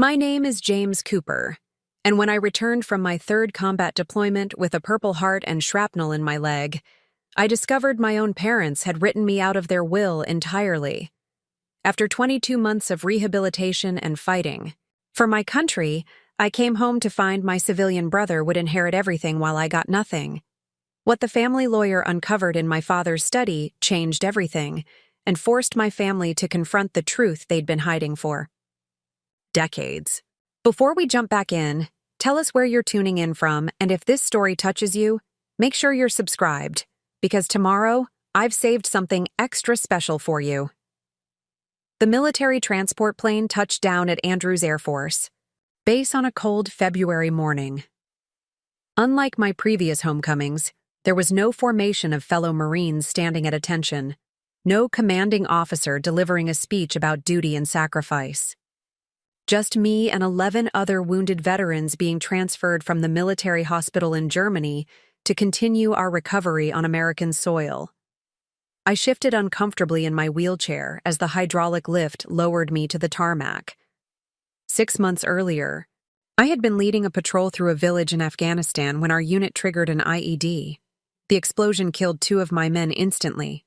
My name is James Cooper, and when I returned from my third combat deployment with a Purple Heart and shrapnel in my leg, I discovered my own parents had written me out of their will entirely. After 22 months of rehabilitation and fighting for my country, I came home to find my civilian brother would inherit everything while I got nothing. What the family lawyer uncovered in my father's study changed everything and forced my family to confront the truth they'd been hiding for decades. Before we jump back in, tell us where you're tuning in from, and if this story touches you, make sure you're subscribed, because tomorrow, I've saved something extra special for you. The military transport plane touched down at Andrews Air Force Base on a cold February morning. Unlike my previous homecomings, there was no formation of fellow Marines standing at attention, no commanding officer delivering a speech about duty and sacrifice. Just me and 11 other wounded veterans being transferred from the military hospital in Germany to continue our recovery on American soil. I shifted uncomfortably in my wheelchair as the hydraulic lift lowered me to the tarmac. 6 months earlier, I had been leading a patrol through a village in Afghanistan when our unit triggered an IED. The explosion killed 2 of my men instantly.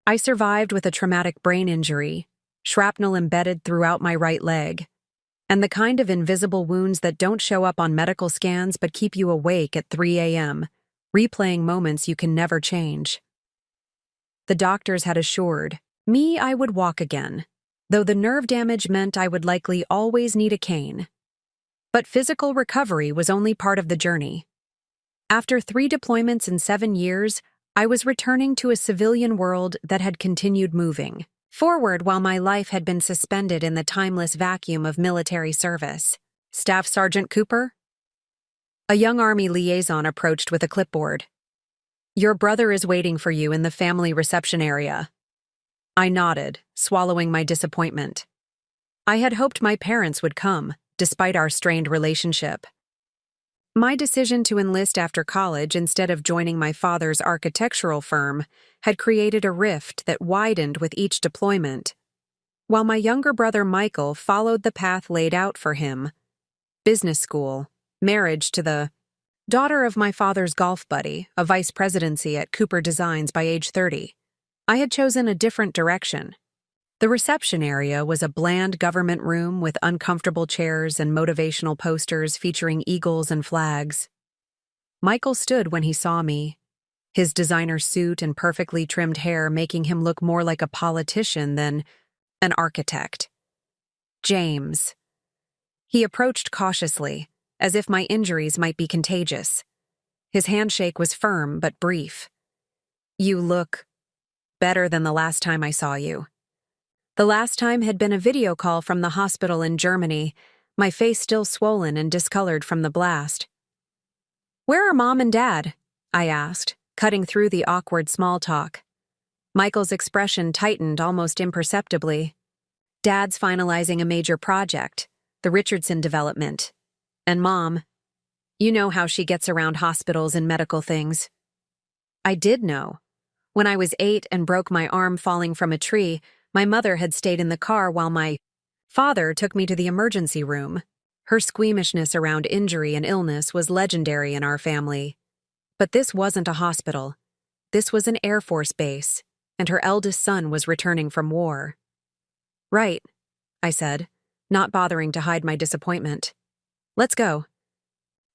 I survived with a traumatic brain injury, shrapnel embedded throughout my right leg, and the kind of invisible wounds that don't show up on medical scans but keep you awake at 3 a.m., replaying moments you can never change. The doctors had assured me I would walk again, though the nerve damage meant I would likely always need a cane. But physical recovery was only part of the journey. After 3 deployments in 7 years, I was returning to a civilian world that had continued moving forward while my life had been suspended in the timeless vacuum of military service. Staff Sergeant Cooper? A young Army liaison approached with a clipboard. Your brother is waiting for you in the family reception area. I nodded, swallowing my disappointment. I had hoped my parents would come, despite our strained relationship. My decision to enlist after college instead of joining my father's architectural firm had created a rift that widened with each deployment, while my younger brother Michael followed the path laid out for him: business school, marriage to the daughter of my father's golf buddy, a vice presidency at Cooper Designs by age 30. I had chosen a different direction. The reception area was a bland government room with uncomfortable chairs and motivational posters featuring eagles and flags. Michael stood when he saw me, his designer suit and perfectly trimmed hair making him look more like a politician than an architect. James. He approached cautiously, as if my injuries might be contagious. His handshake was firm but brief. You look better than the last time I saw you. The last time had been a video call from the hospital in Germany, my face still swollen and discolored from the blast. Where are Mom and Dad? I asked, cutting through the awkward small talk. Michael's expression tightened almost imperceptibly. Dad's finalizing a major project, the Richardson development. And Mom, you know how she gets around hospitals and medical things. I did know. When I was 8 and broke my arm falling from a tree, my mother had stayed in the car while my father took me to the emergency room. Her squeamishness around injury and illness was legendary in our family. But this wasn't a hospital. This was an Air Force base, and her eldest son was returning from war. Right, I said, not bothering to hide my disappointment. Let's go.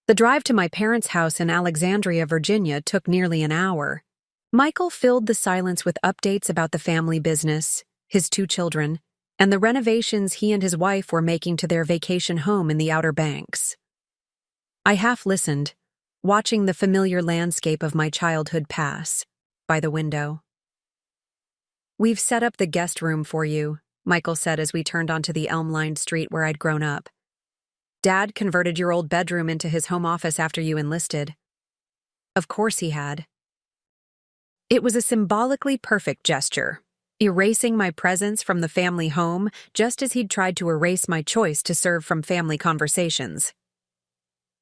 The drive to my parents' house in Alexandria, Virginia took nearly an hour. Michael filled the silence with updates about the family business, his 2 children, and the renovations he and his wife were making to their vacation home in the Outer Banks. I half listened, watching the familiar landscape of my childhood pass by the window. We've set up the guest room for you, Michael said as we turned onto the elm-lined street where I'd grown up. Dad converted your old bedroom into his home office after you enlisted. Of course he had. It was a symbolically perfect gesture, erasing my presence from the family home just as he'd tried to erase my choice to serve from family conversations.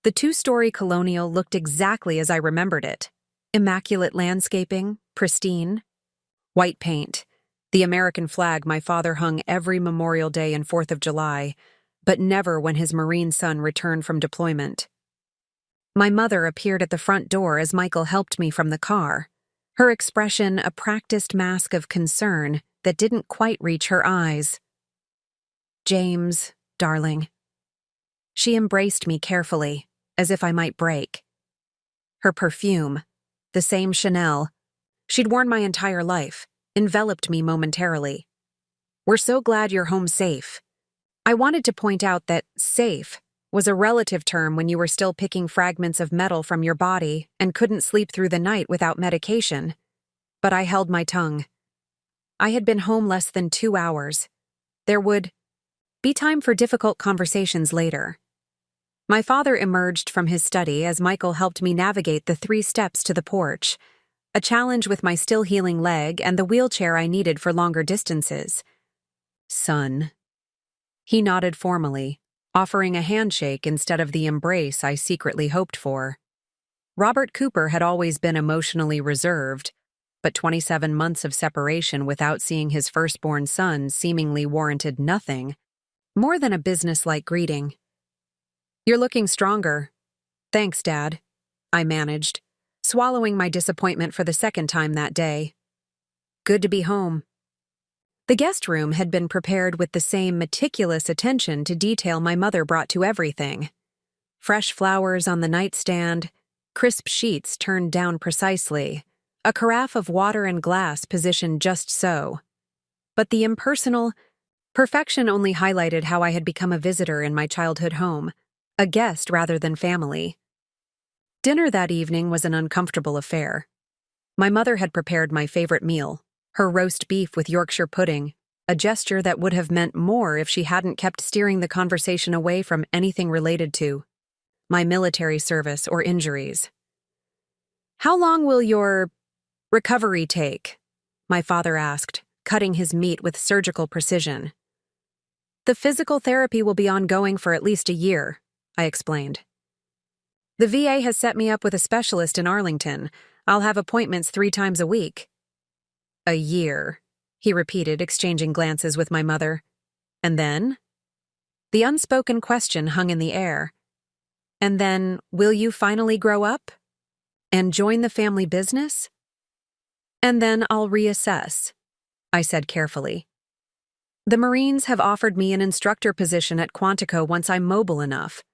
The 2-story colonial looked exactly as I remembered it. Immaculate landscaping, pristine. White paint, the American flag my father hung every Memorial Day and 4th of July, but never when his Marine son returned from deployment. My mother appeared at the front door as Michael helped me from the car, her expression a practiced mask of concern that didn't quite reach her eyes. "James, darling." She embraced me carefully, as if I might break. Her perfume, the same Chanel, she'd worn my entire life, enveloped me momentarily. "We're so glad you're home safe." I wanted to point out that safe was a relative term when you were still picking fragments of metal from your body and couldn't sleep through the night without medication. But I held my tongue. I had been home less than 2 hours. There would be time for difficult conversations later. My father emerged from his study as Michael helped me navigate the 3 steps to the porch, a challenge with my still healing leg and the wheelchair I needed for longer distances. "Son." He nodded formally, offering a handshake instead of the embrace I secretly hoped for. Robert Cooper had always been emotionally reserved, but 27 months of separation without seeing his firstborn son seemingly warranted nothing more than a businesslike greeting. "You're looking stronger." "Thanks, Dad," I managed, swallowing my disappointment for the second time that day. "Good to be home." The guest room had been prepared with the same meticulous attention to detail my mother brought to everything. Fresh flowers on the nightstand, crisp sheets turned down precisely, a carafe of water and glass positioned just so. But the impersonal perfection only highlighted how I had become a visitor in my childhood home, a guest rather than family. Dinner that evening was an uncomfortable affair. My mother had prepared my favorite meal, her roast beef with Yorkshire pudding, a gesture that would have meant more if she hadn't kept steering the conversation away from anything related to my military service or injuries. "How long will your recovery take?" my father asked, cutting his meat with surgical precision. "The physical therapy will be ongoing for at least a year," I explained. "The VA has set me up with a specialist in Arlington. I'll have appointments 3 times a week." "A year," he repeated, exchanging glances with my mother. "And then?" The unspoken question hung in the air. "And then, will you finally grow up? And join the family business?" "And then I'll reassess," I said carefully. "The Marines have offered me an instructor position at Quantico once I'm mobile enough,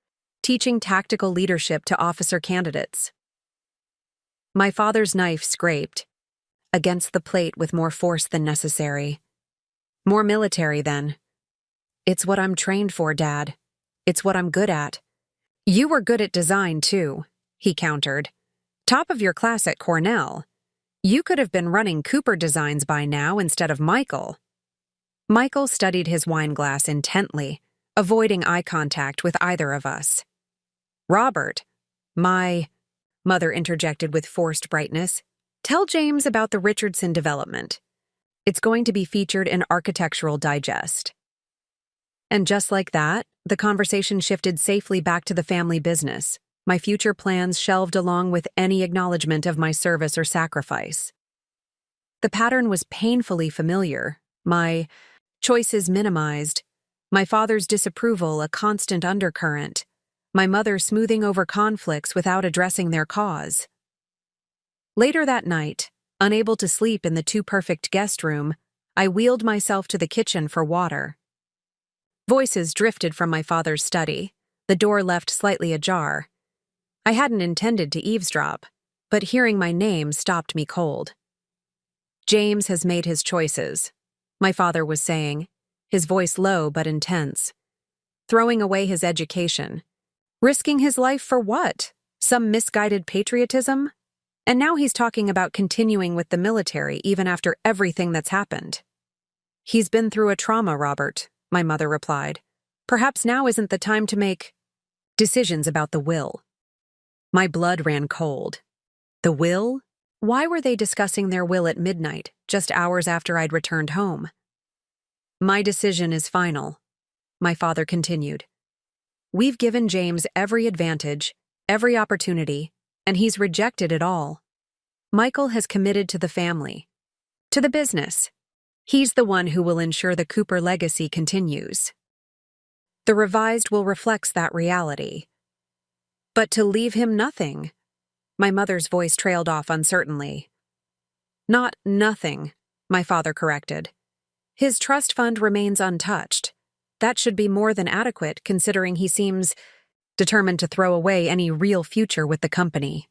teaching tactical leadership to officer candidates." My father's knife scraped against the plate with more force than necessary. "More military, then." "It's what I'm trained for, Dad. It's what I'm good at." "You were good at design, too," he countered. "Top of your class at Cornell. You could have been running Cooper Designs by now instead of Michael." Michael studied his wineglass intently, avoiding eye contact with either of us. "Robert," my mother interjected with forced brightness, "tell James about the Richardson development. It's going to be featured in Architectural Digest." And just like that, the conversation shifted safely back to the family business, my future plans shelved along with any acknowledgement of my service or sacrifice. The pattern was painfully familiar, my choices minimized, my father's disapproval a constant undercurrent, my mother smoothing over conflicts without addressing their cause. Later that night, unable to sleep in the too-perfect guest room, I wheeled myself to the kitchen for water. Voices drifted from my father's study, the door left slightly ajar. I hadn't intended to eavesdrop, but hearing my name stopped me cold. "James has made his choices," my father was saying, his voice low but intense. "Throwing away his education. Risking his life for what? Some misguided patriotism? And now he's talking about continuing with the military even after everything that's happened." "He's been through a trauma, Robert," my mother replied. "Perhaps now isn't the time to make decisions about the will." My blood ran cold. The will? Why were they discussing their will at midnight, just hours after I'd returned home? "My decision is final," my father continued. "We've given James every advantage, every opportunity, and he's rejected it all. Michael has committed to the family, to the business. He's the one who will ensure the Cooper legacy continues." The revised will reflects that reality. But to leave him nothing. My mother's voice trailed off uncertainly. Not nothing, my father corrected. His trust fund remains untouched. That should be more than adequate, considering he seems determined to throw away any real future with the company.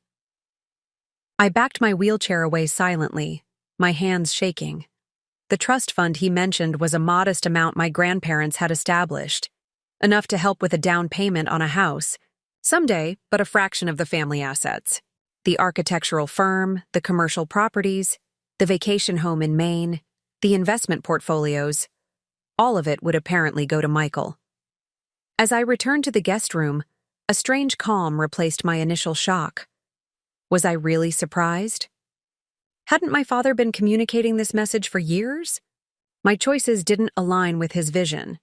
I backed my wheelchair away silently, my hands shaking. The trust fund he mentioned was a modest amount my grandparents had established, enough to help with a down payment on a house, someday, but a fraction of the family assets. The architectural firm, the commercial properties, the vacation home in Maine, the investment portfolios, all of it would apparently go to Michael. As I returned to the guest room, a strange calm replaced my initial shock. Was I really surprised? Hadn't my father been communicating this message for years? My choices didn't align with his vision.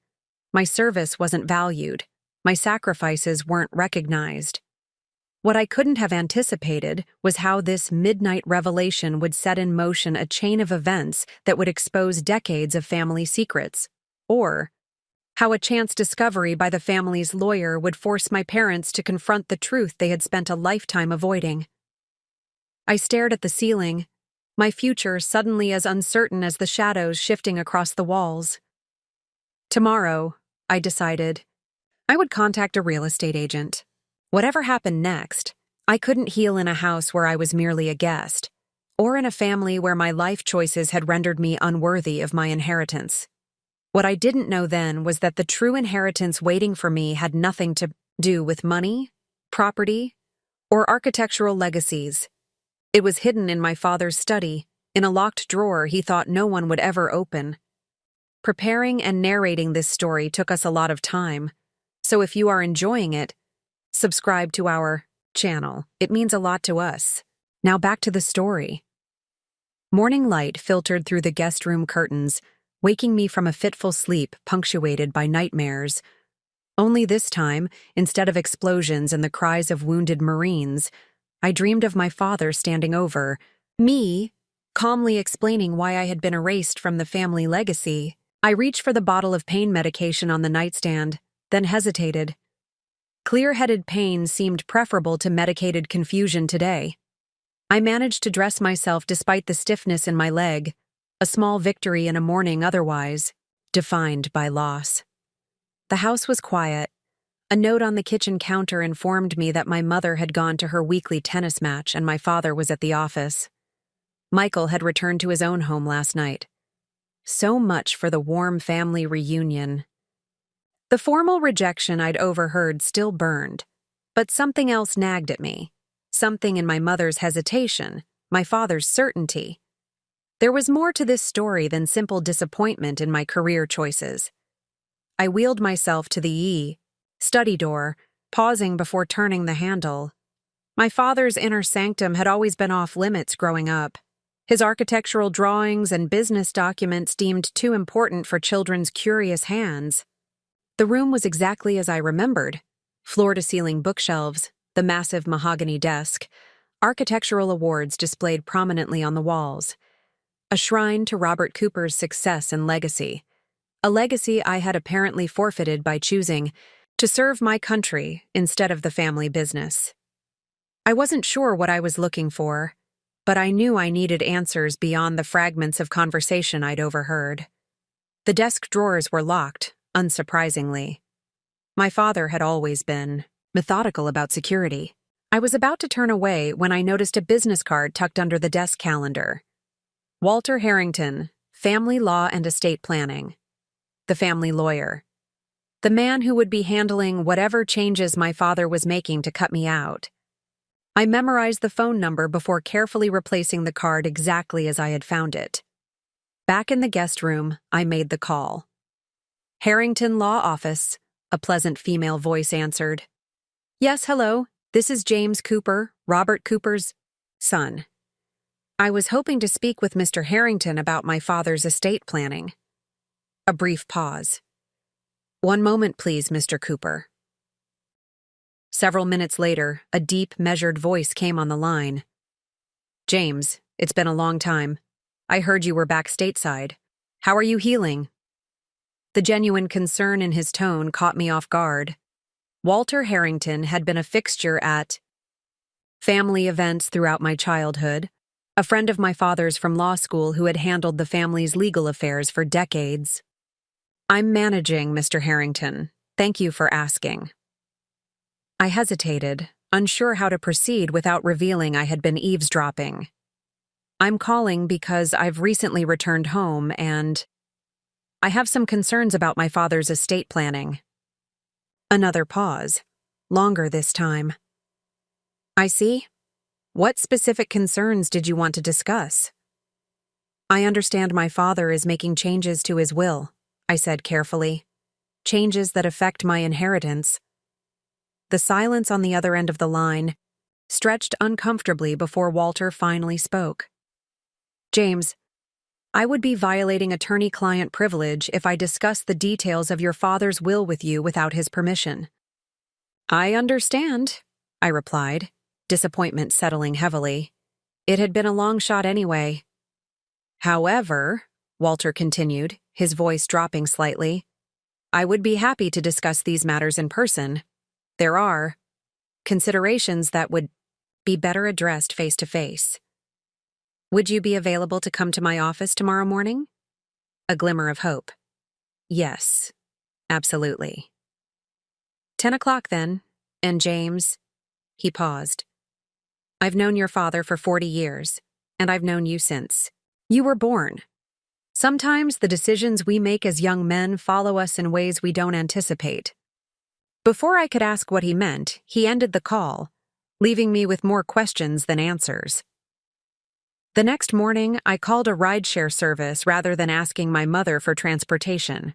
My service wasn't valued. My sacrifices weren't recognized. What I couldn't have anticipated was how this midnight revelation would set in motion a chain of events that would expose decades of family secrets, or how a chance discovery by the family's lawyer would force my parents to confront the truth they had spent a lifetime avoiding. I stared at the ceiling, my future suddenly as uncertain as the shadows shifting across the walls. Tomorrow, I decided, I would contact a real estate agent. Whatever happened next, I couldn't heal in a house where I was merely a guest, or in a family where my life choices had rendered me unworthy of my inheritance. What I didn't know then was that the true inheritance waiting for me had nothing to do with money, property, or architectural legacies. It was hidden in my father's study, in a locked drawer he thought no one would ever open. Preparing and narrating this story took us a lot of time, so if you are enjoying it, subscribe to our channel. It means a lot to us. Now back to the story. Morning light filtered through the guest room curtains, waking me from a fitful sleep punctuated by nightmares. Only this time, instead of explosions and the cries of wounded Marines, I dreamed of my father standing over me, calmly explaining why I had been erased from the family legacy. I reached for the bottle of pain medication on the nightstand, then hesitated. Clear-headed pain seemed preferable to medicated confusion today. I managed to dress myself despite the stiffness in my leg, a small victory in a morning otherwise defined by loss. The house was quiet. A note on the kitchen counter informed me that my mother had gone to her weekly tennis match and my father was at the office. Michael had returned to his own home last night. So much for the warm family reunion. The formal rejection I'd overheard still burned, but something else nagged at me. Something in my mother's hesitation, my father's certainty. There was more to this story than simple disappointment in my career choices. I wheeled myself to the study door, pausing before turning the handle. My father's inner sanctum had always been off limits growing up. His architectural drawings and business documents deemed too important for children's curious hands. The room was exactly as I remembered. Floor-to-ceiling bookshelves, the massive mahogany desk, architectural awards displayed prominently on the walls. A shrine to Robert Cooper's success and legacy. A legacy I had apparently forfeited by choosing to serve my country instead of the family business. I wasn't sure what I was looking for, but I knew I needed answers beyond the fragments of conversation I'd overheard. The desk drawers were locked, unsurprisingly. My father had always been methodical about security. I was about to turn away when I noticed a business card tucked under the desk calendar. Walter Harrington, Family Law and Estate Planning. The family lawyer. The man who would be handling whatever changes my father was making to cut me out. I memorized the phone number before carefully replacing the card exactly as I had found it. Back in the guest room, I made the call. Harrington Law Office, a pleasant female voice answered. Yes, hello, this is James Cooper, Robert Cooper's son. I was hoping to speak with Mr. Harrington about my father's estate planning. A brief pause. One moment, please, Mr. Cooper. Several minutes later, a deep, measured voice came on the line. James, it's been a long time. I heard you were back stateside. How are you healing? The genuine concern in his tone caught me off guard. Walter Harrington had been a fixture at family events throughout my childhood, a friend of my father's from law school who had handled the family's legal affairs for decades. "I'm managing, Mr. Harrington. Thank you for asking." I hesitated, unsure how to proceed without revealing I had been eavesdropping. "I'm calling because I've recently returned home and I have some concerns about my father's estate planning." Another pause, longer this time. "I see. What specific concerns did you want to discuss?" "I understand my father is making changes to his will," I said carefully. "Changes that affect my inheritance." The silence on the other end of the line stretched uncomfortably before Walter finally spoke. "James, I would be violating attorney-client privilege if I discussed the details of your father's will with you without his permission." "I understand," I replied, disappointment settling heavily. It had been a long shot anyway. "However," Walter continued, his voice dropping slightly, "I would be happy to discuss these matters in person. There are considerations that would be better addressed face-to-face. Would you be available to come to my office tomorrow morning?" A glimmer of hope. "Yes, absolutely." 10 o'clock then, and James, he paused. "I've known your father for 40 years, and I've known you since you were born. Sometimes the decisions we make as young men follow us in ways we don't anticipate." Before I could ask what he meant, he ended the call, leaving me with more questions than answers. The next morning, I called a rideshare service rather than asking my mother for transportation.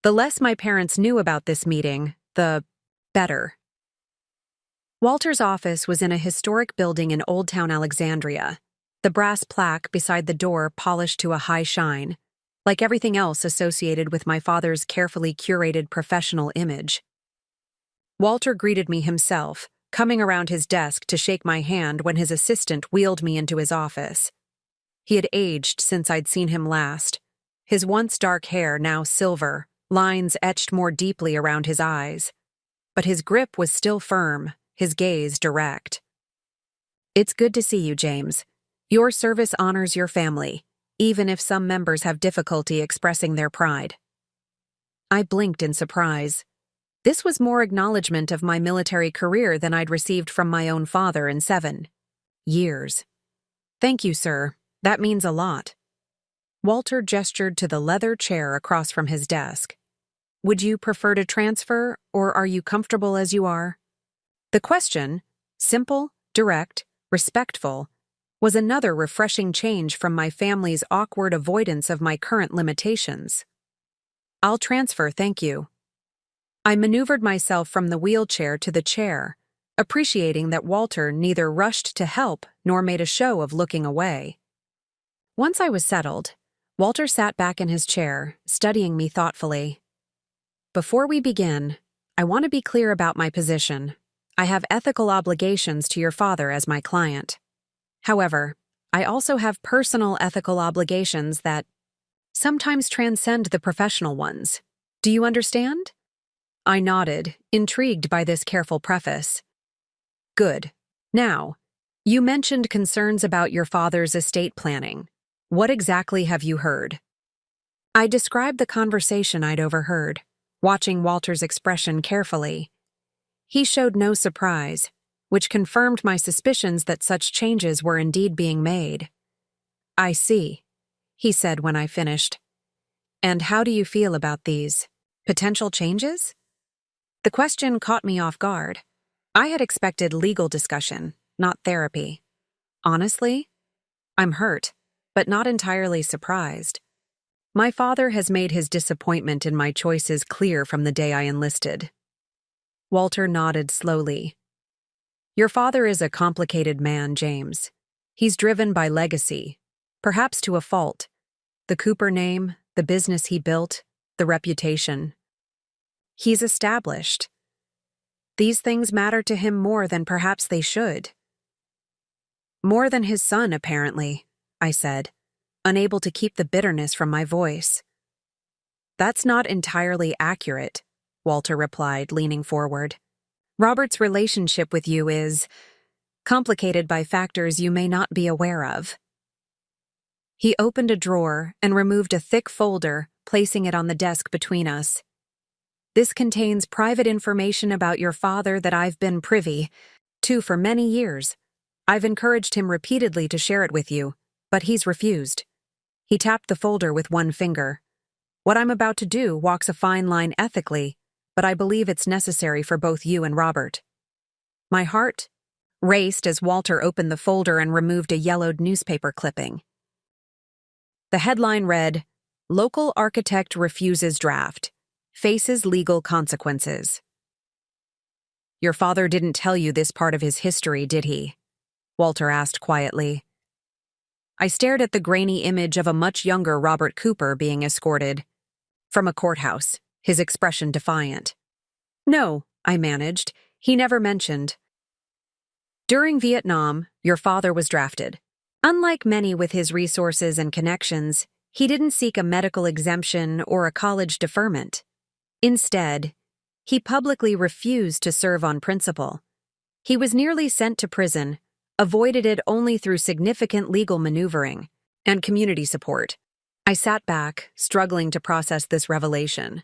The less my parents knew about this meeting, the better. Walter's office was in a historic building in Old Town Alexandria, the brass plaque beside the door polished to a high shine, like everything else associated with my father's carefully curated professional image. Walter greeted me himself, coming around his desk to shake my hand when his assistant wheeled me into his office. He had aged since I'd seen him last, his once dark hair now silver, lines etched more deeply around his eyes. But his grip was still firm, his gaze direct. "It's good to see you, James. Your service honors your family, even if some members have difficulty expressing their pride." I blinked in surprise. This was more acknowledgement of my military career than I'd received from my own father in 7 years. "Thank you, sir. That means a lot." Walter gestured to the leather chair across from his desk. "Would you prefer to transfer, or are you comfortable as you are?" The question, simple, direct, respectful, was another refreshing change from my family's awkward avoidance of my current limitations. "I'll transfer, thank you." I maneuvered myself from the wheelchair to the chair, appreciating that Walter neither rushed to help nor made a show of looking away. Once I was settled, Walter sat back in his chair, studying me thoughtfully. "Before we begin, I want to be clear about my position. I have ethical obligations to your father as my client. However, I also have personal ethical obligations that sometimes transcend the professional ones. Do you understand?" I nodded, intrigued by this careful preface. "Good. Now, you mentioned concerns about your father's estate planning. What exactly have you heard?" I described the conversation I'd overheard, watching Walter's expression carefully. He showed no surprise, which confirmed my suspicions that such changes were indeed being made. "I see," he said when I finished. "And how do you feel about these potential changes?" The question caught me off guard. I had expected legal discussion, not therapy. Honestly, I'm hurt, but not entirely surprised. My father has made his disappointment in my choices clear from the day I enlisted. Walter nodded slowly. "Your father is a complicated man, James. He's driven by legacy, perhaps to a fault. The Cooper name, the business he built, the reputation. He's established. These things matter to him more than perhaps they should." "More than his son, apparently," I said, unable to keep the bitterness from my voice. That's not entirely accurate, Walter replied, leaning forward. Robert's relationship with you is complicated by factors you may not be aware of. He opened a drawer and removed a thick folder, placing it on the desk between us. This contains private information about your father that I've been privy to for many years. I've encouraged him repeatedly to share it with you, but he's refused. He tapped the folder with one finger. What I'm about to do walks a fine line ethically, but I believe it's necessary for both you and Robert. My heart raced as Walter opened the folder and removed a yellowed newspaper clipping. The headline read, "Local Architect Refuses Draft. Faces Legal Consequences." Your father didn't tell you this part of his history, did he? Walter asked quietly. I stared at the grainy image of a much younger Robert Cooper being escorted from a courthouse, his expression defiant. No, I managed. He never mentioned. During Vietnam, your father was drafted. Unlike many with his resources and connections, he didn't seek a medical exemption or a college deferment. Instead, he publicly refused to serve on principle. He was nearly sent to prison, avoided it only through significant legal maneuvering and community support. I sat back, struggling to process this revelation.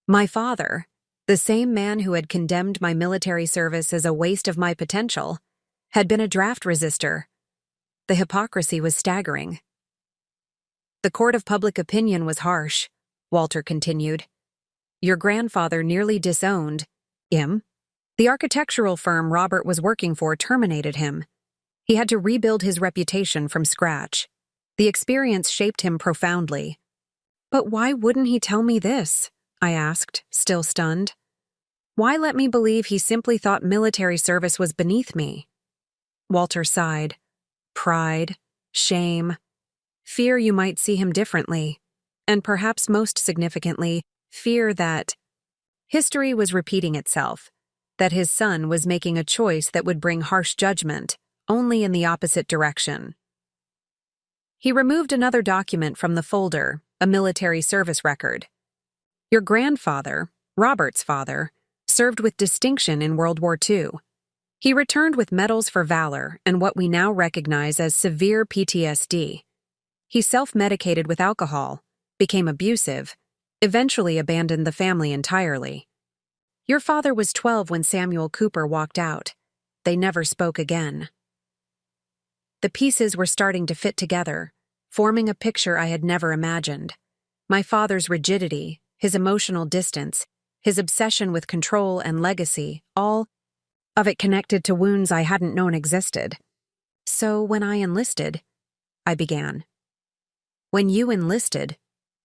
My father, the same man who had condemned my military service as a waste of my potential, had been a draft resistor. The hypocrisy was staggering. The court of public opinion was harsh, Walter continued. Your grandfather nearly disowned him. The architectural firm Robert was working for terminated him. He had to rebuild his reputation from scratch. The experience shaped him profoundly. But why wouldn't he tell me this? I asked, still stunned. Why let me believe he simply thought military service was beneath me? Walter sighed. Pride, shame, fear you might see him differently, and perhaps most significantly, fear that history was repeating itself, that his son was making a choice that would bring harsh judgment, only in the opposite direction. He removed another document from the folder, a military service record. Your grandfather, Robert's father, served with distinction in World War II. He returned with medals for valor and what we now recognize as severe PTSD. He self-medicated with alcohol, became abusive, eventually abandoned the family entirely. Your father was 12 when Samuel Cooper walked out. They never spoke again. The pieces were starting to fit together, forming a picture I had never imagined. My father's rigidity, his emotional distance, his obsession with control and legacy, all of it connected to wounds I hadn't known existed. So when I enlisted, I began. When you enlisted,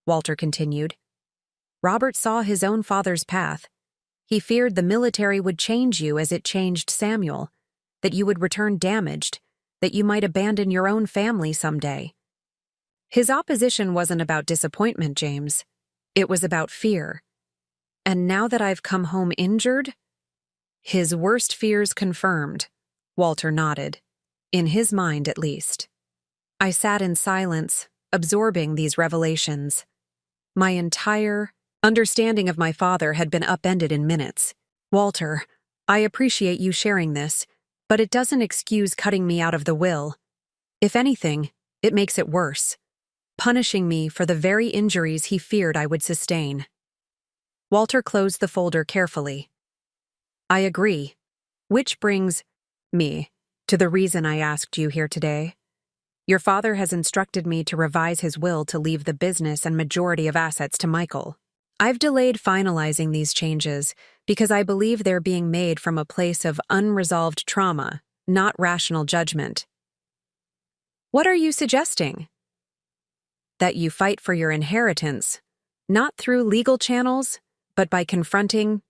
Walter continued, Robert saw his own father's path. He feared the military would change you as it changed Samuel, that you would return damaged, that you might abandon your own family someday. His opposition wasn't about disappointment, James. It was about fear. And now that I've come home injured, his worst fears confirmed, Walter nodded, in his mind at least. I sat in silence, absorbing these revelations. My entire understanding of my father had been upended in minutes. Walter, I appreciate you sharing this, but it doesn't excuse cutting me out of the will. If anything, it makes it worse, punishing me for the very injuries he feared I would sustain. Walter closed the folder carefully. I agree. Which brings me to the reason I asked you here today. Your father has instructed me to revise his will to leave the business and majority of assets to Michael. I've delayed finalizing these changes because I believe they're being made from a place of unresolved trauma, not rational judgment. What are you suggesting? That you fight for your inheritance, not through legal channels, but by confronting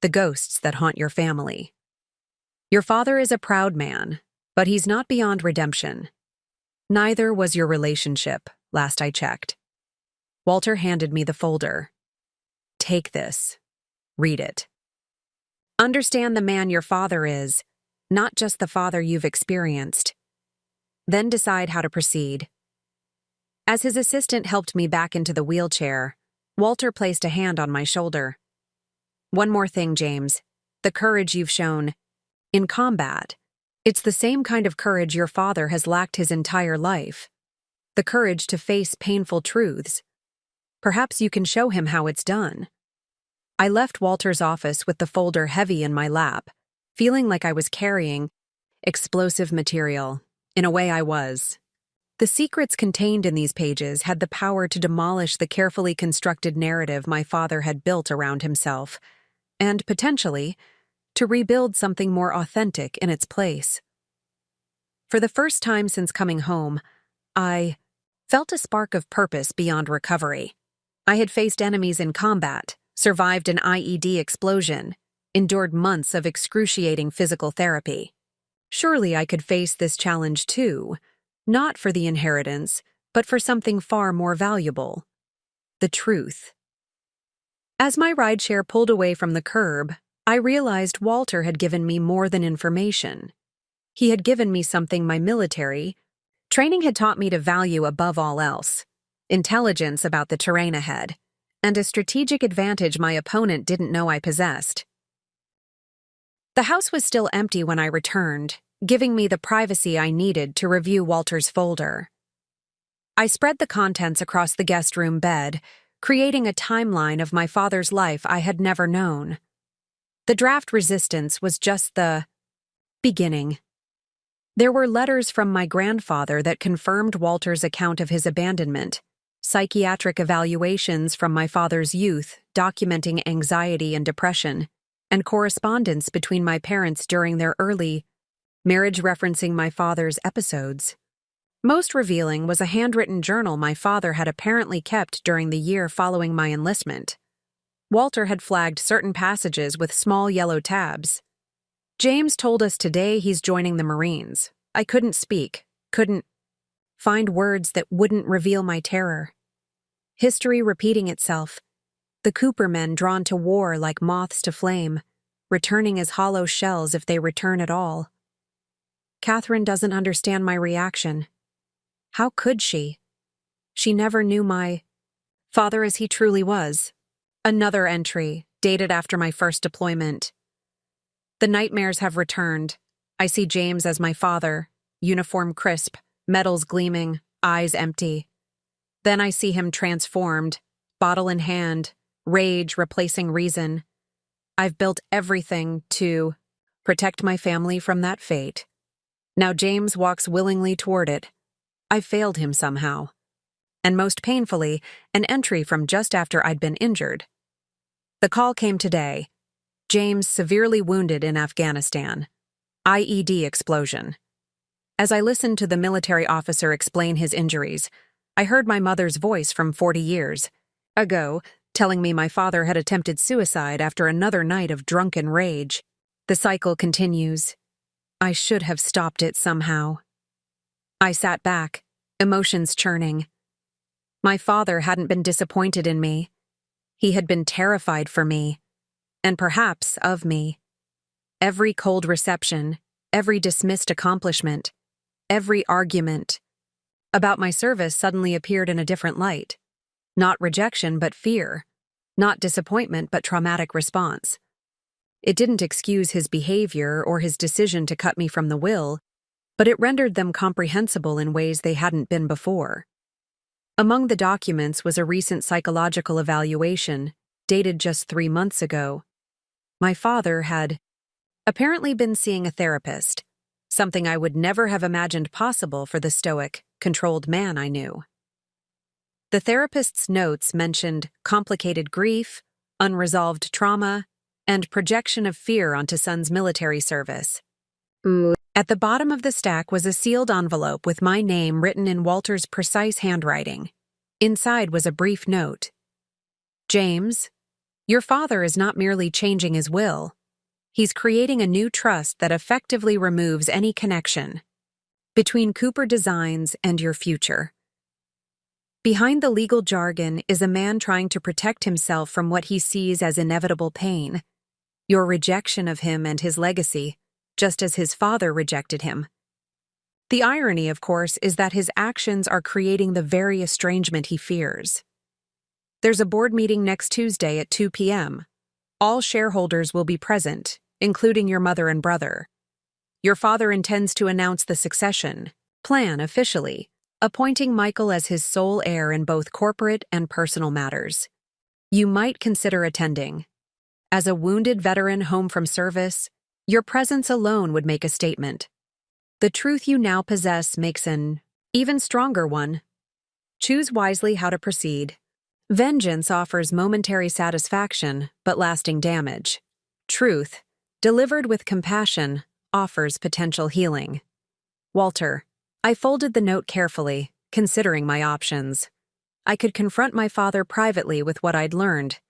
the ghosts that haunt your family. Your father is a proud man, but he's not beyond redemption. Neither was your relationship, last I checked. Walter handed me the folder. Take this. Read it. Understand the man your father is, not just the father you've experienced. Then decide how to proceed. As his assistant helped me back into the wheelchair, Walter placed a hand on my shoulder. "One more thing, James. The courage you've shown in combat. It's the same kind of courage your father has lacked his entire life. The courage to face painful truths. Perhaps you can show him how it's done." I left Walter's office with the folder heavy in my lap, feeling like I was carrying explosive material. In a way, I was. The secrets contained in these pages had the power to demolish the carefully constructed narrative my father had built around himself, and, potentially, to rebuild something more authentic in its place. For the first time since coming home, I felt a spark of purpose beyond recovery. I had faced enemies in combat, survived an IED explosion, endured months of excruciating physical therapy. Surely I could face this challenge too, not for the inheritance, but for something far more valuable: the truth. As my rideshare pulled away from the curb, I realized Walter had given me more than information. He had given me something my military training had taught me to value above all else: intelligence about the terrain ahead, and a strategic advantage my opponent didn't know I possessed. The house was still empty when I returned, giving me the privacy I needed to review Walter's folder. I spread the contents across the guest room bed, creating a timeline of my father's life I had never known. The draft resistance was just the beginning. There were letters from my grandfather that confirmed Walter's account of his abandonment, psychiatric evaluations from my father's youth documenting anxiety and depression, and correspondence between my parents during their early marriage referencing my father's episodes. Most revealing was a handwritten journal my father had apparently kept during the year following my enlistment. Walter had flagged certain passages with small yellow tabs. "James told us today he's joining the Marines." I couldn't speak, couldn't find words that wouldn't reveal my terror. History repeating itself. The Cooper men drawn to war like moths to flame, returning as hollow shells if they return at all. Catherine doesn't understand my reaction. How could she? She never knew my father as he truly was. Another entry, dated after my first deployment. "The nightmares have returned. I see James as my father, uniform crisp, medals gleaming, eyes empty. Then I see him transformed, bottle in hand, rage replacing reason. I've built everything to protect my family from that fate. Now James walks willingly toward it. I failed him somehow. And most painfully, an entry from just after I'd been injured. The call came today. James severely wounded in Afghanistan. IED explosion. As I listened to the military officer explain his injuries, I heard my mother's voice from 40 years ago, telling me my father had attempted suicide after another night of drunken rage. The cycle continues. I should have stopped it somehow. I sat back, emotions churning. My father hadn't been disappointed in me. He had been terrified for me, and perhaps of me. Every cold reception, every dismissed accomplishment, every argument about my service suddenly appeared in a different light. Not rejection, but fear. Not disappointment, but traumatic response. It didn't excuse his behavior or his decision to cut me from the will, but it rendered them comprehensible in ways they hadn't been before. Among the documents was a recent psychological evaluation, dated just 3 months ago. My father had apparently been seeing a therapist, something I would never have imagined possible for the stoic, controlled man I knew. The therapist's notes mentioned complicated grief, unresolved trauma, and projection of fear onto son's military service. At the bottom of the stack was a sealed envelope with my name written in Walter's precise handwriting. Inside was a brief note. James, your father is not merely changing his will. He's creating a new trust that effectively removes any connection between Cooper Designs and your future. Behind the legal jargon is a man trying to protect himself from what he sees as inevitable pain, your rejection of him and his legacy, just as his father rejected him. The irony, of course, is that his actions are creating the very estrangement he fears. There's a board meeting next Tuesday at 2 p.m. All shareholders will be present, including your mother and brother. Your father intends to announce the succession plan officially, appointing Michael as his sole heir in both corporate and personal matters. You might consider attending. As a wounded veteran home from service, your presence alone would make a statement. The truth you now possess makes an even stronger one. Choose wisely how to proceed. Vengeance offers momentary satisfaction, but lasting damage. Truth, delivered with compassion, offers potential healing. Walter. I folded the note carefully, considering my options. I could confront my father privately with what I'd learned,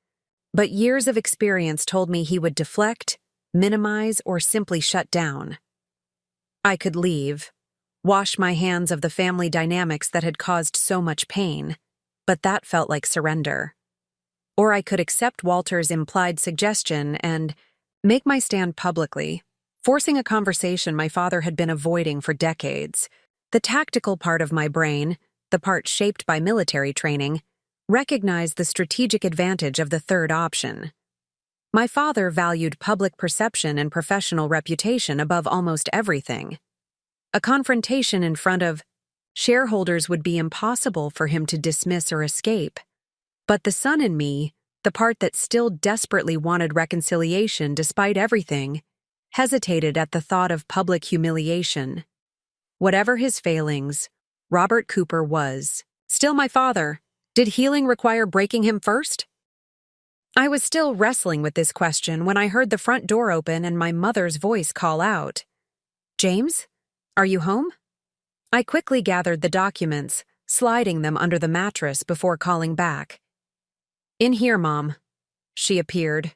but years of experience told me he would deflect, minimize, or simply shut down. I could leave, wash my hands of the family dynamics that had caused so much pain, but that felt like surrender. Or I could accept Walter's implied suggestion and make my stand publicly, forcing a conversation my father had been avoiding for decades. The tactical part of my brain, the part shaped by military training, recognized the strategic advantage of the third option. My father valued public perception and professional reputation above almost everything. A confrontation in front of shareholders would be impossible for him to dismiss or escape. But the son in me, the part that still desperately wanted reconciliation despite everything, hesitated at the thought of public humiliation. Whatever his failings, Robert Cooper was still my father. Did healing require breaking him first? I was still wrestling with this question when I heard the front door open and my mother's voice call out, "James, are you home?" I quickly gathered the documents, sliding them under the mattress before calling back. "In here, Mom." She appeared.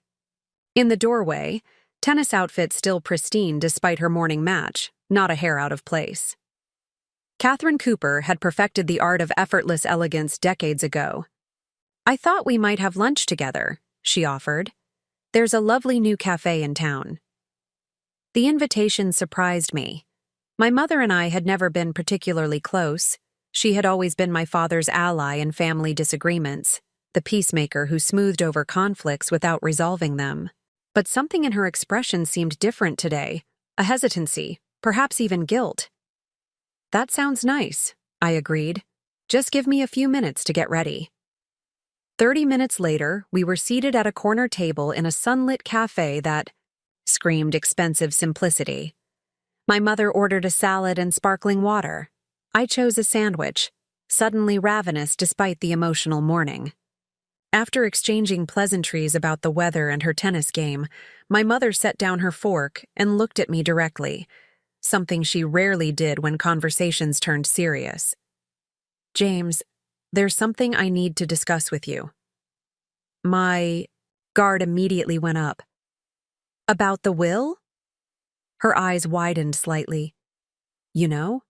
In the doorway, tennis outfit still pristine despite her morning match, not a hair out of place. Catherine Cooper had perfected the art of effortless elegance decades ago. "I thought we might have lunch together," she offered. "There's a lovely new cafe in town." The invitation surprised me. My mother and I had never been particularly close. She had always been my father's ally in family disagreements, the peacemaker who smoothed over conflicts without resolving them. But something in her expression seemed different today, a hesitancy, perhaps even guilt. "That sounds nice," I agreed. "Just give me a few minutes to get ready." 30 minutes later, we were seated at a corner table in a sunlit cafe that screamed expensive simplicity. My mother ordered a salad and sparkling water. I chose a sandwich, suddenly ravenous despite the emotional morning. After exchanging pleasantries about the weather and her tennis game, my mother set down her fork and looked at me directly, something she rarely did when conversations turned serious. "James, there's something I need to discuss with you." My guard immediately went up. "About the will?" Her eyes widened slightly. "You know?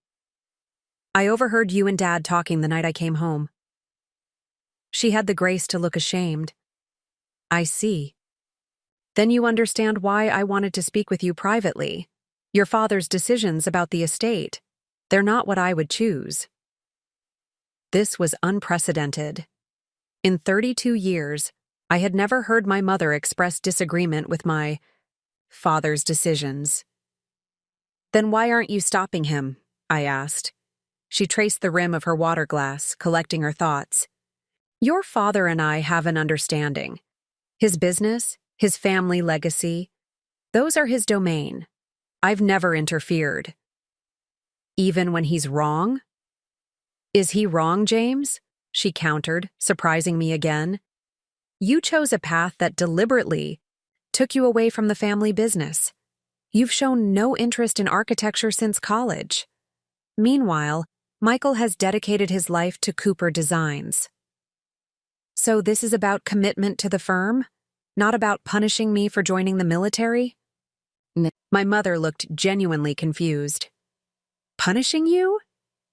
I overheard you and Dad talking the night I came home." She had the grace to look ashamed. "I see. Then you understand why I wanted to speak with you privately. Your father's decisions about the estate, they're not what I would choose." This was unprecedented. In 32 years, I had never heard my mother express disagreement with my father's decisions. "Then why aren't you stopping him?" I asked. She traced the rim of her water glass, collecting her thoughts. "Your father and I have an understanding. His business, his family legacy, those are his domain. I've never interfered." "Even when he's wrong?" "Is he wrong, James?" she countered, surprising me again. "You chose a path that deliberately took you away from the family business. You've shown no interest in architecture since college. Meanwhile, Michael has dedicated his life to Cooper Designs. So this is about commitment to the firm, not about punishing me for joining the military?" My mother looked genuinely confused. "Punishing you?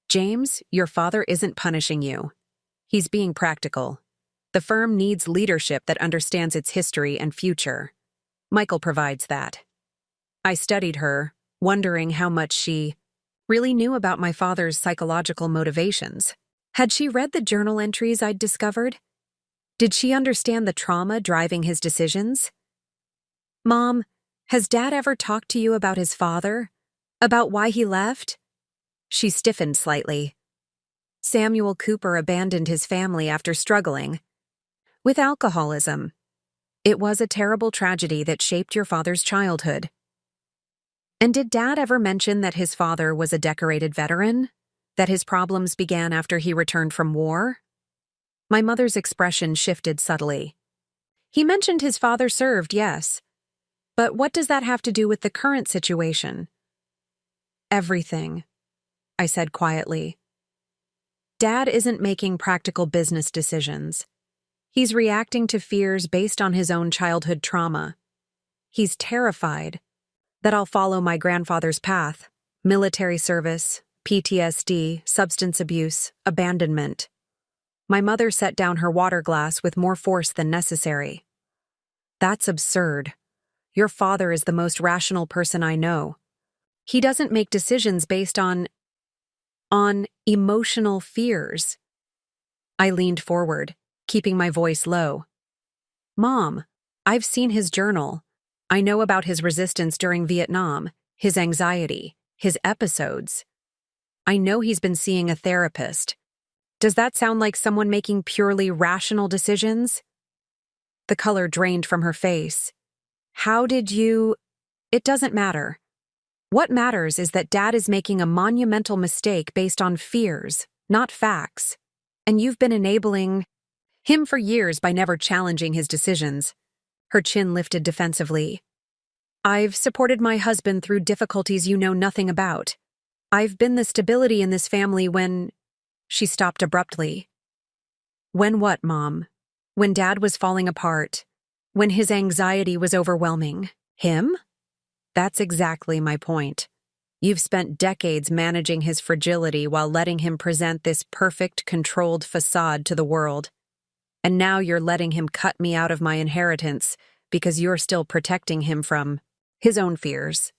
James, your father isn't punishing you. He's being practical. The firm needs leadership that understands its history and future. Michael provides that." I studied her, wondering how much she really knew about my father's psychological motivations. Had she read the journal entries I'd discovered? Did she understand the trauma driving his decisions? Mom, has Dad ever talked to you about his father? About why he left? She stiffened slightly. Samuel Cooper abandoned his family after struggling with alcoholism. It was a terrible tragedy that shaped your father's childhood. And did Dad ever mention that his father was a decorated veteran? That his problems began after he returned from war? My mother's expression shifted subtly. He mentioned his father served, yes. But what does that have to do with the current situation? Everything, I said quietly. Dad isn't making practical business decisions. He's reacting to fears based on his own childhood trauma. He's terrified that I'll follow my grandfather's path: military service, PTSD, substance abuse, abandonment. My mother set down her water glass with more force than necessary. That's absurd. Your father is the most rational person I know. He doesn't make decisions based on emotional fears. I leaned forward, keeping my voice low. Mom, I've seen his journal. I know about his resistance during Vietnam, his anxiety, his episodes. I know he's been seeing a therapist. Does that sound like someone making purely rational decisions? The color drained from her face. How did you... It doesn't matter. What matters is that Dad is making a monumental mistake based on fears, not facts. And you've been enabling him for years by never challenging his decisions. Her chin lifted defensively. I've supported my husband through difficulties you know nothing about. I've been the stability in this family when... She stopped abruptly. When what, Mom? When Dad was falling apart. When his anxiety was overwhelming. Him? That's exactly my point. You've spent decades managing his fragility while letting him present this perfect, controlled facade to the world. And now you're letting him cut me out of my inheritance because you're still protecting him from his own fears.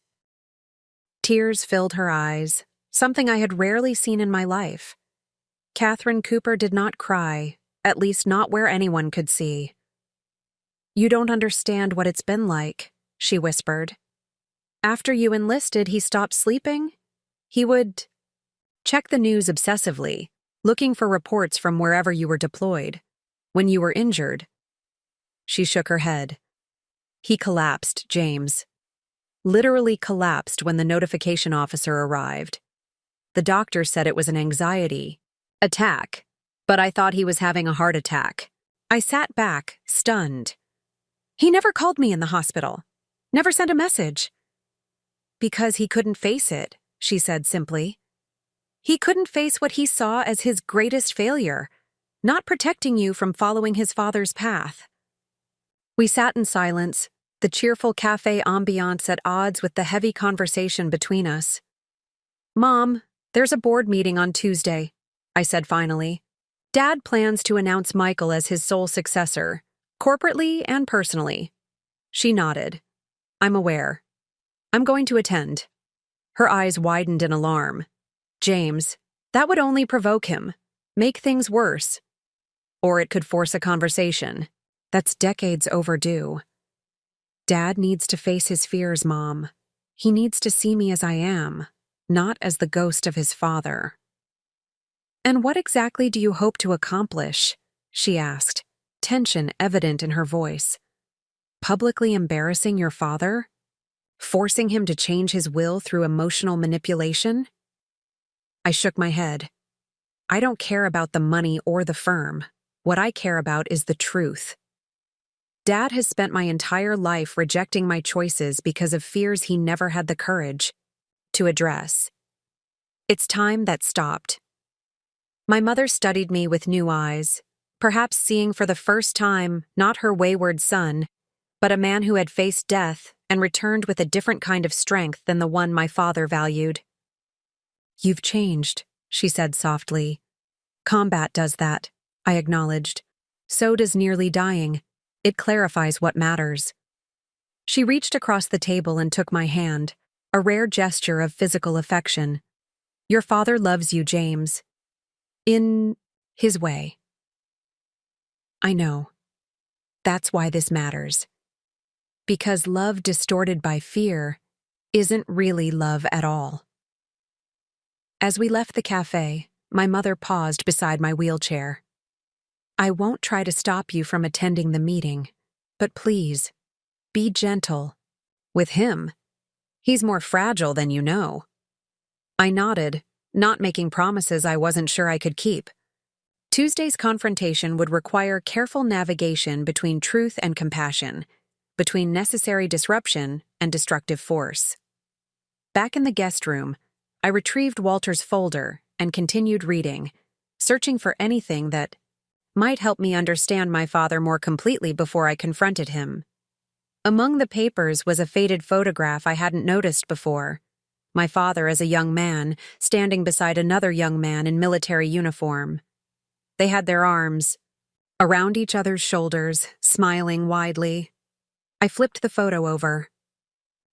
Tears filled her eyes, something I had rarely seen in my life. Catherine Cooper did not cry, at least not where anyone could see. You don't understand what it's been like, she whispered. After you enlisted, he stopped sleeping. He would check the news obsessively, looking for reports from wherever you were deployed. When you were injured. She shook her head. He collapsed, James. Literally collapsed when the notification officer arrived. The doctor said it was an anxiety attack, but I thought he was having a heart attack. I sat back, stunned. He never called me in the hospital. Never sent a message. Because he couldn't face it, she said simply. He couldn't face what he saw as his greatest failure, not protecting you from following his father's path. We sat in silence, the cheerful cafe ambiance at odds with the heavy conversation between us. Mom, there's a board meeting on Tuesday, I said finally. Dad plans to announce Michael as his sole successor, corporately and personally. She nodded. I'm aware. I'm going to attend. Her eyes widened in alarm. James, that would only provoke him, make things worse. Or it could force a conversation that's decades overdue. Dad needs to face his fears, Mom. He needs to see me as I am, not as the ghost of his father. And what exactly do you hope to accomplish? She asked, tension evident in her voice. Publicly embarrassing your father? Forcing him to change his will through emotional manipulation? I shook my head. I don't care about the money or the firm. What I care about is the truth. Dad has spent my entire life rejecting my choices because of fears he never had the courage to address. It's time that stopped. My mother studied me with new eyes, perhaps seeing for the first time not her wayward son, but a man who had faced death and returned with a different kind of strength than the one my father valued. You've changed, she said softly. Combat does that, I acknowledged. So does nearly dying. It clarifies what matters. She reached across the table and took my hand, a rare gesture of physical affection. Your father loves you, James. In his way. I know. That's why this matters. Because love distorted by fear isn't really love at all. As we left the cafe, my mother paused beside my wheelchair. I won't try to stop you from attending the meeting, but please, be gentle. With him, he's more fragile than you know. I nodded, not making promises I wasn't sure I could keep. Tuesday's confrontation would require careful navigation between truth and compassion, between necessary disruption and destructive force. Back in the guest room, I retrieved Walter's folder and continued reading, searching for anything that might help me understand my father more completely before I confronted him. Among the papers was a faded photograph I hadn't noticed before. My father as a young man, standing beside another young man in military uniform. They had their arms around each other's shoulders, smiling widely. I flipped the photo over.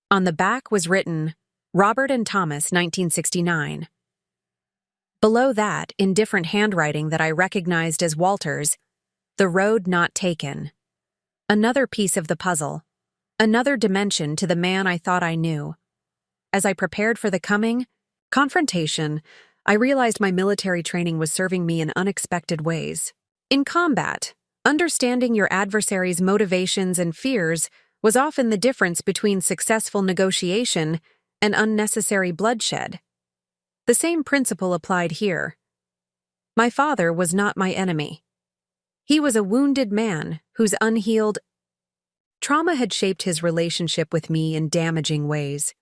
On the back was written, Robert and Thomas, 1969. Below that, in different handwriting that I recognized as Walter's, the road not taken. Another piece of the puzzle. Another dimension to the man I thought I knew. As I prepared for the coming confrontation, I realized my military training was serving me in unexpected ways. In combat, understanding your adversary's motivations and fears was often the difference between successful negotiation and unnecessary bloodshed. The same principle applied here. My father was not my enemy. He was a wounded man whose unhealed trauma had shaped his relationship with me in damaging ways.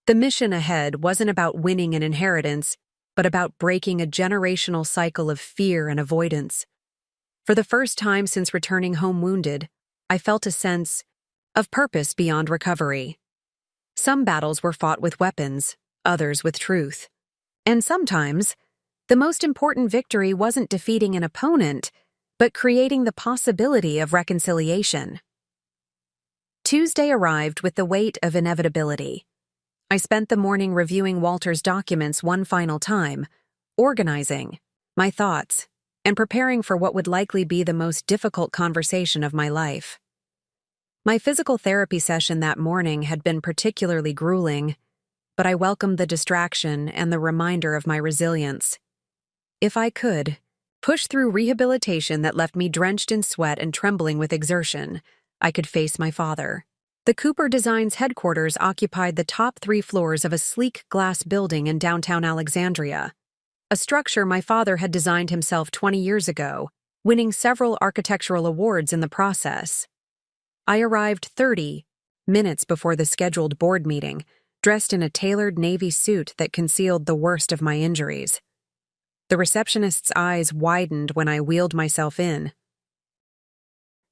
The mission ahead wasn't about winning an inheritance, but about breaking a generational cycle of fear and avoidance. For the first time since returning home wounded, I felt a sense of purpose beyond recovery. Some battles were fought with weapons, others with truth. And sometimes, the most important victory wasn't defeating an opponent, but creating the possibility of reconciliation. Tuesday arrived with the weight of inevitability. I spent the morning reviewing Walter's documents one final time, organizing my thoughts, and preparing for what would likely be the most difficult conversation of my life. My physical therapy session that morning had been particularly grueling, but I welcomed the distraction and the reminder of my resilience. If I could, push through rehabilitation that left me drenched in sweat and trembling with exertion, I could face my father. The Cooper Designs headquarters occupied the top 3 floors of a sleek glass building in downtown Alexandria, a structure my father had designed himself 20 years ago, winning several architectural awards in the process. I arrived 30 minutes before the scheduled board meeting, dressed in a tailored navy suit that concealed the worst of my injuries. The receptionist's eyes widened when I wheeled myself in.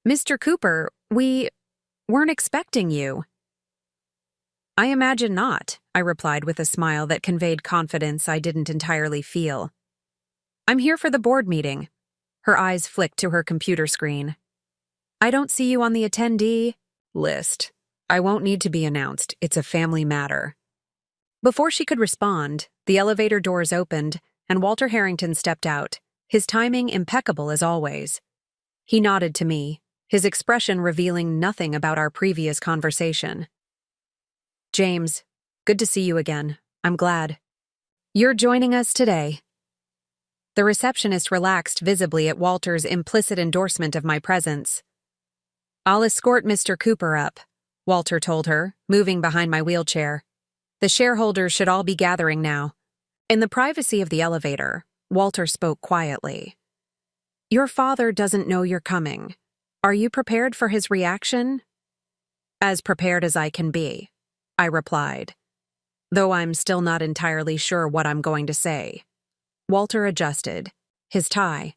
"Mr. Cooper, we weren't expecting you." "I imagine not," I replied with a smile that conveyed confidence I didn't entirely feel. "I'm here for the board meeting." Her eyes flicked to her computer screen. "I don't see you on the attendee list." "I won't need to be announced. It's a family matter." Before she could respond, the elevator doors opened, and Walter Harrington stepped out, his timing impeccable as always. He nodded to me, his expression revealing nothing about our previous conversation. "James, good to see you again. I'm glad you're joining us today." The receptionist relaxed visibly at Walter's implicit endorsement of my presence. "I'll escort Mr. Cooper up," Walter told her, moving behind my wheelchair. "The shareholders should all be gathering now." In the privacy of the elevator, Walter spoke quietly. "Your father doesn't know you're coming. Are you prepared for his reaction?" "As prepared as I can be," I replied, though I'm still not entirely sure what I'm going to say. Walter adjusted his tie.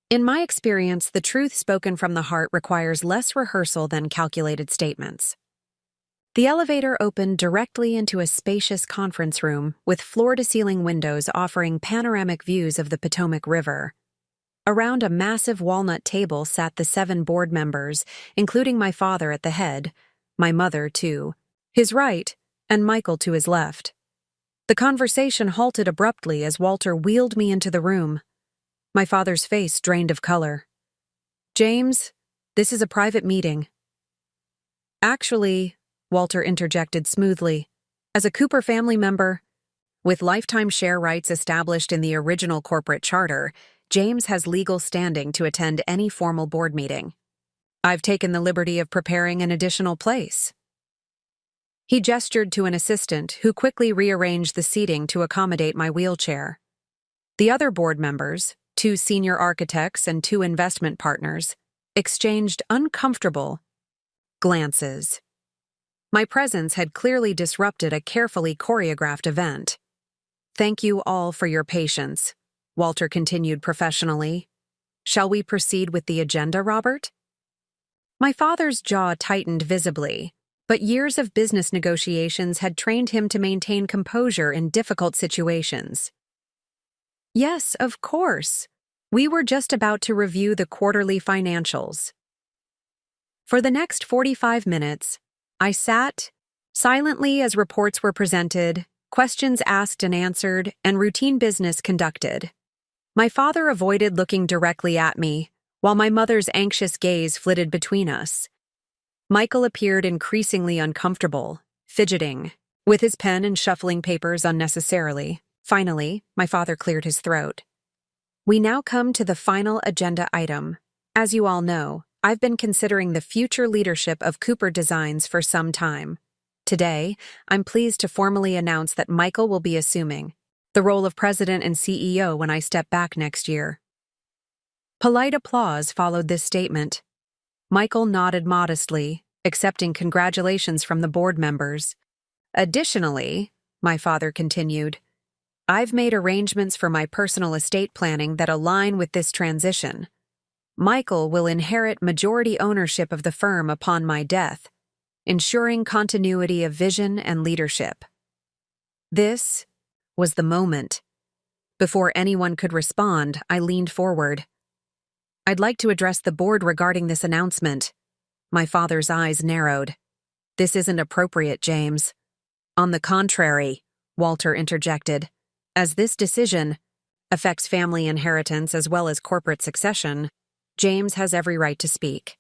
In my experience, the truth spoken from the heart requires less rehearsal than calculated statements. The elevator opened directly into a spacious conference room with floor-to-ceiling windows offering panoramic views of the Potomac River. Around a massive walnut table sat the 7 board members, including my father at the head, my mother, to his right, and Michael to his left. The conversation halted abruptly as Walter wheeled me into the room. My father's face drained of color. James, this is a private meeting. Actually, Walter interjected smoothly, as a Cooper family member, with lifetime share rights established in the original corporate charter, James has legal standing to attend any formal board meeting. I've taken the liberty of preparing an additional place. He gestured to an assistant who quickly rearranged the seating to accommodate my wheelchair. The other board members, 2 senior architects and 2 investment partners, exchanged uncomfortable glances. My presence had clearly disrupted a carefully choreographed event. Thank you all for your patience, Walter continued professionally. Shall we proceed with the agenda, Robert? My father's jaw tightened visibly, but years of business negotiations had trained him to maintain composure in difficult situations. Yes, of course. We were just about to review the quarterly financials. For the next 45 minutes, I sat silently as reports were presented, questions asked and answered, and routine business conducted. My father avoided looking directly at me, while my mother's anxious gaze flitted between us. Michael appeared increasingly uncomfortable, fidgeting, with his pen and shuffling papers unnecessarily. Finally, my father cleared his throat. We now come to the final agenda item. As you all know, I've been considering the future leadership of Cooper Designs for some time. Today, I'm pleased to formally announce that Michael will be assuming the role of president and CEO when I step back next year. Polite applause followed this statement. Michael nodded modestly, accepting congratulations from the board members. Additionally, my father continued, I've made arrangements for my personal estate planning that align with this transition. Michael will inherit majority ownership of the firm upon my death, ensuring continuity of vision and leadership. This was the moment. Before anyone could respond, I leaned forward. I'd like to address the board regarding this announcement. My father's eyes narrowed. This isn't appropriate, James. On the contrary, Walter interjected, as this decision affects family inheritance as well as corporate succession, James has every right to speak.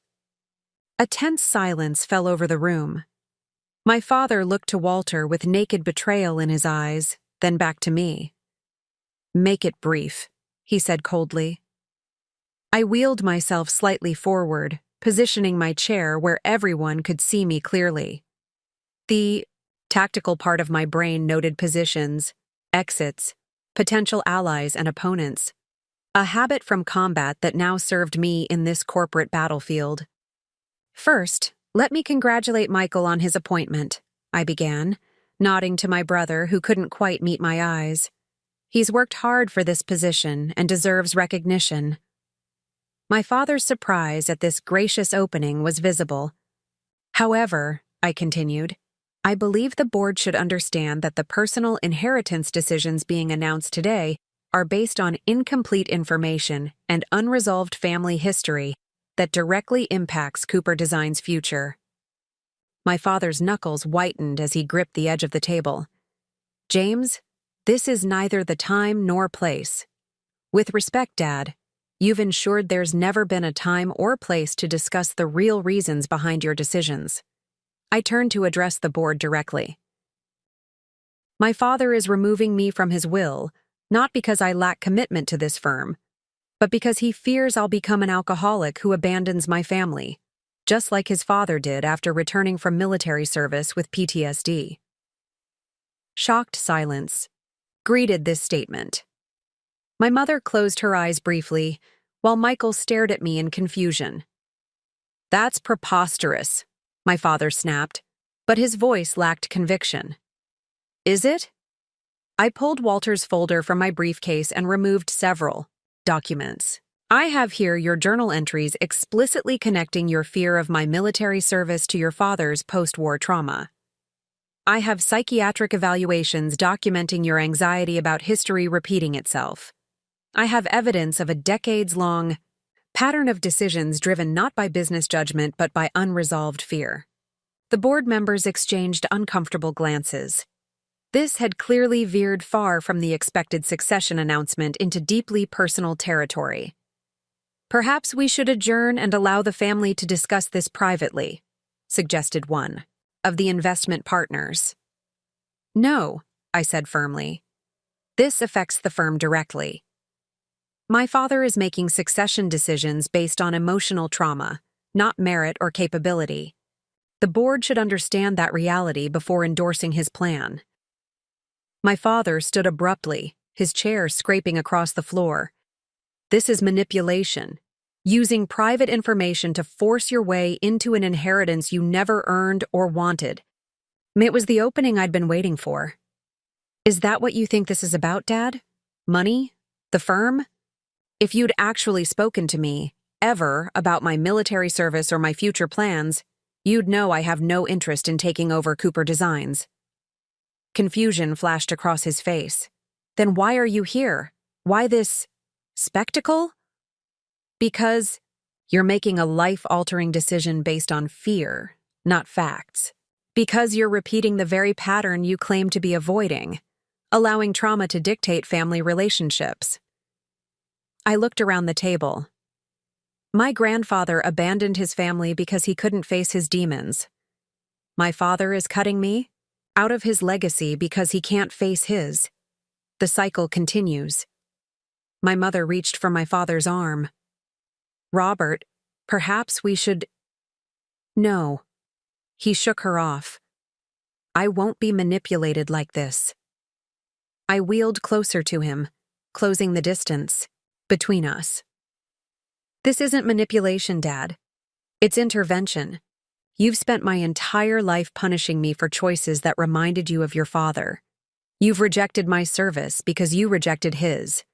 A tense silence fell over the room. My father looked to Walter with naked betrayal in his eyes, then back to me. Make it brief, he said coldly. I wheeled myself slightly forward, positioning my chair where everyone could see me clearly. The tactical part of my brain noted positions, exits, potential allies and opponents, a habit from combat that now served me in this corporate battlefield. First, let me congratulate Michael on his appointment, I began, nodding to my brother who couldn't quite meet my eyes. He's worked hard for this position and deserves recognition. My father's surprise at this gracious opening was visible. However, I continued, I believe the board should understand that the personal inheritance decisions being announced today are based on incomplete information and unresolved family history that directly impacts Cooper Design's future. My father's knuckles whitened as he gripped the edge of the table. James, this is neither the time nor place. With respect, Dad, you've ensured there's never been a time or place to discuss the real reasons behind your decisions. I turned to address the board directly. My father is removing me from his will, not because I lack commitment to this firm, but because he fears I'll become an alcoholic who abandons my family, just like his father did after returning from military service with PTSD. Shocked silence greeted this statement. My mother closed her eyes briefly, while Michael stared at me in confusion. That's preposterous, my father snapped, but his voice lacked conviction. Is it? I pulled Walter's folder from my briefcase and removed several documents. I have here your journal entries explicitly connecting your fear of my military service to your father's post-war trauma. I have psychiatric evaluations documenting your anxiety about history repeating itself. I have evidence of a decades-long pattern of decisions driven not by business judgment but by unresolved fear. The board members exchanged uncomfortable glances. This had clearly veered far from the expected succession announcement into deeply personal territory. Perhaps we should adjourn and allow the family to discuss this privately, suggested one of the investment partners. No, I said firmly. This affects the firm directly. My father is making succession decisions based on emotional trauma, not merit or capability. The board should understand that reality before endorsing his plan. My father stood abruptly, his chair scraping across the floor. This is manipulation, using private information to force your way into an inheritance you never earned or wanted. It was the opening I'd been waiting for. Is that what you think this is about, Dad? Money? The firm? If you'd actually spoken to me, ever, about my military service or my future plans, you'd know I have no interest in taking over Cooper Designs. Confusion flashed across his face. Then why are you here? Why this spectacle? Because you're making a life-altering decision based on fear, not facts. Because you're repeating the very pattern you claim to be avoiding, allowing trauma to dictate family relationships. I looked around the table. My grandfather abandoned his family because he couldn't face his demons. My father is cutting me out of his legacy because he can't face his. The cycle continues. My mother reached for my father's arm. Robert, perhaps we should... No. He shook her off. I won't be manipulated like this. I wheeled closer to him, closing the distance between us. This isn't manipulation, Dad. It's intervention. You've spent my entire life punishing me for choices that reminded you of your father. You've rejected my service because you rejected his.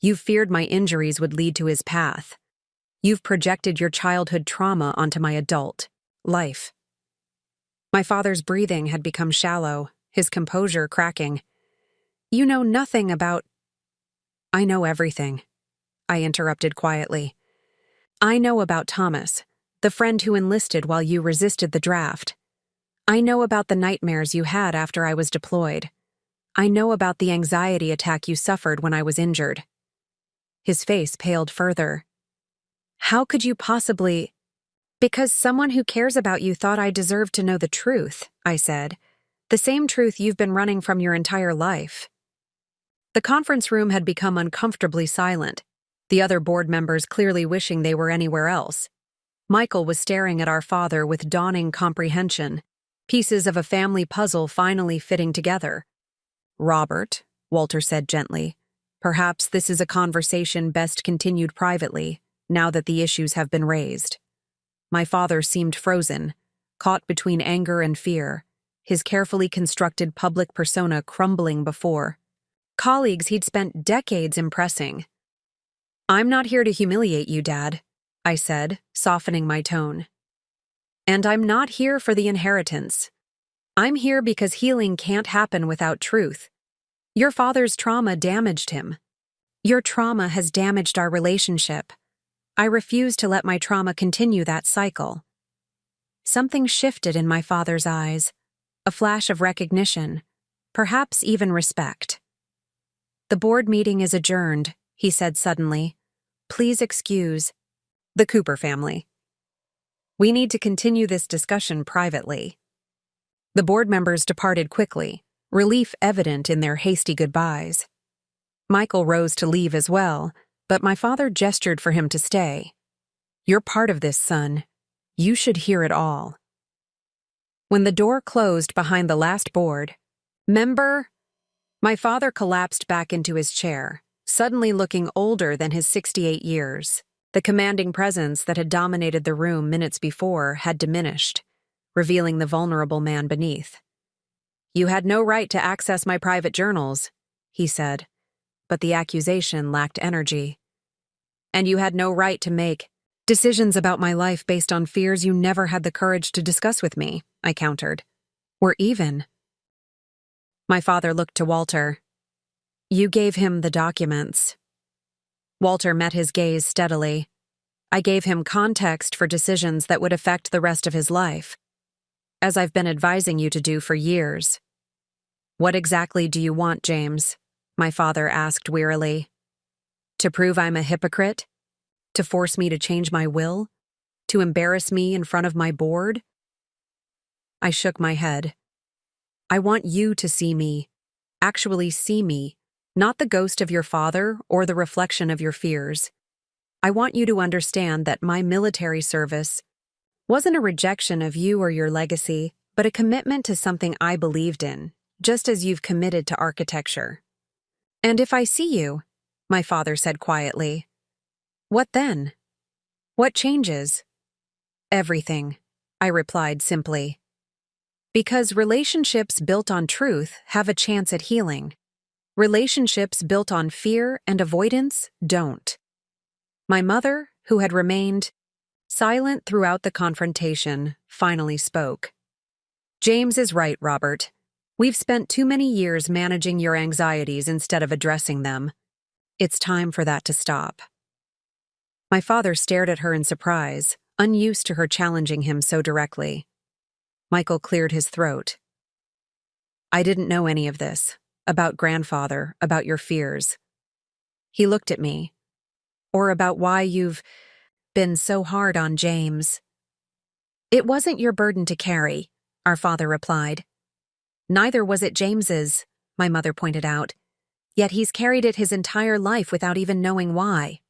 You've feared my injuries would lead to his path. You've projected your childhood trauma onto my adult life. My father's breathing had become shallow, his composure cracking. You know nothing about... I know everything, I interrupted quietly. I know about Thomas, the friend who enlisted while you resisted the draft. I know about the nightmares you had after I was deployed. I know about the anxiety attack you suffered when I was injured. His face paled further. How could you possibly... Because someone who cares about you thought I deserved to know the truth, I said. The same truth you've been running from your entire life. The conference room had become uncomfortably silent, the other board members clearly wishing they were anywhere else. Michael was staring at our father with dawning comprehension, pieces of a family puzzle finally fitting together. Robert, Walter said gently, perhaps this is a conversation best continued privately, now that the issues have been raised. My father seemed frozen, caught between anger and fear, his carefully constructed public persona crumbling before colleagues he'd spent decades impressing. I'm not here to humiliate you, Dad, I said, softening my tone. And I'm not here for the inheritance. I'm here because healing can't happen without truth. Your father's trauma damaged him. Your trauma has damaged our relationship. I refuse to let my trauma continue that cycle. Something shifted in my father's eyes, a flash of recognition, perhaps even respect. The board meeting is adjourned, he said suddenly. Please excuse the Cooper family. We need to continue this discussion privately. The board members departed quickly, relief evident in their hasty goodbyes. Michael rose to leave as well, but my father gestured for him to stay. You're part of this, son. You should hear it all. When the door closed behind the last board member, my father collapsed back into his chair, suddenly looking older than his 68 years. The commanding presence that had dominated the room minutes before had diminished, revealing the vulnerable man beneath. You had no right to access my private journals, he said, but the accusation lacked energy. And you had no right to make decisions about my life based on fears you never had the courage to discuss with me, I countered. We're even. My father looked to Walter. You gave him the documents. Walter met his gaze steadily. I gave him context for decisions that would affect the rest of his life, as I've been advising you to do for years. What exactly do you want, James? My father asked wearily. To prove I'm a hypocrite? To force me to change my will? To embarrass me in front of my board? I shook my head. I want you to see me, actually see me, not the ghost of your father or the reflection of your fears. I want you to understand that my military service wasn't a rejection of you or your legacy, but a commitment to something I believed in, just as you've committed to architecture. And if I see you, my father said quietly, what then? What changes? Everything, I replied simply. Because relationships built on truth have a chance at healing. Relationships built on fear and avoidance don't. My mother, who had remained silent throughout the confrontation, finally spoke. James is right, Robert. We've spent too many years managing your anxieties instead of addressing them. It's time for that to stop. My father stared at her in surprise, unused to her challenging him so directly. Michael cleared his throat. I didn't know any of this. About grandfather, about your fears. He looked at me. Or about why you've been so hard on James. It wasn't your burden to carry, our father replied. Neither was it James's, my mother pointed out. Yet he's carried it his entire life without even knowing why.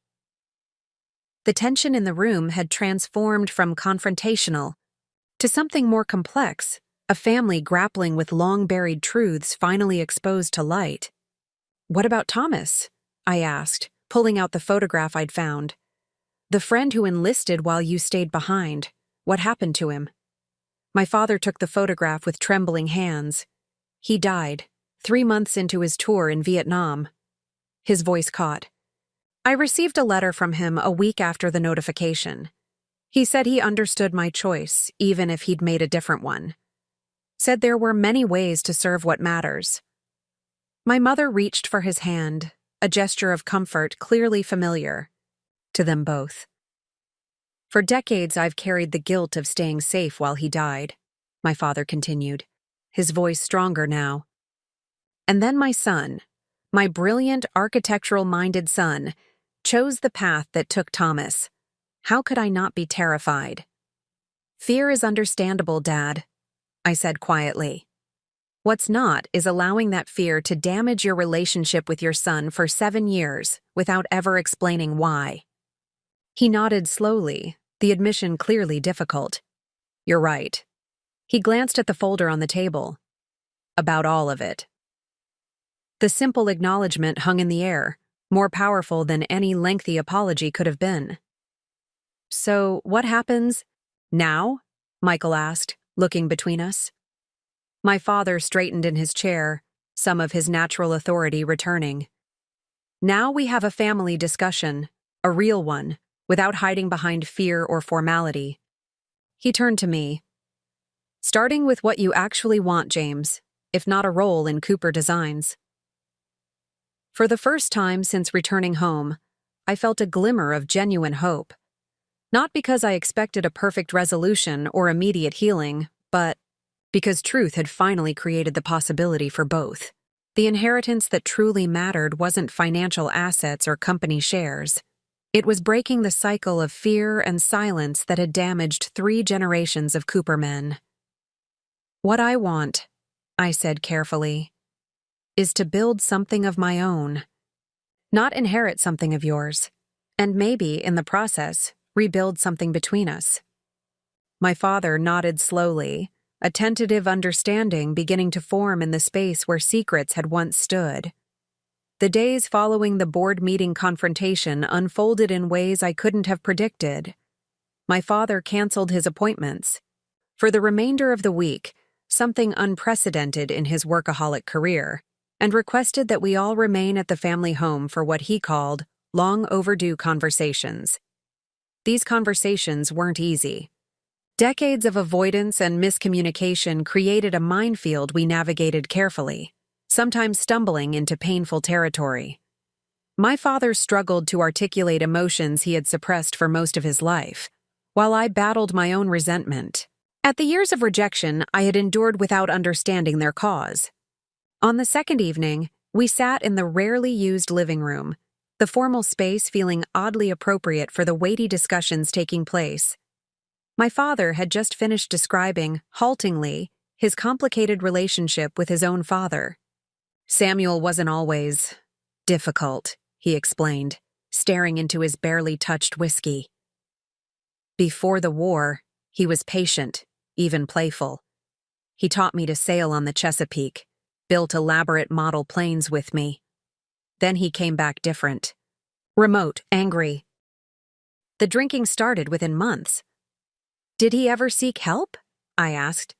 The tension in the room had transformed from confrontational to something more complex, a family grappling with long-buried truths finally exposed to light. What about Thomas? I asked, pulling out the photograph I'd found. The friend who enlisted while you stayed behind. What happened to him? My father took the photograph with trembling hands. He died, 3 months into his tour in Vietnam. His voice caught. I received a letter from him a week after the notification. He said he understood my choice, even if he'd made a different one. Said there were many ways to serve what matters. My mother reached for his hand, a gesture of comfort clearly familiar to them both. For decades I've carried the guilt of staying safe while he died, my father continued, his voice stronger now. And then my son, my brilliant architectural-minded son, chose the path that took Thomas. How could I not be terrified? Fear is understandable, Dad, I said quietly. What's not is allowing that fear to damage your relationship with your son for 7 years without ever explaining why. He nodded slowly, the admission clearly difficult. You're right. He glanced at the folder on the table. About all of it. The simple acknowledgement hung in the air, more powerful than any lengthy apology could have been. So, what happens now? Michael asked, looking between us. My father straightened in his chair, some of his natural authority returning. Now we have a family discussion, a real one, without hiding behind fear or formality. He turned to me. Starting with what you actually want, James, if not a role in Cooper Designs. For the first time since returning home, I felt a glimmer of genuine hope. Not because I expected a perfect resolution or immediate healing, but because truth had finally created the possibility for both. The inheritance that truly mattered wasn't financial assets or company shares. It was breaking the cycle of fear and silence that had damaged 3 generations of Cooper men. What I want, I said carefully, is to build something of my own. Not inherit something of yours, and maybe, in the process, rebuild something between us. My father nodded slowly, a tentative understanding beginning to form in the space where secrets had once stood. The days following the board meeting confrontation unfolded in ways I couldn't have predicted. My father canceled his appointments. For the remainder of the week, something unprecedented in his workaholic career, and requested that we all remain at the family home for what he called long overdue conversations. These conversations weren't easy. Decades of avoidance and miscommunication created a minefield we navigated carefully, sometimes stumbling into painful territory. My father struggled to articulate emotions he had suppressed for most of his life, while I battled my own resentment. At the years of rejection I had endured without understanding their cause. On the second evening, we sat in the rarely used living room, the formal space feeling oddly appropriate for the weighty discussions taking place. My father had just finished describing, haltingly, his complicated relationship with his own father. Samuel wasn't always difficult, he explained, staring into his barely touched whiskey. Before the war, he was patient, even playful. He taught me to sail on the Chesapeake, built elaborate model planes with me. Then he came back different. Remote, angry. The drinking started within months. Did he ever seek help? I asked.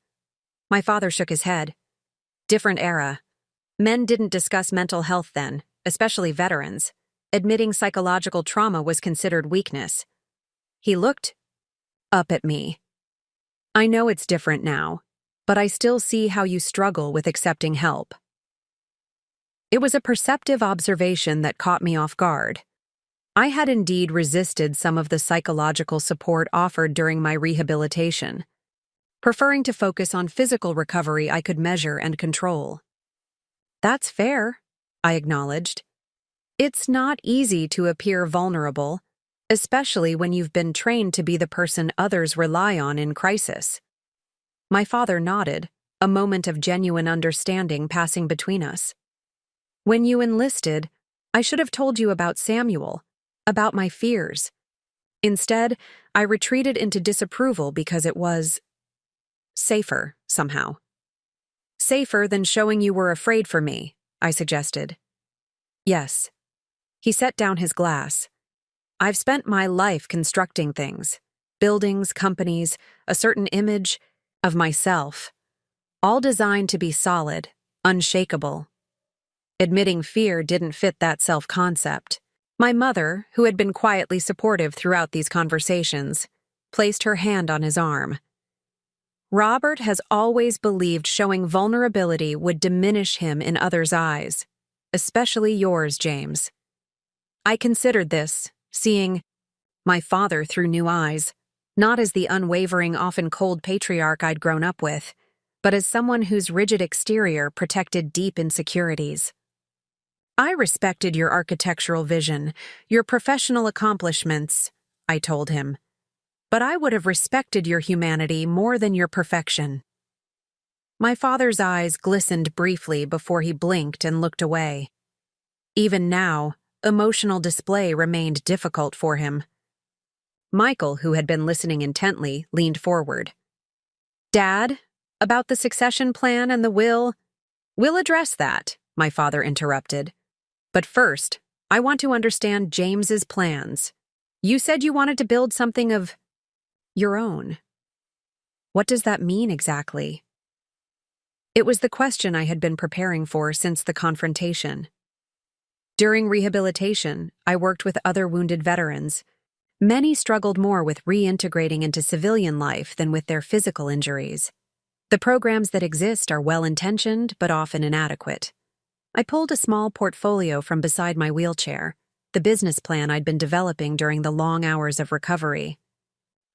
My father shook his head. Different era. Men didn't discuss mental health then, especially veterans. Admitting psychological trauma was considered weakness. He looked up at me. I know it's different now, but I still see how you struggle with accepting help. It was a perceptive observation that caught me off guard. I had indeed resisted some of the psychological support offered during my rehabilitation, preferring to focus on physical recovery I could measure and control. That's fair, I acknowledged. It's not easy to appear vulnerable, especially when you've been trained to be the person others rely on in crisis. My father nodded, a moment of genuine understanding passing between us. When you enlisted, I should have told you about Samuel, about my fears. Instead, I retreated into disapproval because it was safer, somehow. Safer than showing you were afraid for me, I suggested. Yes. He set down his glass. I've spent my life constructing things, buildings, companies, a certain image of myself, all designed to be solid, unshakable. Admitting fear didn't fit that self-concept. My mother, who had been quietly supportive throughout these conversations, placed her hand on his arm. Robert has always believed showing vulnerability would diminish him in others' eyes, especially yours, James. I considered this, seeing my father through new eyes, not as the unwavering, often cold patriarch I'd grown up with, but as someone whose rigid exterior protected deep insecurities. I respected your architectural vision, your professional accomplishments, I told him, but I would have respected your humanity more than your perfection. My father's eyes glistened briefly before he blinked and looked away. Even now, emotional display remained difficult for him. Michael, who had been listening intently, leaned forward. Dad, about the succession plan and the will? We'll address that, my father interrupted. But first, I want to understand James's plans. You said you wanted to build something of your own. What does that mean exactly? It was the question I had been preparing for since the confrontation. During rehabilitation, I worked with other wounded veterans. Many struggled more with reintegrating into civilian life than with their physical injuries. The programs that exist are well-intentioned but often inadequate. I pulled a small portfolio from beside my wheelchair, the business plan I'd been developing during the long hours of recovery.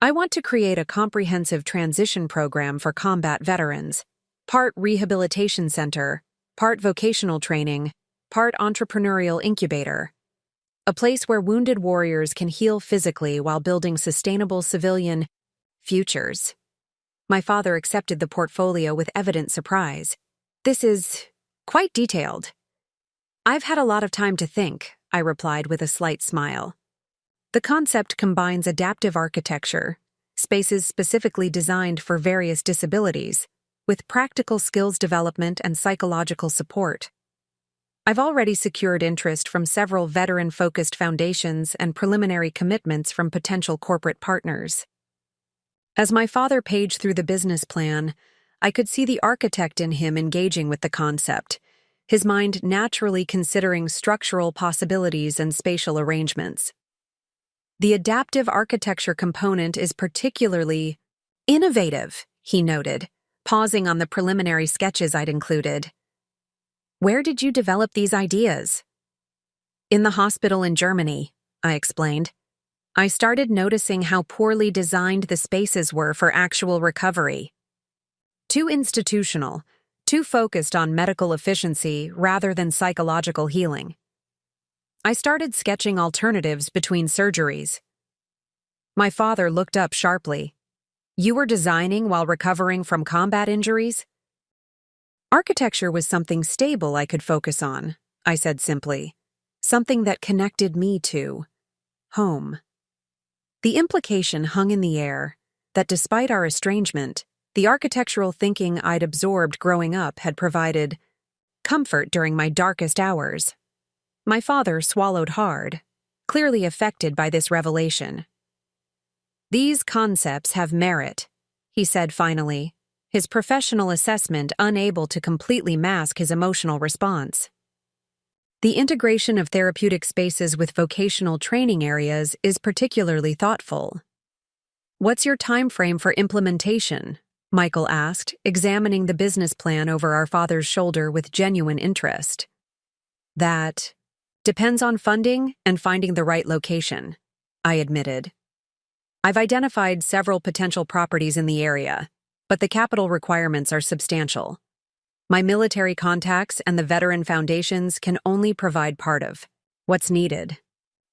I want to create a comprehensive transition program for combat veterans, part rehabilitation center, part vocational training, part entrepreneurial incubator. A place where wounded warriors can heal physically while building sustainable civilian futures. My father accepted the portfolio with evident surprise. This is quite detailed. I've had a lot of time to think, I replied with a slight smile. The concept combines adaptive architecture, spaces specifically designed for various disabilities, with practical skills development and psychological support. I've already secured interest from several veteran-focused foundations and preliminary commitments from potential corporate partners. As my father paged through the business plan, I could see the architect in him engaging with the concept, his mind naturally considering structural possibilities and spatial arrangements. The adaptive architecture component is particularly innovative, he noted, pausing on the preliminary sketches I'd included. Where did you develop these ideas? In the hospital in Germany, I explained. I started noticing how poorly designed the spaces were for actual recovery. Too institutional, too focused on medical efficiency rather than psychological healing. I started sketching alternatives between surgeries. My father looked up sharply. You were designing while recovering from combat injuries? Architecture was something stable I could focus on, I said simply. Something that connected me to home. The implication hung in the air that despite our estrangement, the architectural thinking I'd absorbed growing up had provided comfort during my darkest hours. My father swallowed hard, clearly affected by this revelation. These concepts have merit, he said finally, his professional assessment unable to completely mask his emotional response. The integration of therapeutic spaces with vocational training areas is particularly thoughtful. What's your time frame for implementation? Michael asked, examining the business plan over our father's shoulder with genuine interest. That depends on funding and finding the right location, I admitted. I've identified several potential properties in the area, but the capital requirements are substantial. My military contacts and the veteran foundations can only provide part of what's needed.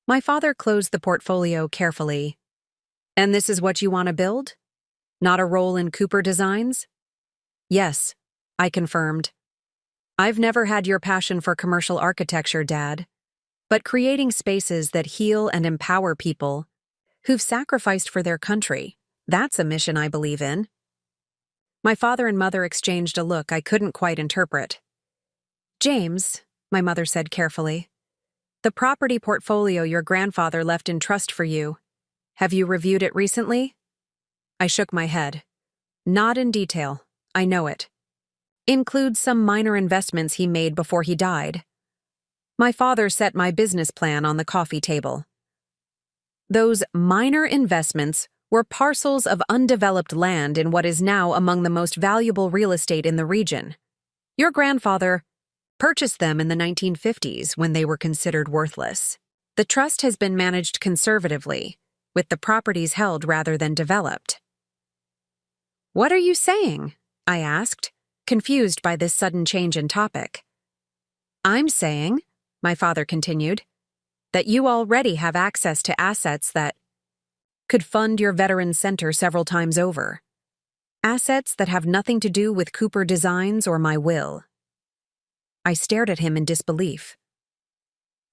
My father closed the portfolio carefully. And this is what you want to build? Not a role in Cooper Designs? Yes, I confirmed. I've never had your passion for commercial architecture, Dad. But creating spaces that heal and empower people who've sacrificed for their country, that's a mission I believe in. My father and mother exchanged a look I couldn't quite interpret. James, my mother said carefully, the property portfolio your grandfather left in trust for you, have you reviewed it recently? I shook my head. Not in detail, I know it. Includes some minor investments he made before he died. My father set my business plan on the coffee table. Those minor investments were parcels of undeveloped land in what is now among the most valuable real estate in the region. Your grandfather purchased them in the 1950s when they were considered worthless. The trust has been managed conservatively, with the properties held rather than developed. What are you saying? I asked, confused by this sudden change in topic. I'm saying, my father continued, that you already have access to assets that could fund your Veterans Center several times over. Assets that have nothing to do with Cooper Designs or my will. I stared at him in disbelief.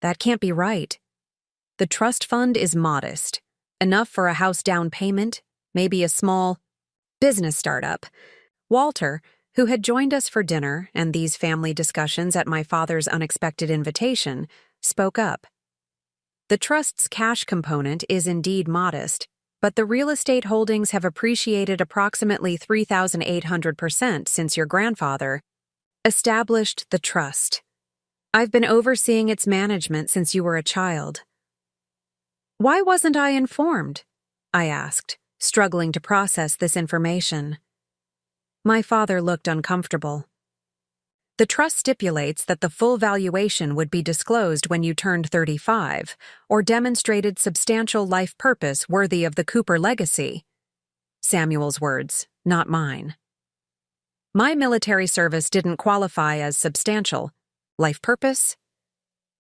That can't be right. The trust fund is modest, enough for a house down payment, maybe a small business startup. Walter, who had joined us for dinner and these family discussions at my father's unexpected invitation, spoke up. The trust's cash component is indeed modest, but the real estate holdings have appreciated approximately 3,800% since your grandfather established the trust. I've been overseeing its management since you were a child. Why wasn't I informed? I asked, struggling to process this information. My father looked uncomfortable. The trust stipulates that the full valuation would be disclosed when you turned 35 or demonstrated substantial life purpose worthy of the Cooper legacy. Samuel's words, not mine. My military service didn't qualify as substantial. Life purpose?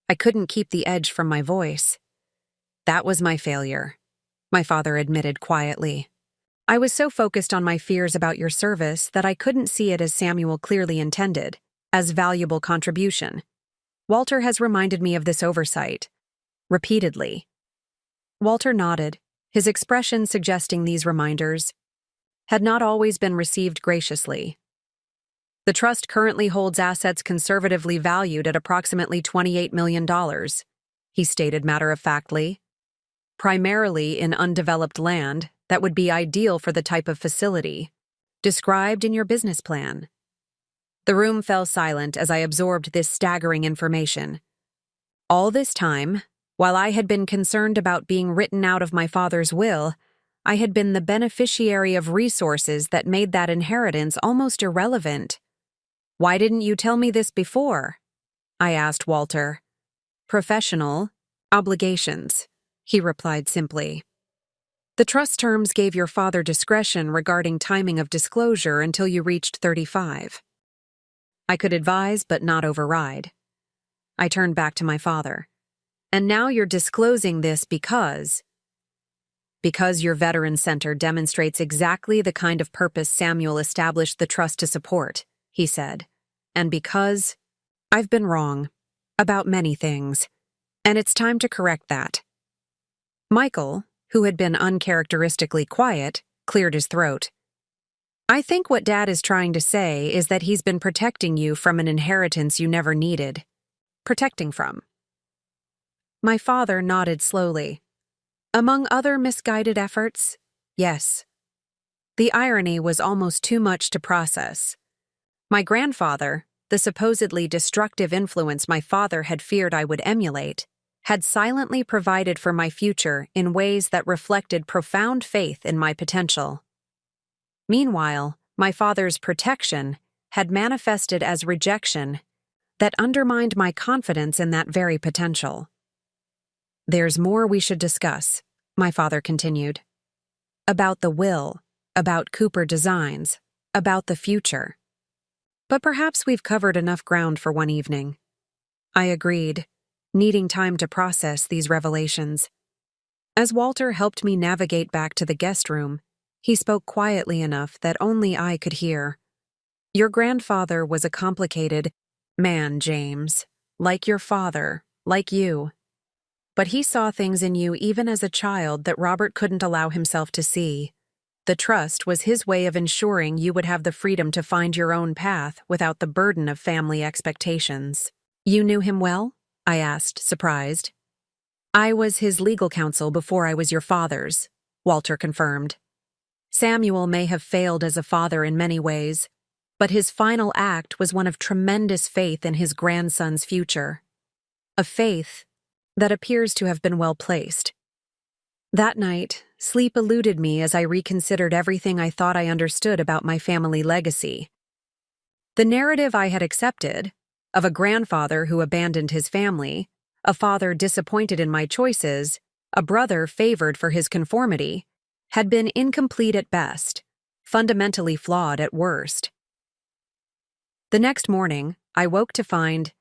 I couldn't keep the edge from my voice. That was my failure, my father admitted quietly. I was so focused on my fears about your service that I couldn't see it as Samuel clearly intended, as valuable contribution. Walter has reminded me of this oversight. Repeatedly. Walter nodded, his expression suggesting these reminders had not always been received graciously. The trust currently holds assets conservatively valued at approximately $28 million, he stated matter-of-factly. Primarily in undeveloped land that would be ideal for the type of facility described in your business plan. The room fell silent as I absorbed this staggering information. All this time, while I had been concerned about being written out of my father's will, I had been the beneficiary of resources that made that inheritance almost irrelevant. Why didn't you tell me this before? I asked Walter. Professional obligations, he replied simply. The trust terms gave your father discretion regarding timing of disclosure until you reached 35. I could advise but not override. I turned back to my father. And now you're disclosing this because your veteran center demonstrates exactly the kind of purpose Samuel established the trust to support, he said. And because I've been wrong about many things, and it's time to correct that. Michael, who had been uncharacteristically quiet, cleared his throat. I think what Dad is trying to say is that he's been protecting you from an inheritance you never needed. Protecting from. My father nodded slowly. Among other misguided efforts, yes. The irony was almost too much to process. My grandfather, the supposedly destructive influence my father had feared I would emulate, had silently provided for my future in ways that reflected profound faith in my potential. Meanwhile, my father's protection had manifested as rejection that undermined my confidence in that very potential. There's more we should discuss, my father continued. About the will, about Cooper Designs, about the future. But perhaps we've covered enough ground for one evening. I agreed, needing time to process these revelations. As Walter helped me navigate back to the guest room, he spoke quietly enough that only I could hear. Your grandfather was a complicated man, James, like your father, like you. But he saw things in you even as a child that Robert couldn't allow himself to see. The trust was his way of ensuring you would have the freedom to find your own path without the burden of family expectations. You knew him well? I asked, surprised. I was his legal counsel before I was your father's, Walter confirmed. Samuel may have failed as a father in many ways, but his final act was one of tremendous faith in his grandson's future. A faith that appears to have been well placed. That night, sleep eluded me as I reconsidered everything I thought I understood about my family legacy. The narrative I had accepted, of a grandfather who abandoned his family, a father disappointed in my choices, a brother favored for his conformity, had been incomplete at best, fundamentally flawed at worst. The next morning, I woke to find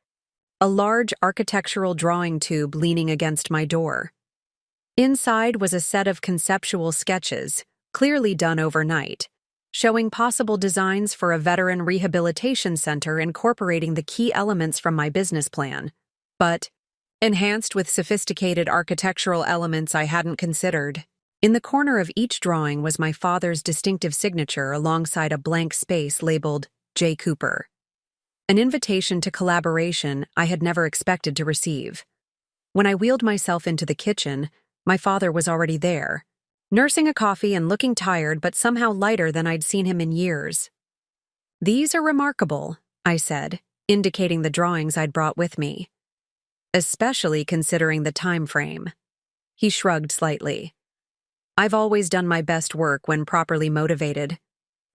a large architectural drawing tube leaning against my door. Inside was a set of conceptual sketches, clearly done overnight, showing possible designs for a veteran rehabilitation center incorporating the key elements from my business plan, but enhanced with sophisticated architectural elements I hadn't considered. In the corner of each drawing was my father's distinctive signature alongside a blank space labeled J. Cooper. An invitation to collaboration I had never expected to receive. When I wheeled myself into the kitchen, my father was already there, nursing a coffee and looking tired but somehow lighter than I'd seen him in years. These are remarkable, I said, indicating the drawings I'd brought with me. Especially considering the time frame. He shrugged slightly. I've always done my best work when properly motivated,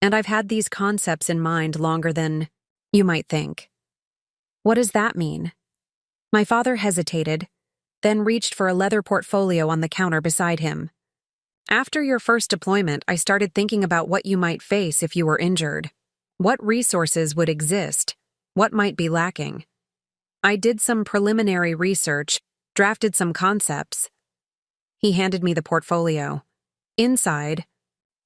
and I've had these concepts in mind longer than you might think. What does that mean? My father hesitated, then reached for a leather portfolio on the counter beside him. After your first deployment, I started thinking about what you might face if you were injured. What resources would exist? What might be lacking? I did some preliminary research, drafted some concepts. He handed me the portfolio. Inside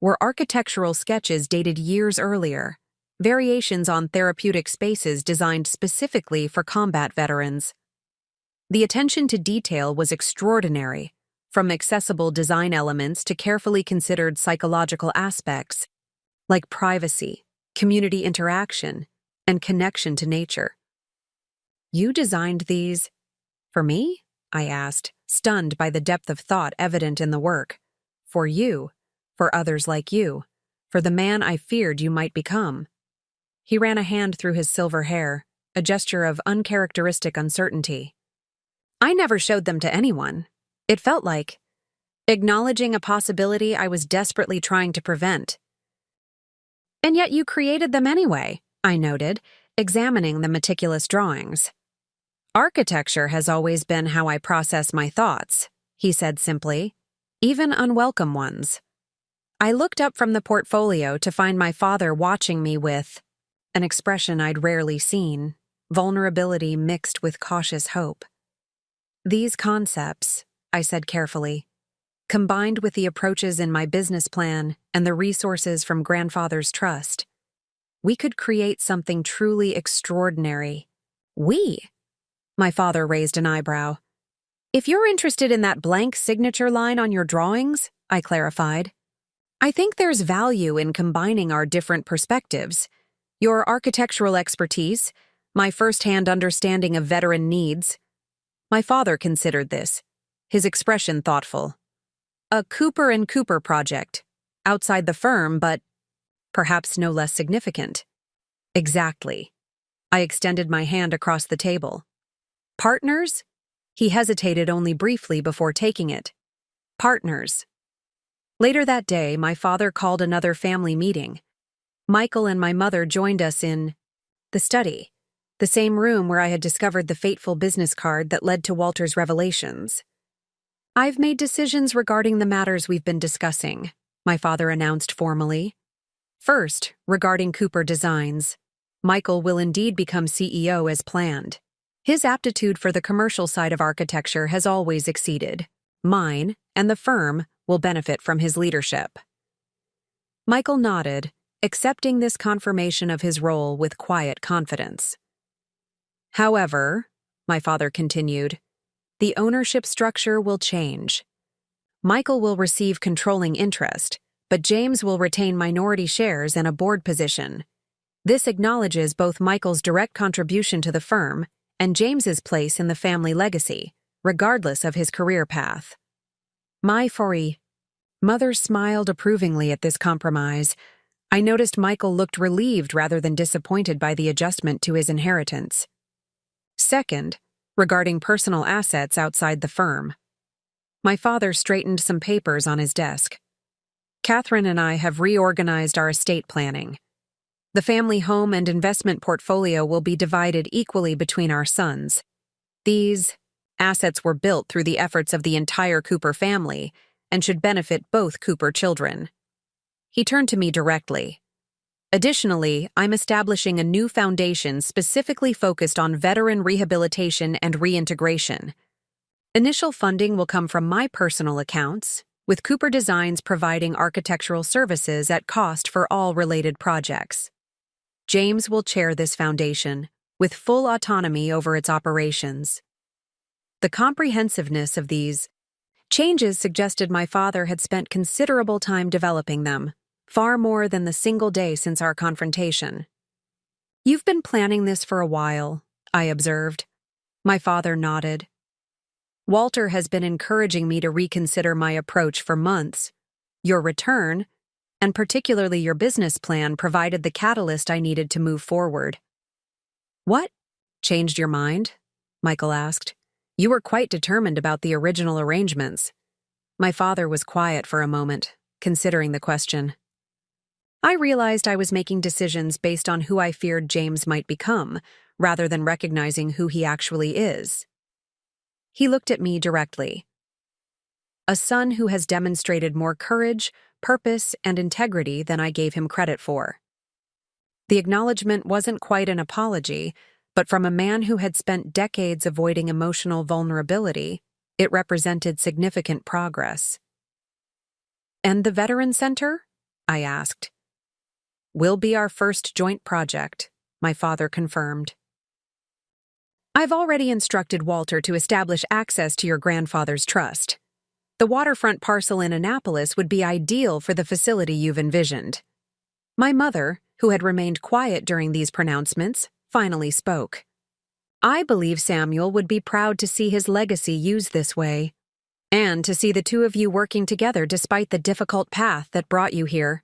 were architectural sketches dated years earlier, variations on therapeutic spaces designed specifically for combat veterans. The attention to detail was extraordinary, from accessible design elements to carefully considered psychological aspects, like privacy, community interaction, and connection to nature. You designed these for me? I asked, stunned by the depth of thought evident in the work. For you, for others like you, for the man I feared you might become. He ran a hand through his silver hair, a gesture of uncharacteristic uncertainty. I never showed them to anyone. It felt like acknowledging a possibility I was desperately trying to prevent. And yet you created them anyway, I noted, examining the meticulous drawings. Architecture has always been how I process my thoughts, he said simply, even unwelcome ones. I looked up from the portfolio to find my father watching me with an expression I'd rarely seen, vulnerability mixed with cautious hope. These concepts, I said carefully, combined with the approaches in my business plan and the resources from grandfather's trust, we could create something truly extraordinary. We? My father raised an eyebrow. If you're interested in that blank signature line on your drawings, I clarified, I think there's value in combining our different perspectives. Your architectural expertise, my first-hand understanding of veteran needs. My father considered this, his expression thoughtful. A Cooper and Cooper project, outside the firm, but perhaps no less significant. Exactly. I extended my hand across the table. Partners? He hesitated only briefly before taking it. Partners. Later that day, my father called another family meeting. Michael and my mother joined us in the study, the same room where I had discovered the fateful business card that led to Walter's revelations. I've made decisions regarding the matters we've been discussing, my father announced formally. First, regarding Cooper Designs, Michael will indeed become CEO as planned. His aptitude for the commercial side of architecture has always exceeded. Mine, and the firm, will benefit from his leadership. Michael nodded, accepting this confirmation of his role with quiet confidence. However, my father continued, the ownership structure will change. Michael will receive controlling interest, but James will retain minority shares and a board position. This acknowledges both Michael's direct contribution to the firm and James's place in the family legacy, regardless of his career path. Mother smiled approvingly at this compromise. I noticed Michael looked relieved rather than disappointed by the adjustment to his inheritance. Second, regarding personal assets outside the firm. My father straightened some papers on his desk. Catherine and I have reorganized our estate planning. The family home and investment portfolio will be divided equally between our sons. These assets were built through the efforts of the entire Cooper family and should benefit both Cooper children. He turned to me directly. Additionally, I'm establishing a new foundation specifically focused on veteran rehabilitation and reintegration. Initial funding will come from my personal accounts, with Cooper Designs providing architectural services at cost for all related projects. James will chair this foundation, with full autonomy over its operations. The comprehensiveness of these changes suggested my father had spent considerable time developing them, far more than the single day since our confrontation. You've been planning this for a while, I observed. My father nodded. Walter has been encouraging me to reconsider my approach for months. Your return, and particularly your business plan, provided the catalyst I needed to move forward. What? Changed your mind? Michael asked. You were quite determined about the original arrangements. My father was quiet for a moment, considering the question. I realized I was making decisions based on who I feared James might become, rather than recognizing who he actually is. He looked at me directly. A son who has demonstrated more courage, purpose, and integrity than I gave him credit for. The acknowledgement wasn't quite an apology, but from a man who had spent decades avoiding emotional vulnerability, it represented significant progress. And the Veteran Center? I asked. Will be our first joint project, my father confirmed. I've already instructed Walter to establish access to your grandfather's trust. The waterfront parcel in Annapolis would be ideal for the facility you've envisioned. My mother, who had remained quiet during these pronouncements, finally spoke. I believe Samuel would be proud to see his legacy used this way, and to see the two of you working together despite the difficult path that brought you here.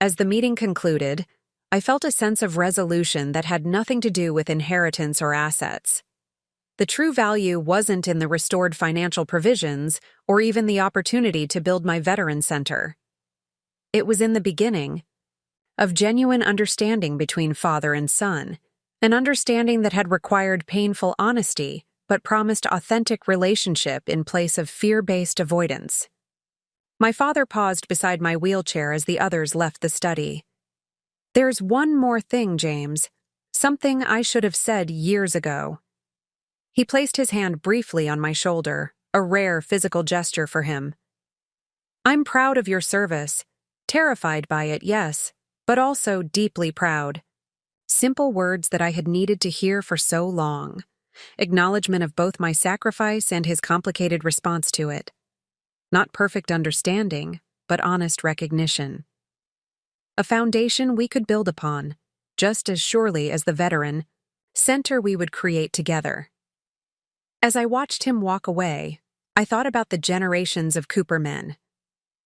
As the meeting concluded, I felt a sense of resolution that had nothing to do with inheritance or assets. The true value wasn't in the restored financial provisions or even the opportunity to build my veteran center. It was in the beginning of genuine understanding between father and son, an understanding that had required painful honesty but promised authentic relationship in place of fear-based avoidance. My father paused beside my wheelchair as the others left the study. There's one more thing, James. Something I should have said years ago. He placed his hand briefly on my shoulder, a rare physical gesture for him. "I'm proud of your service. Terrified by it, yes, but also deeply proud." Simple words that I had needed to hear for so long. Acknowledgement of both my sacrifice and his complicated response to it. Not perfect understanding, but honest recognition. A foundation we could build upon, just as surely as the veteran center we would create together. As I watched him walk away, I thought about the generations of Cooper men.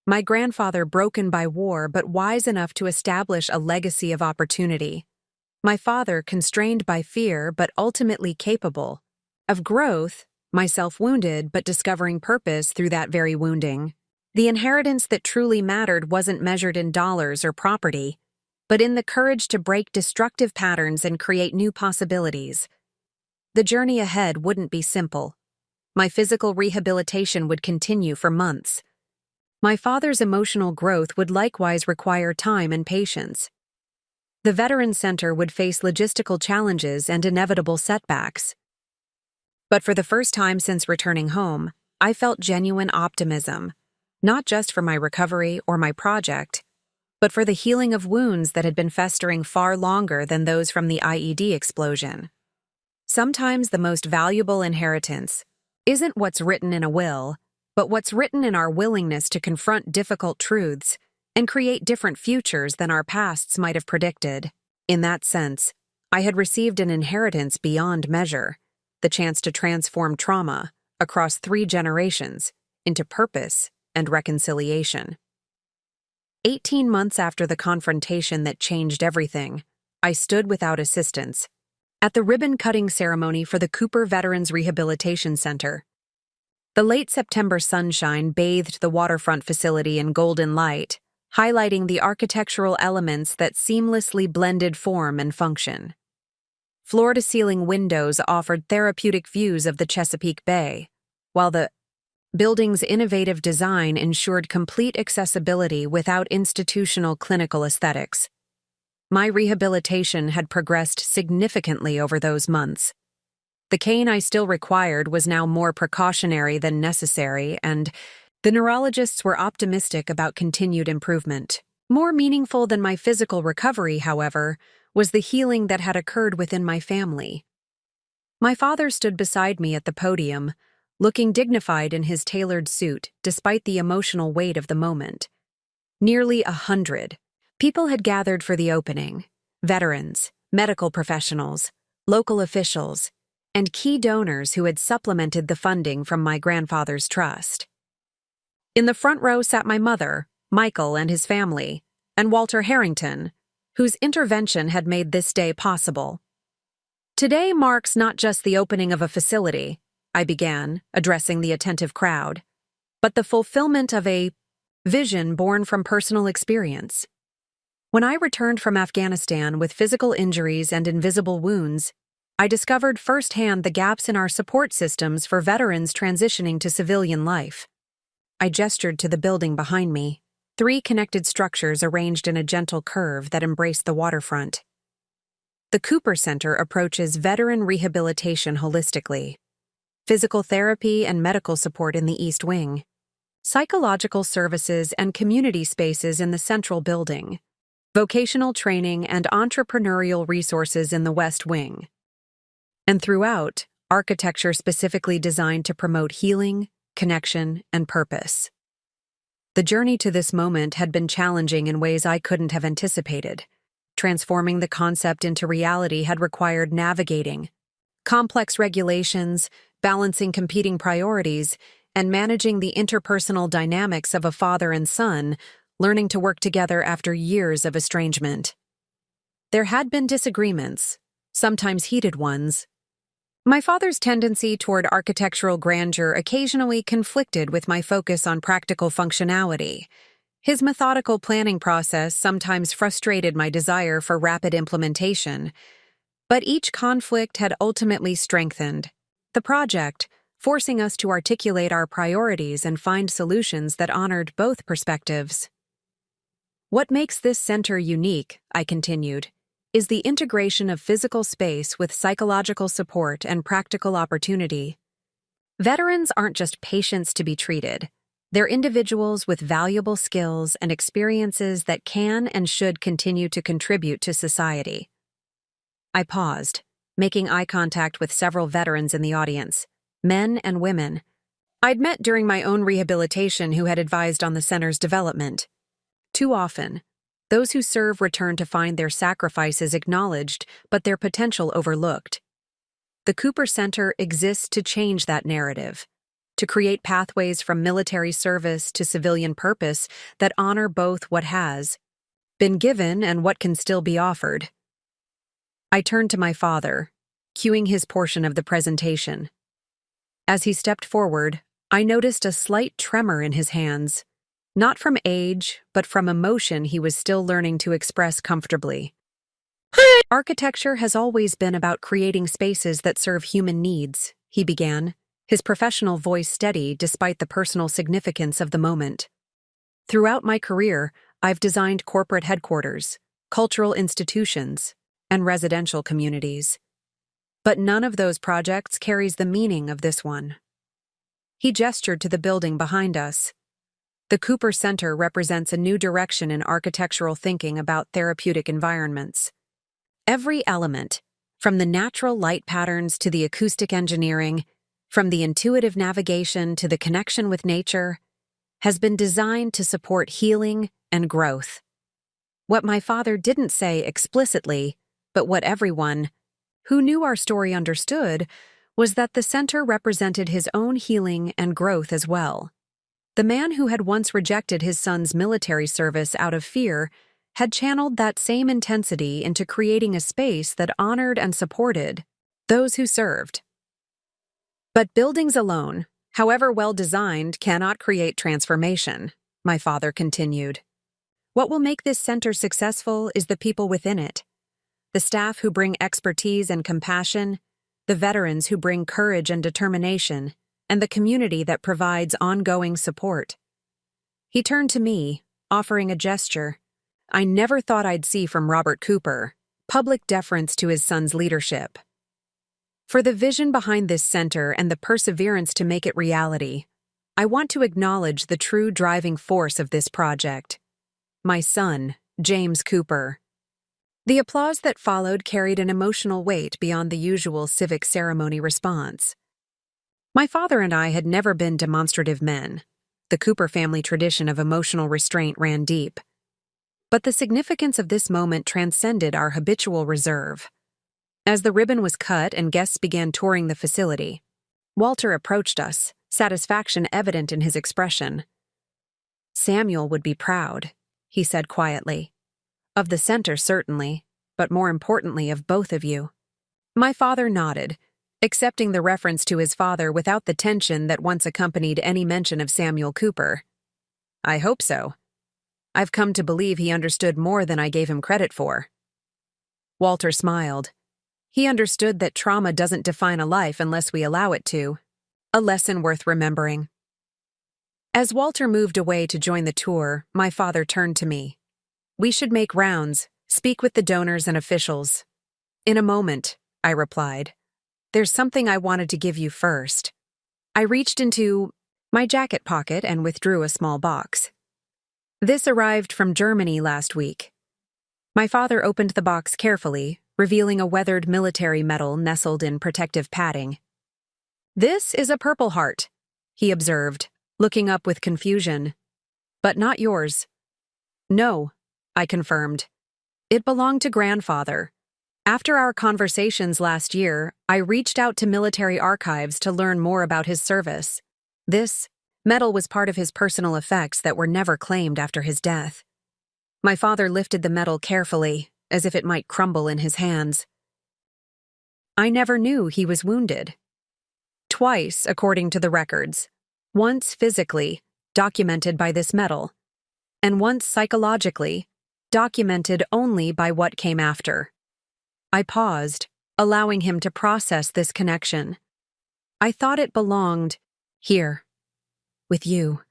My grandfather broken by war but wise enough to establish a legacy of opportunity. My father constrained by fear but ultimately capable of growth, myself wounded but discovering purpose through that very wounding. The inheritance that truly mattered wasn't measured in dollars or property, but in the courage to break destructive patterns and create new possibilities. The journey ahead wouldn't be simple. My physical rehabilitation would continue for months. My father's emotional growth would likewise require time and patience. The Veteran Center would face logistical challenges and inevitable setbacks. But for the first time since returning home, I felt genuine optimism, not just for my recovery or my project, but for the healing of wounds that had been festering far longer than those from the IED explosion. Sometimes the most valuable inheritance isn't what's written in a will, but what's written in our willingness to confront difficult truths and create different futures than our pasts might have predicted. In that sense, I had received an inheritance beyond measure, the chance to transform trauma across 3 generations into purpose and reconciliation. 18 months after the confrontation that changed everything, I stood without assistance at the ribbon-cutting ceremony for the Cooper Veterans Rehabilitation Center. The late September sunshine bathed the waterfront facility in golden light, highlighting the architectural elements that seamlessly blended form and function. Floor-to-ceiling windows offered therapeutic views of the Chesapeake Bay, while the building's innovative design ensured complete accessibility without institutional clinical aesthetics. My rehabilitation had progressed significantly over those months. The cane I still required was now more precautionary than necessary, and the neurologists were optimistic about continued improvement. More meaningful than my physical recovery, however, was the healing that had occurred within my family. My father stood beside me at the podium, looking dignified in his tailored suit despite the emotional weight of the moment. Nearly 100 people had gathered for the opening: veterans, medical professionals, local officials, and key donors who had supplemented the funding from my grandfather's trust. In the front row sat my mother, Michael and his family, and Walter Harrington, whose intervention had made this day possible. "Today marks not just the opening of a facility," I began, addressing the attentive crowd, "but the fulfillment of a vision born from personal experience. When I returned from Afghanistan with physical injuries and invisible wounds, I discovered firsthand the gaps in our support systems for veterans transitioning to civilian life." I gestured to the building behind me, 3 connected structures arranged in a gentle curve that embraced the waterfront. The Cooper Center approaches veteran rehabilitation holistically. Physical therapy and medical support in the East Wing, psychological services and community spaces in the central building, vocational training and entrepreneurial resources in the West Wing. And throughout, architecture specifically designed to promote healing, connection, and purpose. The journey to this moment had been challenging in ways I couldn't have anticipated. Transforming the concept into reality had required navigating complex regulations, balancing competing priorities, and managing the interpersonal dynamics of a father and son, learning to work together after years of estrangement. There had been disagreements, sometimes heated ones. My father's tendency toward architectural grandeur occasionally conflicted with my focus on practical functionality. His methodical planning process sometimes frustrated my desire for rapid implementation, but each conflict had ultimately strengthened the project, forcing us to articulate our priorities and find solutions that honored both perspectives. "What makes this center unique," I continued, is the integration of physical space with psychological support and practical opportunity. Veterans aren't just patients to be treated. They're individuals with valuable skills and experiences that can and should continue to contribute to society. I paused, making eye contact with several veterans in the audience, men and women I'd met during my own rehabilitation who had advised on the center's development. Too often, those who serve return to find their sacrifices acknowledged but their potential overlooked. The Cooper Center exists to change that narrative, to create pathways from military service to civilian purpose that honor both what has been given and what can still be offered. I turned to my father, cueing his portion of the presentation. As he stepped forward, I noticed a slight tremor in his hands, not from age, but from emotion he was still learning to express comfortably. Architecture has always been about creating spaces that serve human needs, he began, his professional voice steady despite the personal significance of the moment. Throughout my career, I've designed corporate headquarters, cultural institutions, and residential communities. But none of those projects carries the meaning of this one. He gestured to the building behind us. The Cooper Center represents a new direction in architectural thinking about therapeutic environments. Every element, from the natural light patterns to the acoustic engineering, from the intuitive navigation to the connection with nature, has been designed to support healing and growth. What my father didn't say explicitly, but what everyone who knew our story understood, was that the center represented his own healing and growth as well. The man who had once rejected his son's military service out of fear had channeled that same intensity into creating a space that honored and supported those who served. But buildings alone, however well designed, cannot create transformation, my father continued. What will make this center successful is the people within it. The staff who bring expertise and compassion, the veterans who bring courage and determination, and the community that provides ongoing support. He turned to me, offering a gesture I never thought I'd see from Robert Cooper, public deference to his son's leadership. For the vision behind this center and the perseverance to make it reality, I want to acknowledge the true driving force of this project. My son, James Cooper. The applause that followed carried an emotional weight beyond the usual civic ceremony response. My father and I had never been demonstrative men. The Cooper family tradition of emotional restraint ran deep. But the significance of this moment transcended our habitual reserve. As the ribbon was cut and guests began touring the facility, Walter approached us, satisfaction evident in his expression. "Samuel would be proud," he said quietly. "Of the center, certainly, but more importantly of both of you." My father nodded, accepting the reference to his father without the tension that once accompanied any mention of Samuel Cooper. "I hope so. I've come to believe he understood more than I gave him credit for." Walter smiled. He understood that trauma doesn't define a life unless we allow it to. A lesson worth remembering. As Walter moved away to join the tour, my father turned to me. "We should make rounds, speak with the donors and officials." "In a moment," I replied. "There's something I wanted to give you first." I reached into my jacket pocket and withdrew a small box. "This arrived from Germany last week." My father opened the box carefully, revealing a weathered military medal nestled in protective padding. "This is a Purple Heart," he observed, looking up with confusion. "But not yours." "No," I confirmed. "It belonged to grandfather. After our conversations last year, I reached out to military archives to learn more about his service. This medal was part of his personal effects that were never claimed after his death." My father lifted the medal carefully, as if it might crumble in his hands. "I never knew he was wounded." "Twice, according to the records. Once physically, documented by this medal, and once psychologically, documented only by what came after." I paused, allowing him to process this connection. "I thought it belonged here, with you."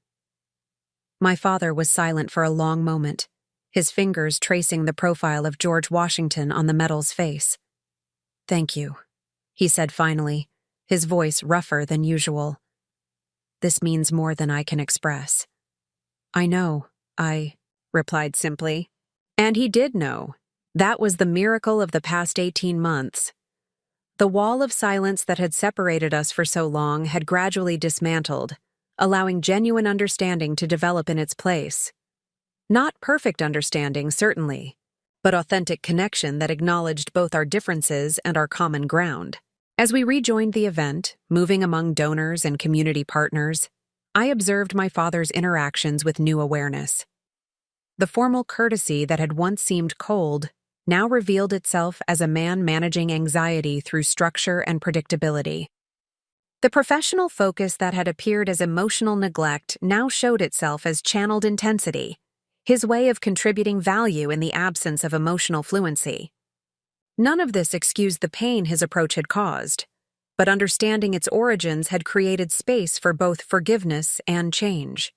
My father was silent for a long moment, his fingers tracing the profile of George Washington on the medal's face. "Thank you," he said finally, his voice rougher than usual. "This means more than I can express." "I know," I replied simply. And he did know. That was the miracle of the past 18 months. The wall of silence that had separated us for so long had gradually dismantled, allowing genuine understanding to develop in its place. Not perfect understanding, certainly, but authentic connection that acknowledged both our differences and our common ground. As we rejoined the event, moving among donors and community partners, I observed my father's interactions with new awareness. The formal courtesy that had once seemed cold now revealed itself as a man managing anxiety through structure and predictability. The professional focus that had appeared as emotional neglect now showed itself as channeled intensity, his way of contributing value in the absence of emotional fluency. None of this excused the pain his approach had caused, but understanding its origins had created space for both forgiveness and change.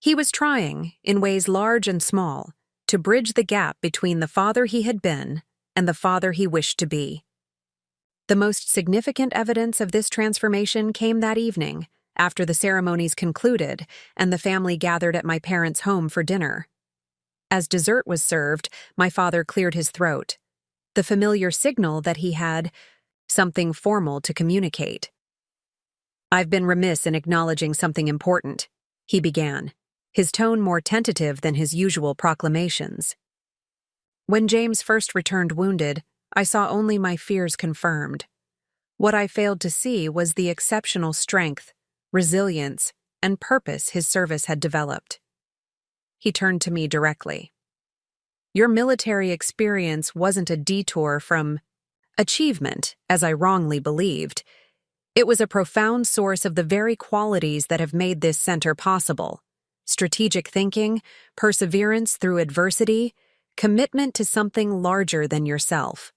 He was trying, in ways large and small, to bridge the gap between the father he had been and the father he wished to be. The most significant evidence of this transformation came that evening, after the ceremonies concluded and the family gathered at my parents' home for dinner. As dessert was served, my father cleared his throat, the familiar signal that he had something formal to communicate. "I've been remiss in acknowledging something important," he began, his tone more tentative than his usual proclamations. "When James first returned wounded, I saw only my fears confirmed. What I failed to see was the exceptional strength, resilience, and purpose his service had developed." He turned to me directly. "Your military experience wasn't a detour from achievement, as I wrongly believed. It was a profound source of the very qualities that have made this center possible: strategic thinking, perseverance through adversity, commitment to something larger than yourself."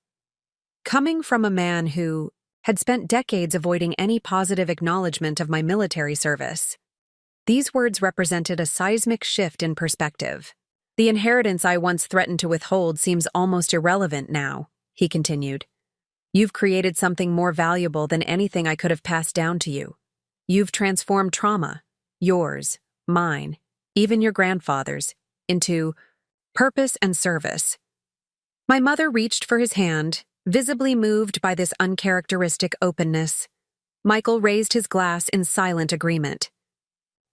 Coming from a man who had spent decades avoiding any positive acknowledgement of my military service, these words represented a seismic shift in perspective. "The inheritance I once threatened to withhold seems almost irrelevant now," he continued. "You've created something more valuable than anything I could have passed down to you. You've transformed trauma, yours, mine, even your grandfather's, into purpose and service." My mother reached for his hand, visibly moved by this uncharacteristic openness. Michael raised his glass in silent agreement.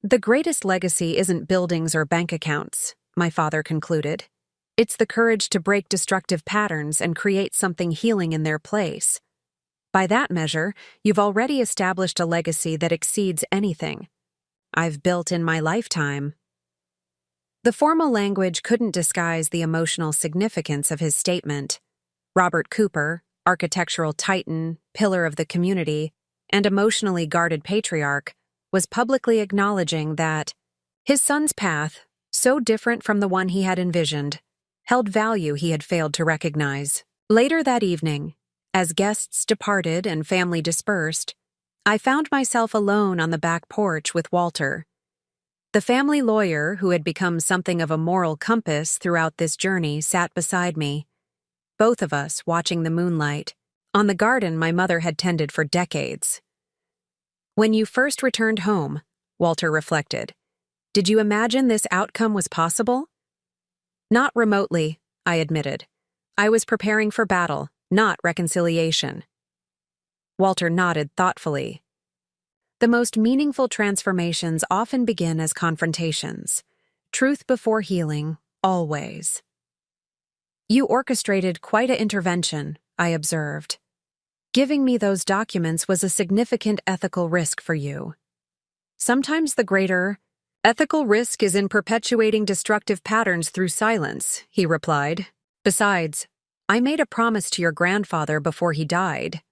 "The greatest legacy isn't buildings or bank accounts," my father concluded. "It's the courage to break destructive patterns and create something healing in their place. By that measure, you've already established a legacy that exceeds anything I've built in my lifetime." The formal language couldn't disguise the emotional significance of his statement. Robert Cooper, architectural titan, pillar of the community, and emotionally guarded patriarch, was publicly acknowledging that his son's path, so different from the one he had envisioned, held value he had failed to recognize. Later that evening, as guests departed and family dispersed, I found myself alone on the back porch with Walter. The family lawyer, who had become something of a moral compass throughout this journey, sat beside me, both of us watching the moonlight on the garden my mother had tended for decades. "When you first returned home," Walter reflected, "did you imagine this outcome was possible?" "Not remotely," I admitted. "I was preparing for battle, not reconciliation." Walter nodded thoughtfully. "The most meaningful transformations often begin as confrontations. Truth before healing, always." "You orchestrated quite an intervention," I observed. "Giving me those documents was a significant ethical risk for you." "Sometimes the greater ethical risk is in perpetuating destructive patterns through silence," he replied. "Besides, I made a promise to your grandfather before he died."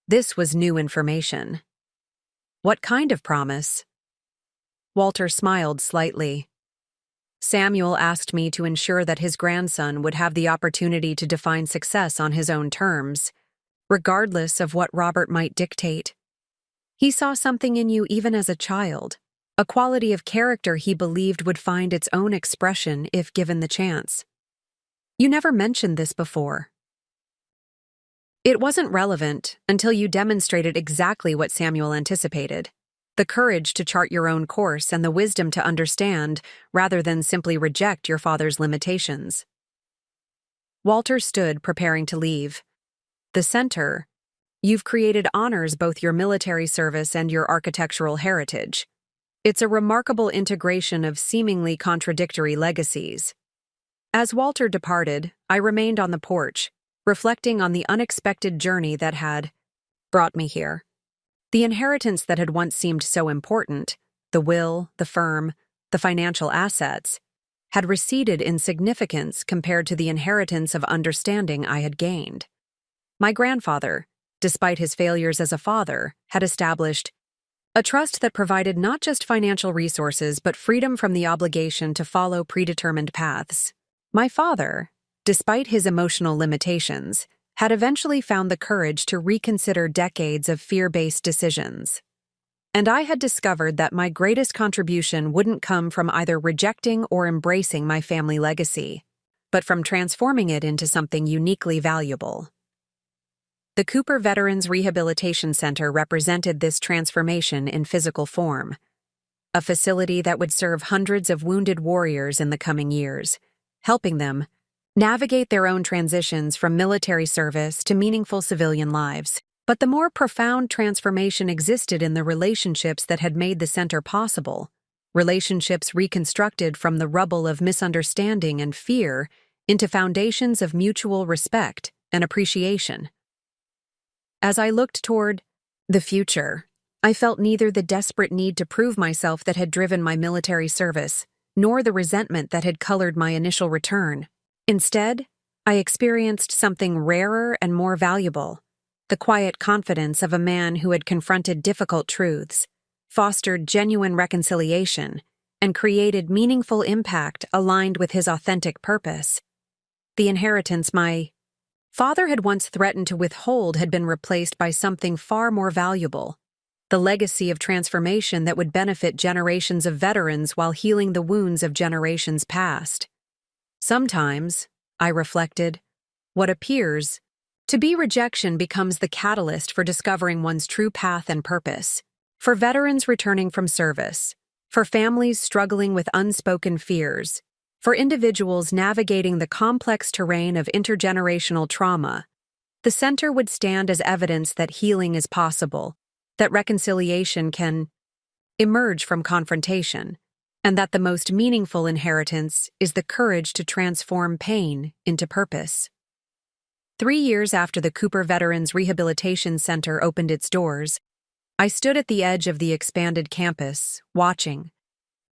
This was new information. "What kind of promise?" Walter smiled slightly. "Samuel asked me to ensure that his grandson would have the opportunity to define success on his own terms, regardless of what Robert might dictate. He saw something in you even as a child, a quality of character he believed would find its own expression if given the chance. You never mentioned this before. It wasn't relevant until you demonstrated exactly what Samuel anticipated: the courage to chart your own course and the wisdom to understand rather than simply reject your father's limitations. Walter stood, preparing to leave. The center. You've created honors both your military service and your architectural heritage. It's a remarkable integration of seemingly contradictory legacies. As Walter departed, I remained on the porch, reflecting on the unexpected journey that had brought me here. The inheritance that had once seemed so important, the will, the firm, the financial assets, had receded in significance compared to the inheritance of understanding I had gained. My grandfather, despite his failures as a father, had established a trust that provided not just financial resources but freedom from the obligation to follow predetermined paths. My father, despite his emotional limitations, had eventually found the courage to reconsider decades of fear-based decisions. And I had discovered that my greatest contribution wouldn't come from either rejecting or embracing my family legacy, but from transforming it into something uniquely valuable. The Cooper Veterans Rehabilitation Center represented this transformation in physical form, a facility that would serve hundreds of wounded warriors in the coming years, helping them navigate their own transitions from military service to meaningful civilian lives. But the more profound transformation existed in the relationships that had made the center possible, relationships reconstructed from the rubble of misunderstanding and fear into foundations of mutual respect and appreciation. As I looked toward the future, I felt neither the desperate need to prove myself that had driven my military service, nor the resentment that had colored my initial return. Instead, I experienced something rarer and more valuable: the quiet confidence of a man who had confronted difficult truths, fostered genuine reconciliation, and created meaningful impact aligned with his authentic purpose. The inheritance my father had once threatened to withhold had been replaced by something far more valuable: the legacy of transformation that would benefit generations of veterans while healing the wounds of generations past. Sometimes, I reflected, what appears to be rejection becomes the catalyst for discovering one's true path and purpose. For veterans returning from service, for families struggling with unspoken fears, for individuals navigating the complex terrain of intergenerational trauma, the center would stand as evidence that healing is possible, that reconciliation can emerge from confrontation, and that the most meaningful inheritance is the courage to transform pain into purpose. 3 years after the Cooper Veterans Rehabilitation Center opened its doors, I stood at the edge of the expanded campus, watching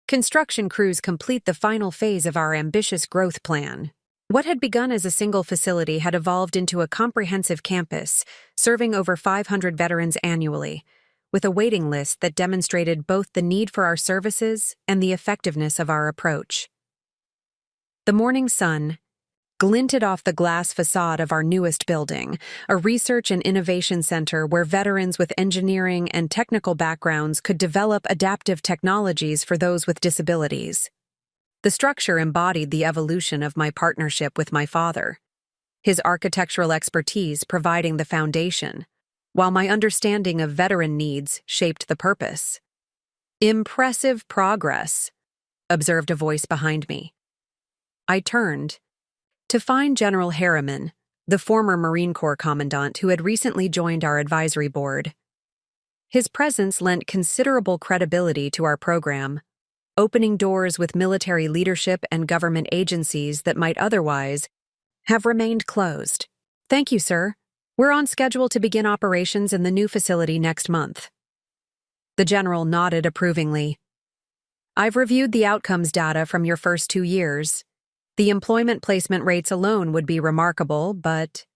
construction crews complete the final phase of our ambitious growth plan. What had begun as a single facility had evolved into a comprehensive campus, serving over 500 veterans annually, with a waiting list that demonstrated both the need for our services and the effectiveness of our approach. The morning sun glinted off the glass facade of our newest building, a research and innovation center where veterans with engineering and technical backgrounds could develop adaptive technologies for those with disabilities. The structure embodied the evolution of my partnership with my father, his architectural expertise providing the foundation, while my understanding of veteran needs shaped the purpose. "Impressive progress," observed a voice behind me. I turned to find General Harriman, the former Marine Corps commandant who had recently joined our advisory board. His presence lent considerable credibility to our program, opening doors with military leadership and government agencies that might otherwise have remained closed. "Thank you, sir. We're on schedule to begin operations in the new facility next month." The general nodded approvingly. "I've reviewed the outcomes data from your first 2 years. The employment placement rates alone would be remarkable, but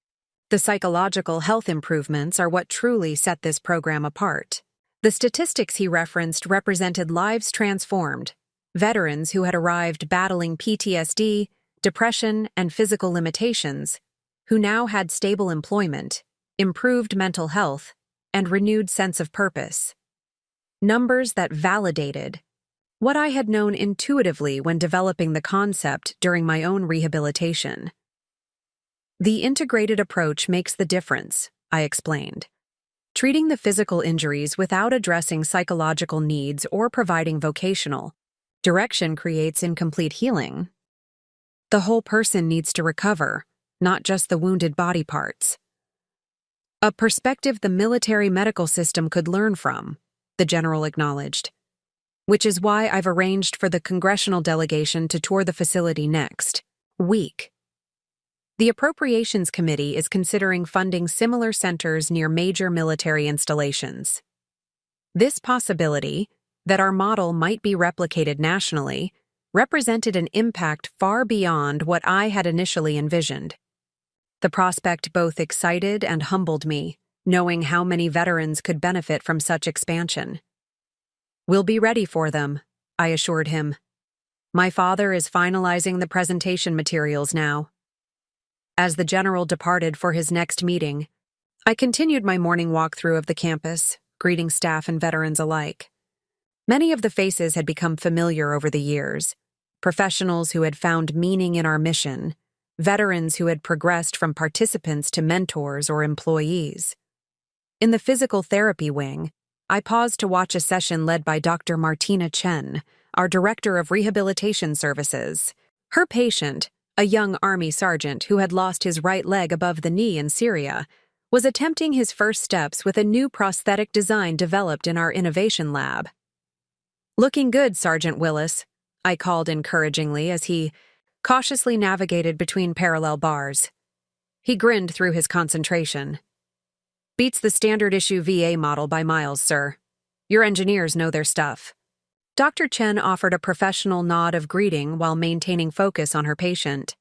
the psychological health improvements are what truly set this program apart." The statistics he referenced represented lives transformed, veterans who had arrived battling PTSD, depression, and physical limitations, who now had stable employment, improved mental health, and renewed sense of purpose. Numbers that validated what I had known intuitively when developing the concept during my own rehabilitation. The integrated approach makes the difference, I explained. Treating the physical injuries without addressing psychological needs or providing vocational direction creates incomplete healing. The whole person needs to recover, not just the wounded body parts. A perspective the military medical system could learn from, the general acknowledged. Which is why I've arranged for the congressional delegation to tour the facility next week. The Appropriations Committee is considering funding similar centers near major military installations. This possibility, that our model might be replicated nationally, represented an impact far beyond what I had initially envisioned. The prospect both excited and humbled me, knowing how many veterans could benefit from such expansion. "We'll be ready for them," I assured him. "My father is finalizing the presentation materials now." As the general departed for his next meeting, I continued my morning walkthrough of the campus, greeting staff and veterans alike. Many of the faces had become familiar over the years, professionals who had found meaning in our mission, veterans who had progressed from participants to mentors or employees. In the physical therapy wing, I paused to watch a session led by Dr. Martina Chen, our Director of Rehabilitation Services. Her patient, a young Army sergeant who had lost his right leg above the knee in Syria, was attempting his first steps with a new prosthetic design developed in our innovation lab. "Looking good, Sergeant Willis," I called encouragingly as he cautiously navigated between parallel bars. He grinned through his concentration. "Beats the standard issue VA model by miles, sir. Your engineers know their stuff." Dr. Chen offered a professional nod of greeting while maintaining focus on her patient.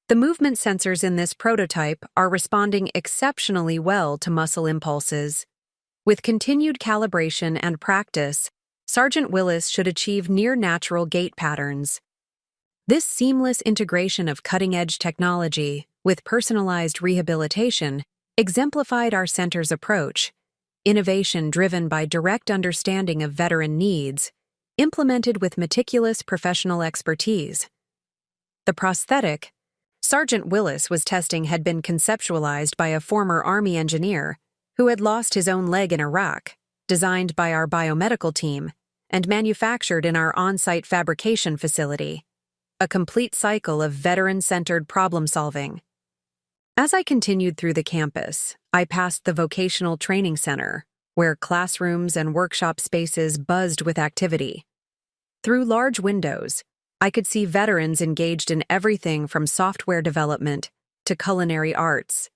The movement sensors in this prototype are responding exceptionally well to muscle impulses. With continued calibration and practice, Sergeant Willis should achieve near-natural gait patterns. This seamless integration of cutting-edge technology with personalized rehabilitation exemplified our center's approach, innovation driven by direct understanding of veteran needs, implemented with meticulous professional expertise. The prosthetic Sergeant Willis was testing had been conceptualized by a former Army engineer who had lost his own leg in Iraq, designed by our biomedical team, and manufactured in our on-site fabrication facility. A complete cycle of veteran-centered problem-solving. As I continued through the campus, I passed the Vocational Training Center, where classrooms and workshop spaces buzzed with activity. Through large windows, I could see veterans engaged in everything from software development to culinary arts,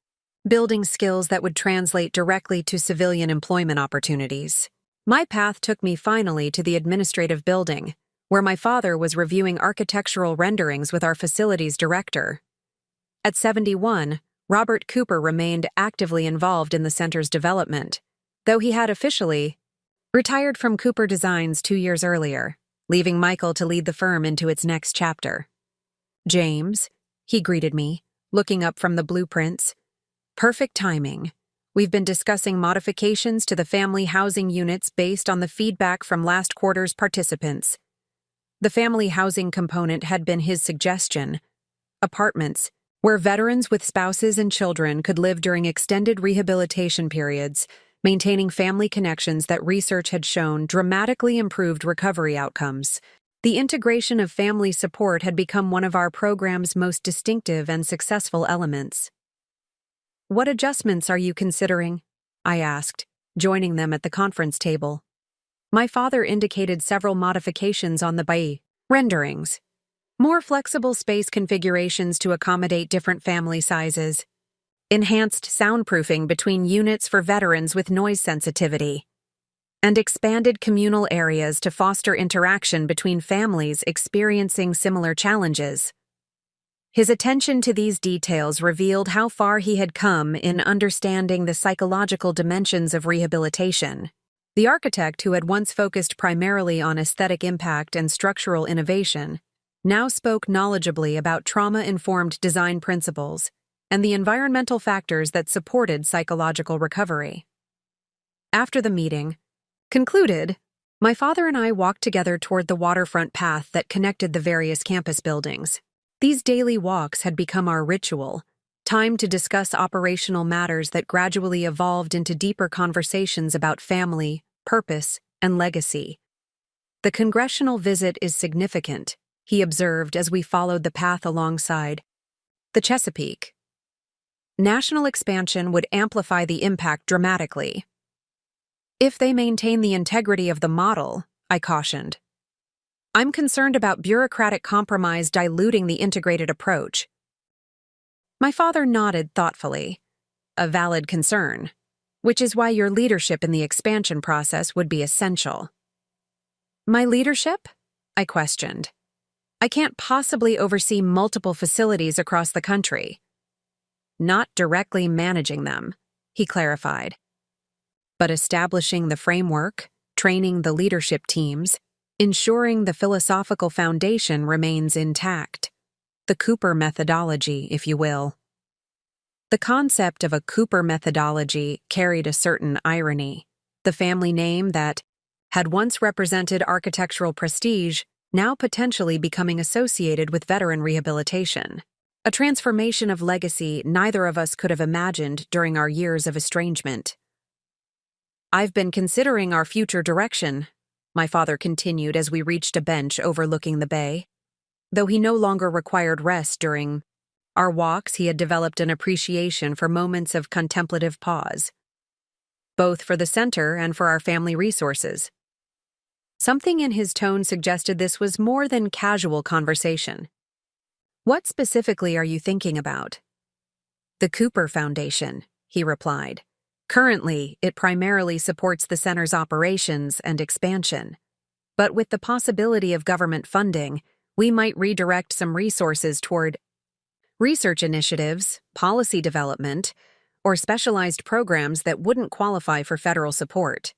building skills that would translate directly to civilian employment opportunities. My path took me finally to the administrative building, where my father was reviewing architectural renderings with our facilities director. At 71, Robert Cooper remained actively involved in the center's development, though he had officially retired from Cooper Designs 2 years earlier, leaving Michael to lead the firm into its next chapter. "James," he greeted me, looking up from the blueprints. "Perfect timing. We've been discussing modifications to the family housing units based on the feedback from last quarter's participants. The family housing component had been his suggestion. Apartments, where veterans with spouses and children could live during extended rehabilitation periods, maintaining family connections that research had shown dramatically improved recovery outcomes. The integration of family support had become one of our program's most distinctive and successful elements. "What adjustments are you considering?" I asked, joining them at the conference table. My father indicated several modifications on the BAE renderings. More flexible space configurations to accommodate different family sizes. Enhanced soundproofing between units for veterans with noise sensitivity. And expanded communal areas to foster interaction between families experiencing similar challenges. His attention to these details revealed how far he had come in understanding the psychological dimensions of rehabilitation. The architect, who had once focused primarily on aesthetic impact and structural innovation, now spoke knowledgeably about trauma-informed design principles and the environmental factors that supported psychological recovery. After the meeting concluded, My father and I walked together toward the waterfront path that connected the various campus buildings. These daily walks had become our ritual, time to discuss operational matters that gradually evolved into deeper conversations about family, purpose, and legacy. "The congressional visit is significant," he observed as we followed the path alongside the Chesapeake. "National expansion would amplify the impact dramatically." "If they maintain the integrity of the model," I cautioned. "I'm concerned about bureaucratic compromise diluting the integrated approach." My father nodded thoughtfully. "A valid concern, which is why your leadership in the expansion process would be essential." "My leadership?" I questioned. "I can't possibly oversee multiple facilities across the country." "Not directly managing them," he clarified, "but establishing the framework, training the leadership teams, ensuring the philosophical foundation remains intact. The Cooper methodology, if you will." The concept of a Cooper methodology carried a certain irony. The family name that had once represented architectural prestige, now potentially becoming associated with veteran rehabilitation. A transformation of legacy neither of us could have imagined during our years of estrangement. "I've been considering our future direction," my father continued as we reached a bench overlooking the bay. Though he no longer required rest during our walks, he had developed an appreciation for moments of contemplative pause, both for the center and for our family resources. Something in his tone suggested this was more than casual conversation. "What specifically are you thinking about?" "The Cooper Foundation," he replied. "Currently, it primarily supports the center's operations and expansion. But with the possibility of government funding, we might redirect some resources toward research initiatives, policy development, or specialized programs that wouldn't qualify for federal support."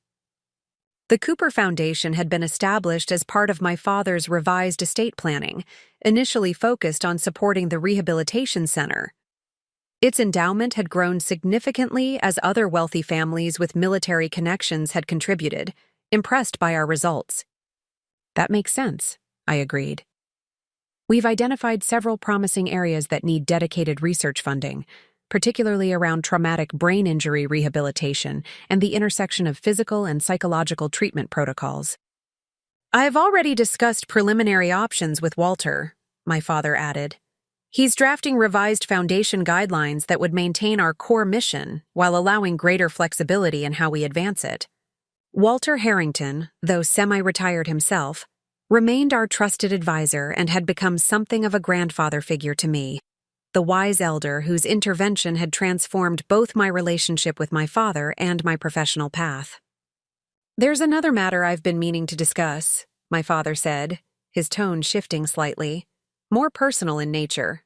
The Cooper Foundation had been established as part of my father's revised estate planning, initially focused on supporting the rehabilitation center. Its endowment had grown significantly as other wealthy families with military connections had contributed, impressed by our results. "That makes sense," I agreed. "We've identified several promising areas that need dedicated research funding, particularly around traumatic brain injury rehabilitation and the intersection of physical and psychological treatment protocols." "I've already discussed preliminary options with Walter," my father added. "He's drafting revised foundation guidelines that would maintain our core mission while allowing greater flexibility in how we advance it." Walter Harrington, though semi-retired himself, remained our trusted advisor and had become something of a grandfather figure to me, the wise elder whose intervention had transformed both my relationship with my father and my professional path. "There's another matter I've been meaning to discuss," my father said, his tone shifting slightly, more personal in nature.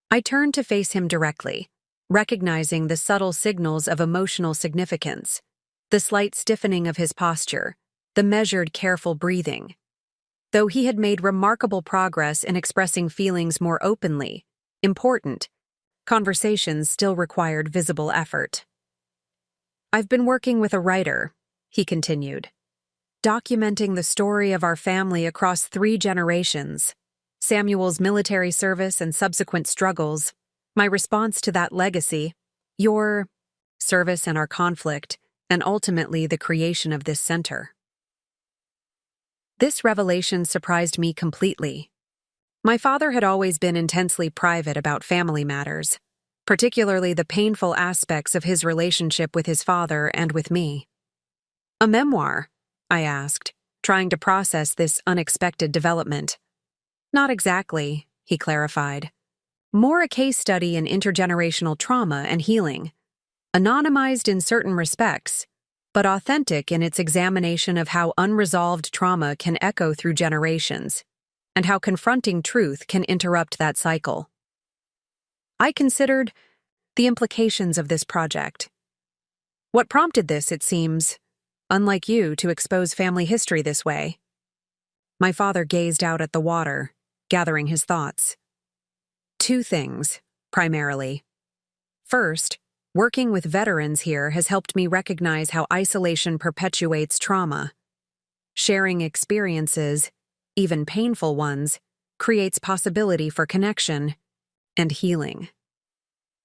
I turned to face him directly, recognizing the subtle signals of emotional significance, the slight stiffening of his posture, the measured, careful breathing. Though he had made remarkable progress in expressing feelings more openly, important, conversations still required visible effort. "I've been working with a writer," he continued, "documenting the story of our family across 3 generations, Samuel's military service and subsequent struggles, my response to that legacy, your service and our conflict, and ultimately the creation of this center." This revelation surprised me completely. My father had always been intensely private about family matters, particularly the painful aspects of his relationship with his father and with me. "A memoir?" I asked, trying to process this unexpected development. "Not exactly," he clarified. "More a case study in intergenerational trauma and healing, anonymized in certain respects, but authentic in its examination of how unresolved trauma can echo through generations, and how confronting truth can interrupt that cycle." I considered the implications of this project. "What prompted this, it seems, unlike you, to expose family history this way?" My father gazed out at the water, gathering his thoughts. "2 things, primarily. First, working with veterans here has helped me recognize how isolation perpetuates trauma. Sharing experiences, even painful ones, creates possibility for connection and healing.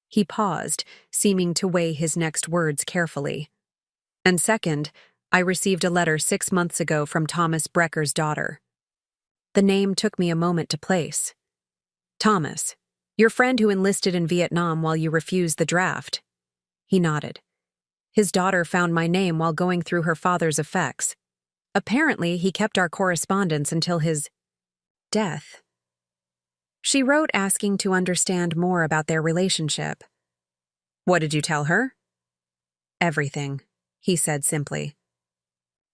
He paused, seeming to weigh his next words carefully. And second, I received a letter 6 months ago from Thomas Brecker's daughter. The name took me a moment to place. Thomas, your friend who enlisted in Vietnam while you refused the draft. He nodded. His daughter found my name while going through her father's effects. Apparently, he kept our correspondence until his death. She wrote asking to understand more about their relationship. What did you tell her? Everything, he said simply.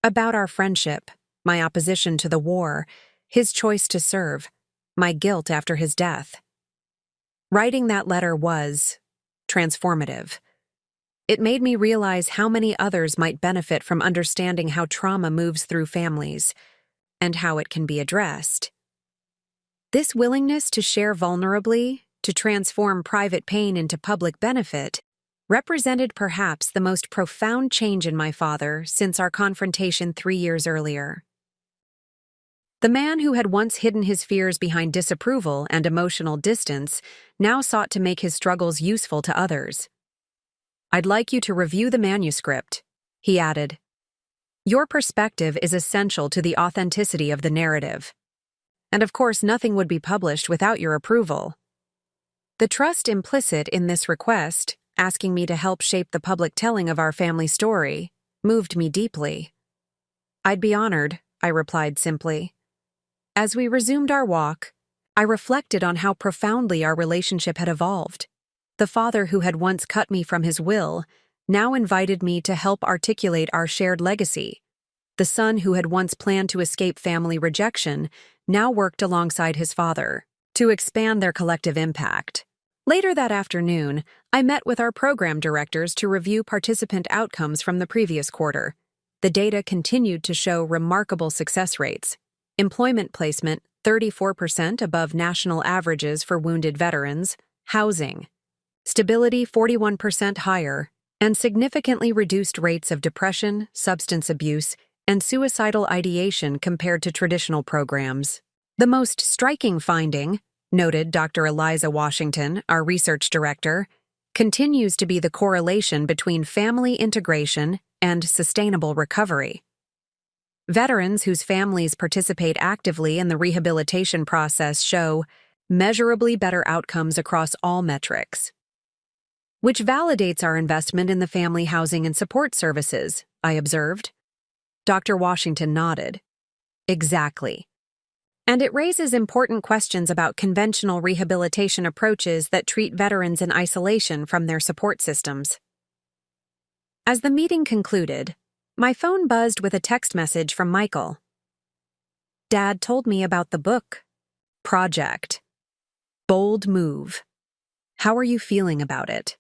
About our friendship, my opposition to the war, his choice to serve, my guilt after his death. Writing that letter was transformative. It made me realize how many others might benefit from understanding how trauma moves through families and how it can be addressed. This willingness to share vulnerably, to transform private pain into public benefit, represented perhaps the most profound change in my father since our confrontation 3 years earlier. The man who had once hidden his fears behind disapproval and emotional distance now sought to make his struggles useful to others. I'd like you to review the manuscript, he added. Your perspective is essential to the authenticity of the narrative. And of course, nothing would be published without your approval. The trust implicit in this request, asking me to help shape the public telling of our family story, moved me deeply. I'd be honored, I replied simply. As we resumed our walk, I reflected on how profoundly our relationship had evolved. The father who had once cut me from his will now invited me to help articulate our shared legacy. The son who had once planned to escape family rejection now worked alongside his father to expand their collective impact. Later that afternoon, I met with our program directors to review participant outcomes from the previous quarter. The data continued to show remarkable success rates. Employment placement, 34% above national averages for wounded veterans. Housing, stability, 41% higher, and significantly reduced rates of depression, substance abuse, and suicidal ideation compared to traditional programs. The most striking finding, noted Dr. Eliza Washington, our research director, continues to be the correlation between family integration and sustainable recovery. Veterans whose families participate actively in the rehabilitation process show measurably better outcomes across all metrics, which validates our investment in the family housing and support services, I observed. Dr. Washington nodded. Exactly. And it raises important questions about conventional rehabilitation approaches that treat veterans in isolation from their support systems. As the meeting concluded, my phone buzzed with a text message from Michael. Dad told me about the book. Project. Bold move. How are you feeling about it?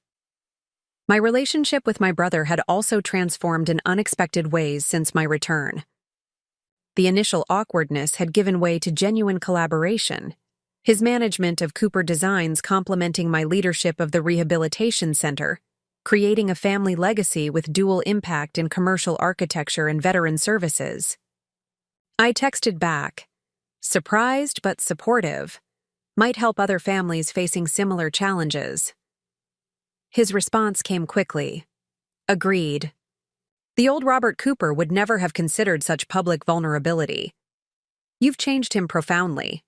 My relationship with my brother had also transformed in unexpected ways since my return. The initial awkwardness had given way to genuine collaboration, his management of Cooper Designs complementing my leadership of the Rehabilitation Center, creating a family legacy with dual impact in commercial architecture and veteran services. I texted back, surprised but supportive, might help other families facing similar challenges. His response came quickly. Agreed. The old Robert Cooper would never have considered such public vulnerability. You've changed him profoundly.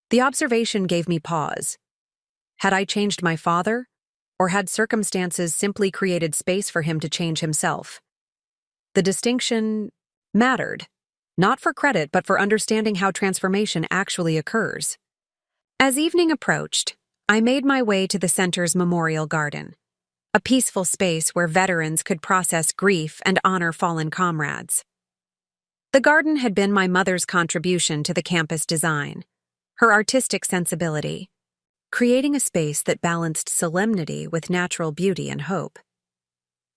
The observation gave me pause. Had I changed my father, or had circumstances simply created space for him to change himself? The distinction mattered, not for credit but for understanding how transformation actually occurs. As evening approached, I made my way to the center's memorial garden, a peaceful space where veterans could process grief and honor fallen comrades. The garden had been my mother's contribution to the campus design, her artistic sensibility, creating a space that balanced solemnity with natural beauty and hope.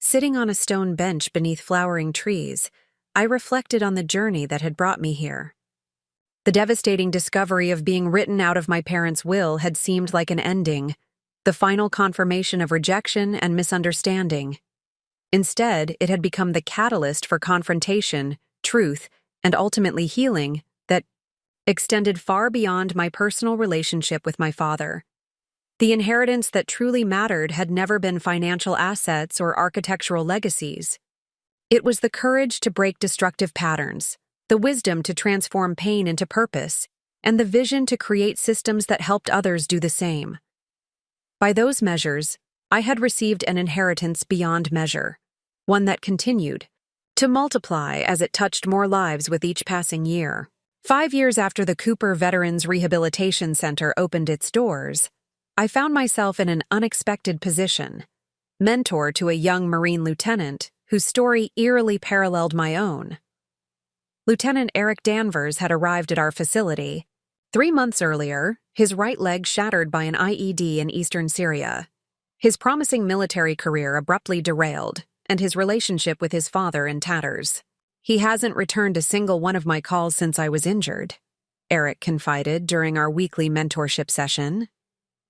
Sitting on a stone bench beneath flowering trees, I reflected on the journey that had brought me here. The devastating discovery of being written out of my parents' will had seemed like an ending, the final confirmation of rejection and misunderstanding. Instead, it had become the catalyst for confrontation, truth, and ultimately healing that extended far beyond my personal relationship with my father. The inheritance that truly mattered had never been financial assets or architectural legacies. It was the courage to break destructive patterns, the wisdom to transform pain into purpose, and the vision to create systems that helped others do the same. By those measures, I had received an inheritance beyond measure, one that continued to multiply as it touched more lives with each passing year. 5 years after the Cooper Veterans Rehabilitation Center opened its doors, I found myself in an unexpected position, mentor to a young Marine lieutenant whose story eerily paralleled my own. Lieutenant Eric Danvers had arrived at our facility 3 months earlier, his right leg shattered by an IED in eastern Syria. His promising military career abruptly derailed, and his relationship with his father in tatters. "He hasn't returned a single one of my calls since I was injured," Eric confided during our weekly mentorship session.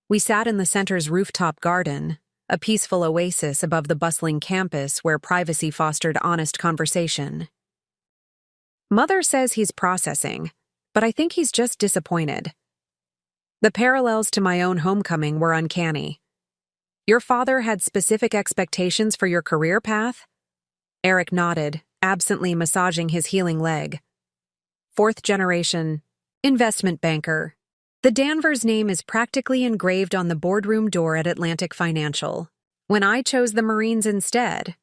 We sat in the center's rooftop garden, a peaceful oasis above the bustling campus where privacy fostered honest conversation. "Mother says he's processing, but I think he's just disappointed." The parallels to my own homecoming were uncanny. "Your father had specific expectations for your career path?" Eric nodded, absently massaging his healing leg. "Fourth generation, investment banker. The Danvers name is practically engraved on the boardroom door at Atlantic Financial. When I chose the Marines instead."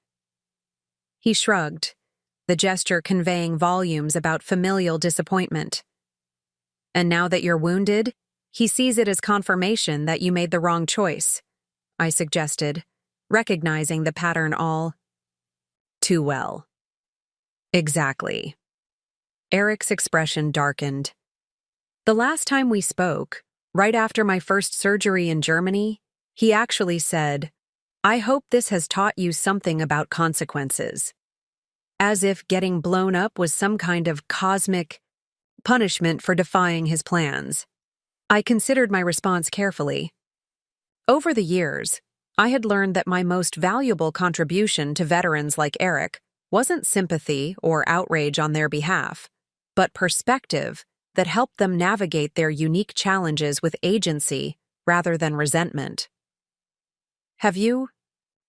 He shrugged, the gesture conveying volumes about familial disappointment. "And now that you're wounded, he sees it as confirmation that you made the wrong choice," I suggested, recognizing the pattern all too well. "Exactly." Eric's expression darkened. "The last time we spoke, right after my first surgery in Germany, he actually said, 'I hope this has taught you something about consequences.' As if getting blown up was some kind of cosmic punishment for defying his plans. I considered my response carefully. Over the years, I had learned that my most valuable contribution to veterans like Eric wasn't sympathy or outrage on their behalf, but perspective that helped them navigate their unique challenges with agency rather than resentment. "Have you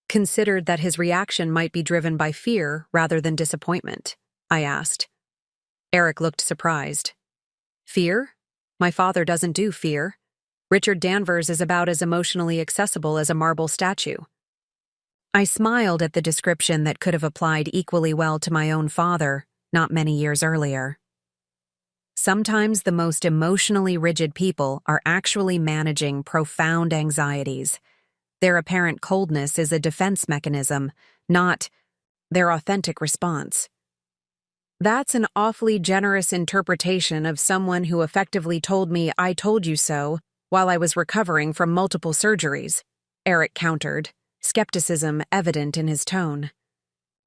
considered that his reaction might be driven by fear rather than disappointment?" I asked. Eric looked surprised. "Fear? My father doesn't do fear. Richard Danvers is about as emotionally accessible as a marble statue." I smiled at the description that could have applied equally well to my own father, not many years earlier. Sometimes the most emotionally rigid people are actually managing profound anxieties. Their apparent coldness is a defense mechanism, not their authentic response. That's an awfully generous interpretation of someone who effectively told me "I told you so" while I was recovering from multiple surgeries, Eric countered, skepticism evident in his tone.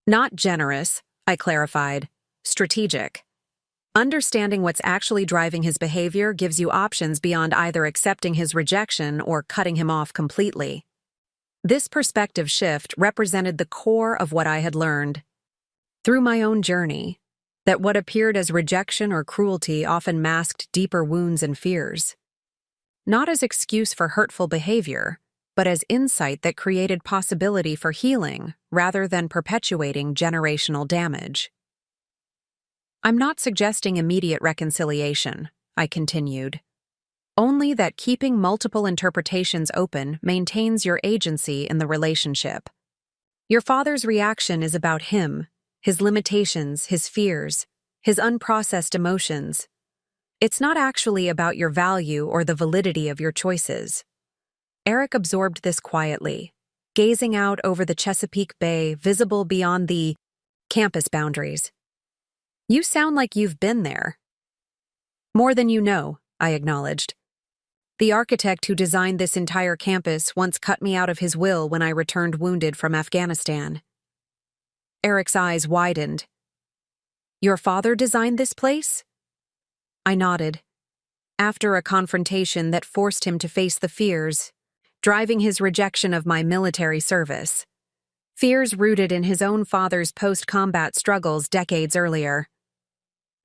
"Not generous," I clarified, "strategic. Understanding what's actually driving his behavior gives you options beyond either accepting his rejection or cutting him off completely." This perspective shift represented the core of what I had learned through my own journey, that what appeared as rejection or cruelty often masked deeper wounds and fears. Not as excuse for hurtful behavior, but as insight that created possibility for healing rather than perpetuating generational damage. "I'm not suggesting immediate reconciliation," I continued. "Only that keeping multiple interpretations open maintains your agency in the relationship. Your father's reaction is about him, his limitations, his fears, his unprocessed emotions. It's not actually about your value or the validity of your choices." Eric absorbed this quietly, gazing out over the Chesapeake Bay visible beyond the campus boundaries. "You sound like you've been there." "More than you know," I acknowledged. "The architect who designed this entire campus once cut me out of his will when I returned wounded from Afghanistan." Eric's eyes widened. "Your father designed this place?" I nodded. After a confrontation that forced him to face the fears, driving his rejection of my military service. Fears rooted in his own father's post-combat struggles decades earlier.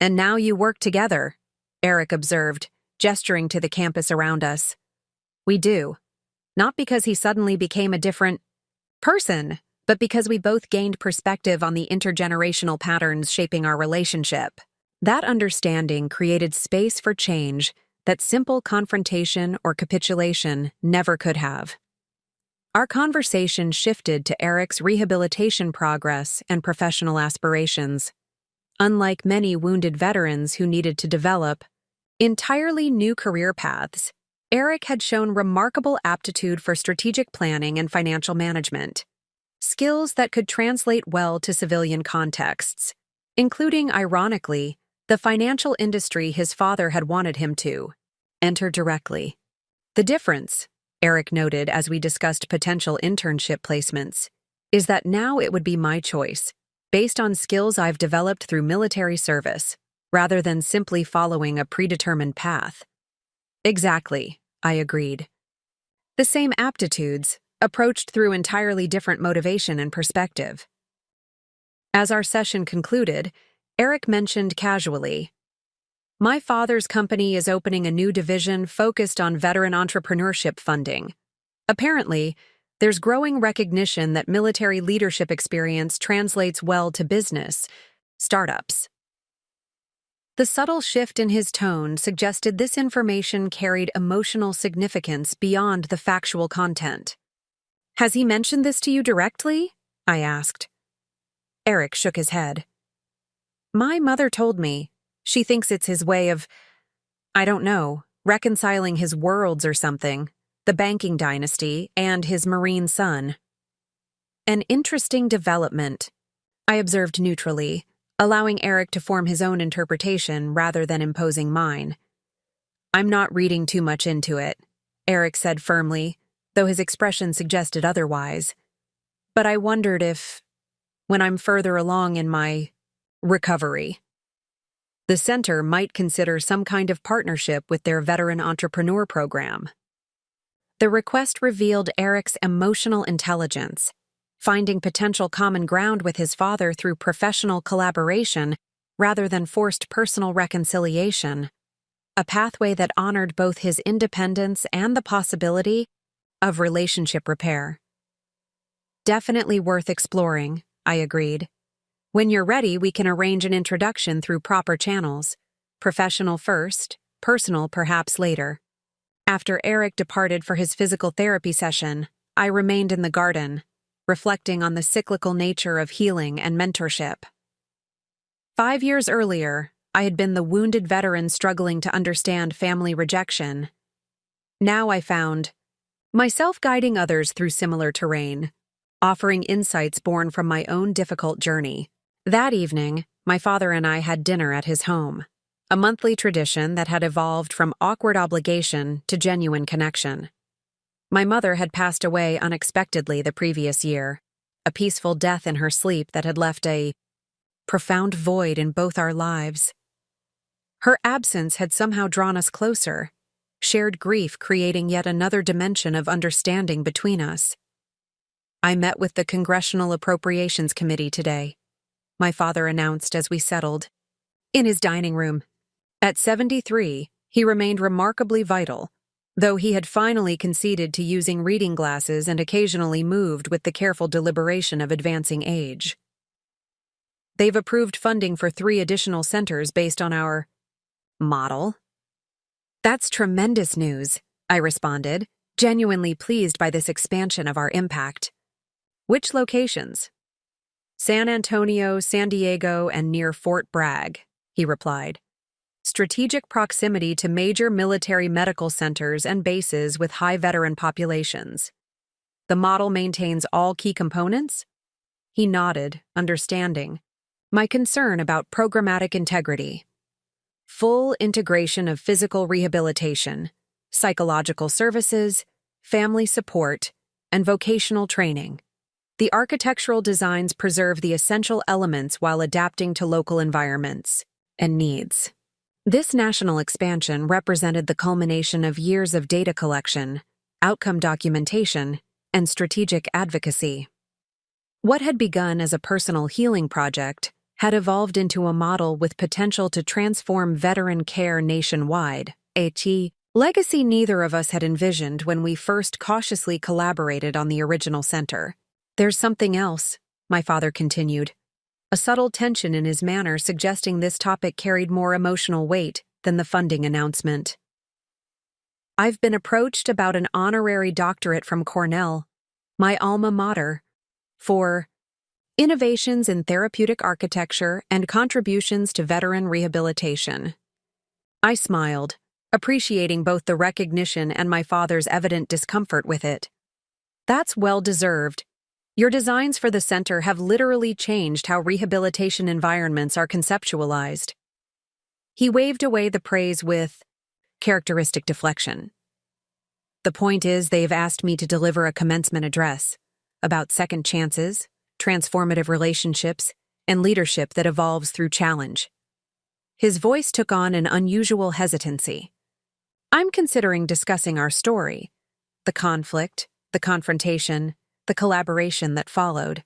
And now you work together, Eric observed, gesturing to the campus around us. We do. Not because he suddenly became a different person, but because we both gained perspective on the intergenerational patterns shaping our relationship. That understanding created space for change that simple confrontation or capitulation never could have. Our conversation shifted to Eric's rehabilitation progress and professional aspirations. Unlike many wounded veterans who needed to develop entirely new career paths, Eric had shown remarkable aptitude for strategic planning and financial management, skills that could translate well to civilian contexts, including, ironically, the financial industry his father had wanted him to enter directly. The difference, Eric noted as we discussed potential internship placements, is that now it would be my choice, based on skills I've developed through military service, rather than simply following a predetermined path. Exactly, I agreed. The same aptitudes, approached through entirely different motivation and perspective. As our session concluded, Eric mentioned casually, "My father's company is opening a new division focused on veteran entrepreneurship funding. Apparently, there's growing recognition that military leadership experience translates well to business, startups." The subtle shift in his tone suggested this information carried emotional significance beyond the factual content. "Has he mentioned this to you directly?" I asked. Eric shook his head. "My mother told me. She thinks it's his way of, I don't know, reconciling his worlds or something, the banking dynasty and his Marine son." An interesting development, I observed neutrally, allowing Eric to form his own interpretation rather than imposing mine. "I'm not reading too much into it," Eric said firmly, though his expression suggested otherwise. "But I wondered if, when I'm further along in my recovery, the center might consider some kind of partnership with their veteran entrepreneur program." The request revealed Eric's emotional intelligence, finding potential common ground with his father through professional collaboration rather than forced personal reconciliation, a pathway that honored both his independence and the possibility of relationship repair. "Definitely worth exploring," I agreed. "When you're ready, we can arrange an introduction through proper channels. Professional first, personal perhaps later." After Eric departed for his physical therapy session, I remained in the garden, reflecting on the cyclical nature of healing and mentorship. 5 years earlier, I had been the wounded veteran struggling to understand family rejection. Now I found myself guiding others through similar terrain, offering insights born from my own difficult journey. That evening, my father and I had dinner at his home, a monthly tradition that had evolved from awkward obligation to genuine connection. My mother had passed away unexpectedly the previous year, a peaceful death in her sleep that had left a profound void in both our lives. Her absence had somehow drawn us closer, shared grief creating yet another dimension of understanding between us. "I met with the Congressional Appropriations Committee today," my father announced as we settled in his dining room. At 73, he remained remarkably vital, though he had finally conceded to using reading glasses and occasionally moved with the careful deliberation of advancing age. "They've approved funding for 3 additional centers based on our model." "That's tremendous news," I responded, genuinely pleased by this expansion of our impact. "Which locations?" "San Antonio, San Diego, and near Fort Bragg," he replied. "Strategic proximity to major military medical centers and bases with high veteran populations. The model maintains all key components?" He nodded, understanding my concern about programmatic integrity. "Full integration of physical rehabilitation, psychological services, family support, and vocational training. The architectural designs preserve the essential elements while adapting to local environments and needs." This national expansion represented the culmination of years of data collection, outcome documentation, and strategic advocacy. What had begun as a personal healing project had evolved into a model with potential to transform veteran care nationwide, a legacy neither of us had envisioned when we first cautiously collaborated on the original center. There's something else, my father continued, a subtle tension in his manner suggesting this topic carried more emotional weight than the funding announcement. I've been approached about an honorary doctorate from Cornell, my alma mater, for innovations in therapeutic architecture and contributions to veteran rehabilitation. I smiled, appreciating both the recognition and my father's evident discomfort with it. That's well-deserved. Your designs for the center have literally changed how rehabilitation environments are conceptualized. He waved away the praise with characteristic deflection. The point is, they've asked me to deliver a commencement address about second chances, transformative relationships, and leadership that evolves through challenge. His voice took on an unusual hesitancy. I'm considering discussing our story, the conflict, the confrontation, the collaboration that followed.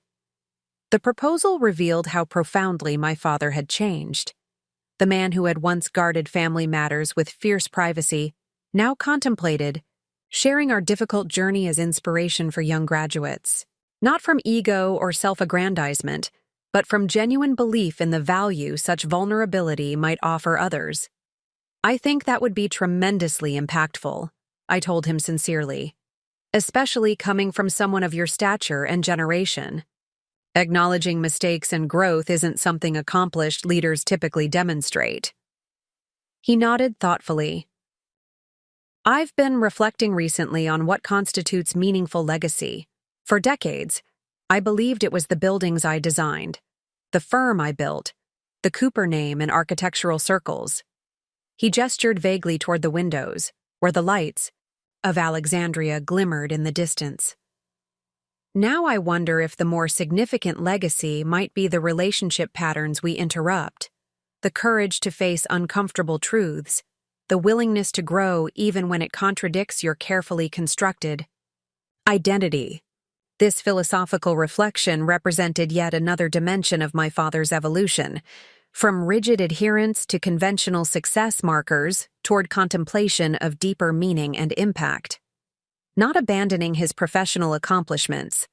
The proposal revealed how profoundly my father had changed. The man who had once guarded family matters with fierce privacy now contemplated sharing our difficult journey as inspiration for young graduates, not from ego or self-aggrandizement, but from genuine belief in the value such vulnerability might offer others. I think that would be tremendously impactful, I told him sincerely, especially coming from someone of your stature and generation. Acknowledging mistakes and growth isn't something accomplished leaders typically demonstrate. He nodded thoughtfully. I've been reflecting recently on what constitutes meaningful legacy. For decades, I believed it was the buildings I designed, the firm I built, the Cooper name in architectural circles. He gestured vaguely toward the windows, where the lights of Alexandria glimmered in the distance. Now I wonder if the more significant legacy might be the relationship patterns we interrupt, the courage to face uncomfortable truths, the willingness to grow even when it contradicts your carefully constructed identity. This philosophical reflection represented yet another dimension of my father's evolution, from rigid adherence to conventional success markers toward contemplation of deeper meaning and impact. Not abandoning his professional accomplishments,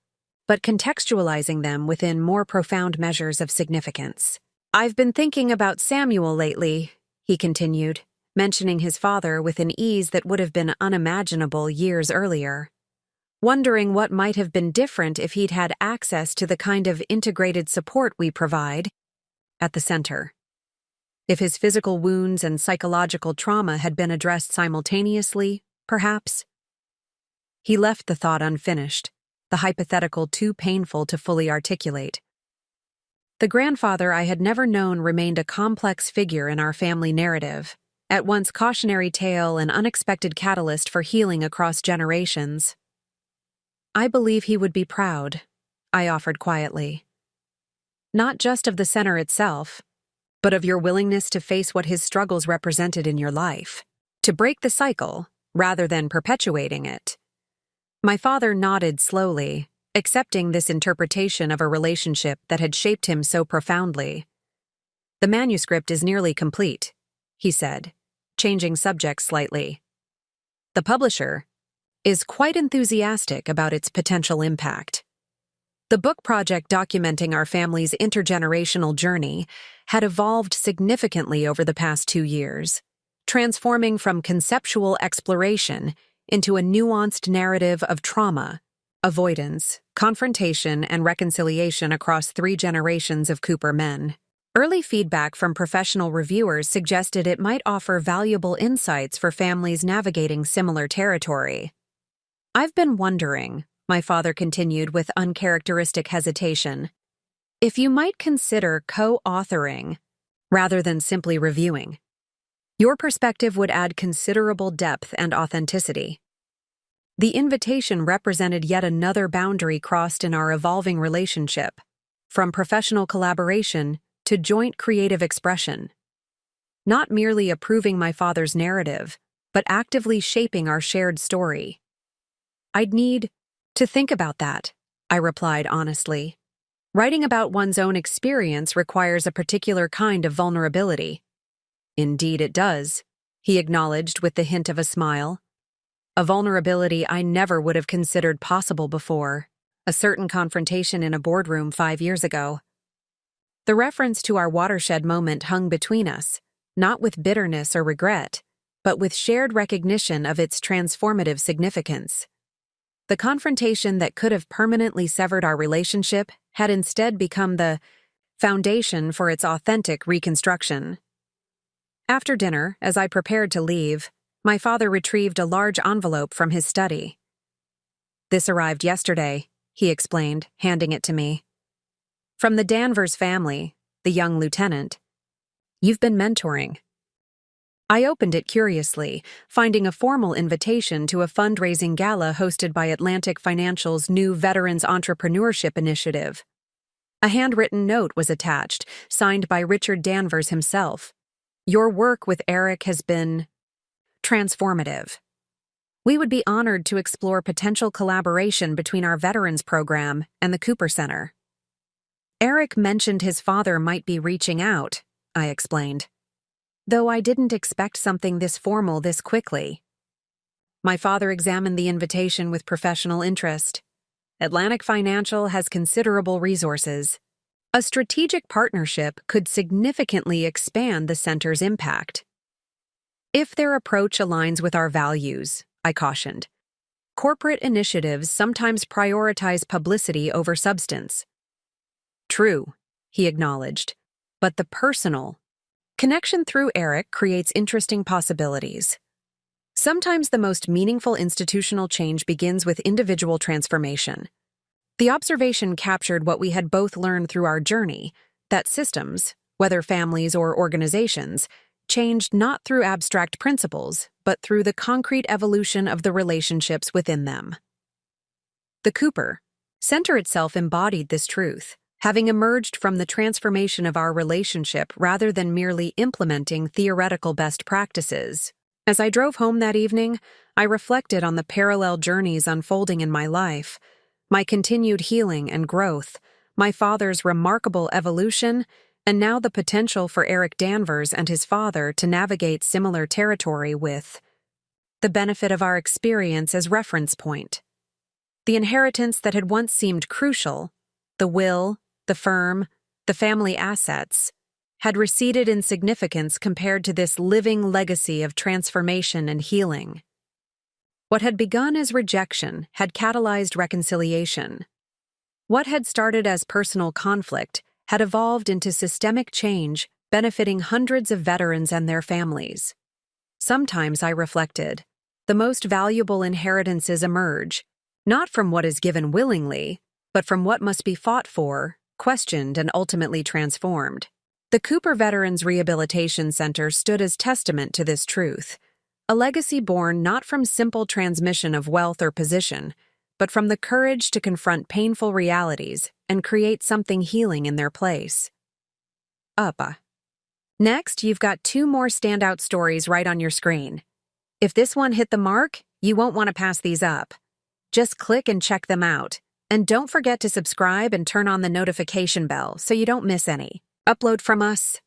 but contextualizing them within more profound measures of significance. I've been thinking about Samuel lately, he continued, mentioning his father with an ease that would have been unimaginable years earlier. Wondering what might have been different if he'd had access to the kind of integrated support we provide at the center. If his physical wounds and psychological trauma had been addressed simultaneously, perhaps. He left the thought unfinished, the hypothetical too painful to fully articulate. The grandfather I had never known remained a complex figure in our family narrative, at once cautionary tale and unexpected catalyst for healing across generations. I believe he would be proud, I offered quietly. Not just of the center itself, but of your willingness to face what his struggles represented in your life, to break the cycle rather than perpetuating it. My father nodded slowly, accepting this interpretation of a relationship that had shaped him so profoundly. The manuscript is nearly complete, he said, changing subject slightly. The publisher is quite enthusiastic about its potential impact. The book project documenting our family's intergenerational journey had evolved significantly over the past 2 years, transforming from conceptual exploration into a nuanced narrative of trauma, avoidance, confrontation, and reconciliation across 3 generations of Cooper men. Early feedback from professional reviewers suggested it might offer valuable insights for families navigating similar territory. I've been wondering, my father continued with uncharacteristic hesitation, if you might consider co-authoring rather than simply reviewing. Your perspective would add considerable depth and authenticity. The invitation represented yet another boundary crossed in our evolving relationship, from professional collaboration to joint creative expression. Not merely approving my father's narrative, but actively shaping our shared story. I'd need to think about that, I replied honestly. Writing about one's own experience requires a particular kind of vulnerability. Indeed it does, he acknowledged with the hint of a smile. A vulnerability I never would have considered possible before. A certain confrontation in a boardroom 5 years ago. The reference to our watershed moment hung between us, not with bitterness or regret, but with shared recognition of its transformative significance. The confrontation that could have permanently severed our relationship had instead become the foundation for its authentic reconstruction. After dinner, as I prepared to leave, my father retrieved a large envelope from his study. "This arrived yesterday," he explained, handing it to me. "From the Danvers family, the young lieutenant. You've been mentoring." I opened it curiously, finding a formal invitation to a fundraising gala hosted by Atlantic Financial's new Veterans Entrepreneurship Initiative. A handwritten note was attached, signed by Richard Danvers himself. "Your work with Eric has been transformative. We would be honored to explore potential collaboration between our Veterans Program and the Cooper Center." "Eric mentioned his father might be reaching out," I explained, "though I didn't expect something this formal this quickly." My father examined the invitation with professional interest. "Atlantic Financial has considerable resources. A strategic partnership could significantly expand the center's impact. If their approach aligns with our values," I cautioned. "Corporate initiatives sometimes prioritize publicity over substance." "True," he acknowledged, "but the personal connection through Eric creates interesting possibilities. Sometimes the most meaningful institutional change begins with individual transformation." The observation captured what we had both learned through our journey, that systems, whether families or organizations, changed not through abstract principles, but through the concrete evolution of the relationships within them. The Cooper Center itself embodied this truth, having emerged from the transformation of our relationship rather than merely implementing theoretical best practices. As I drove home that evening, I reflected on the parallel journeys unfolding in my life, my continued healing and growth, my father's remarkable evolution, and now the potential for Eric Danvers and his father to navigate similar territory with the benefit of our experience as reference point. The inheritance that had once seemed crucial, the will, the firm, the family assets, had receded in significance compared to this living legacy of transformation and healing. What had begun as rejection had catalyzed reconciliation. What had started as personal conflict had evolved into systemic change, benefiting hundreds of veterans and their families. Sometimes, I reflected, the most valuable inheritances emerge, not from what is given willingly, but from what must be fought for, questioned, and ultimately transformed. The Cooper Veterans Rehabilitation Center stood as testament to this truth, a legacy born not from simple transmission of wealth or position, but from the courage to confront painful realities and create something healing in their place. Next, you've got 2 more standout stories right on your screen. If this one hit the mark, you won't want to pass these up. Just click and check them out. And don't forget to subscribe and turn on the notification bell so you don't miss any. Upload from us.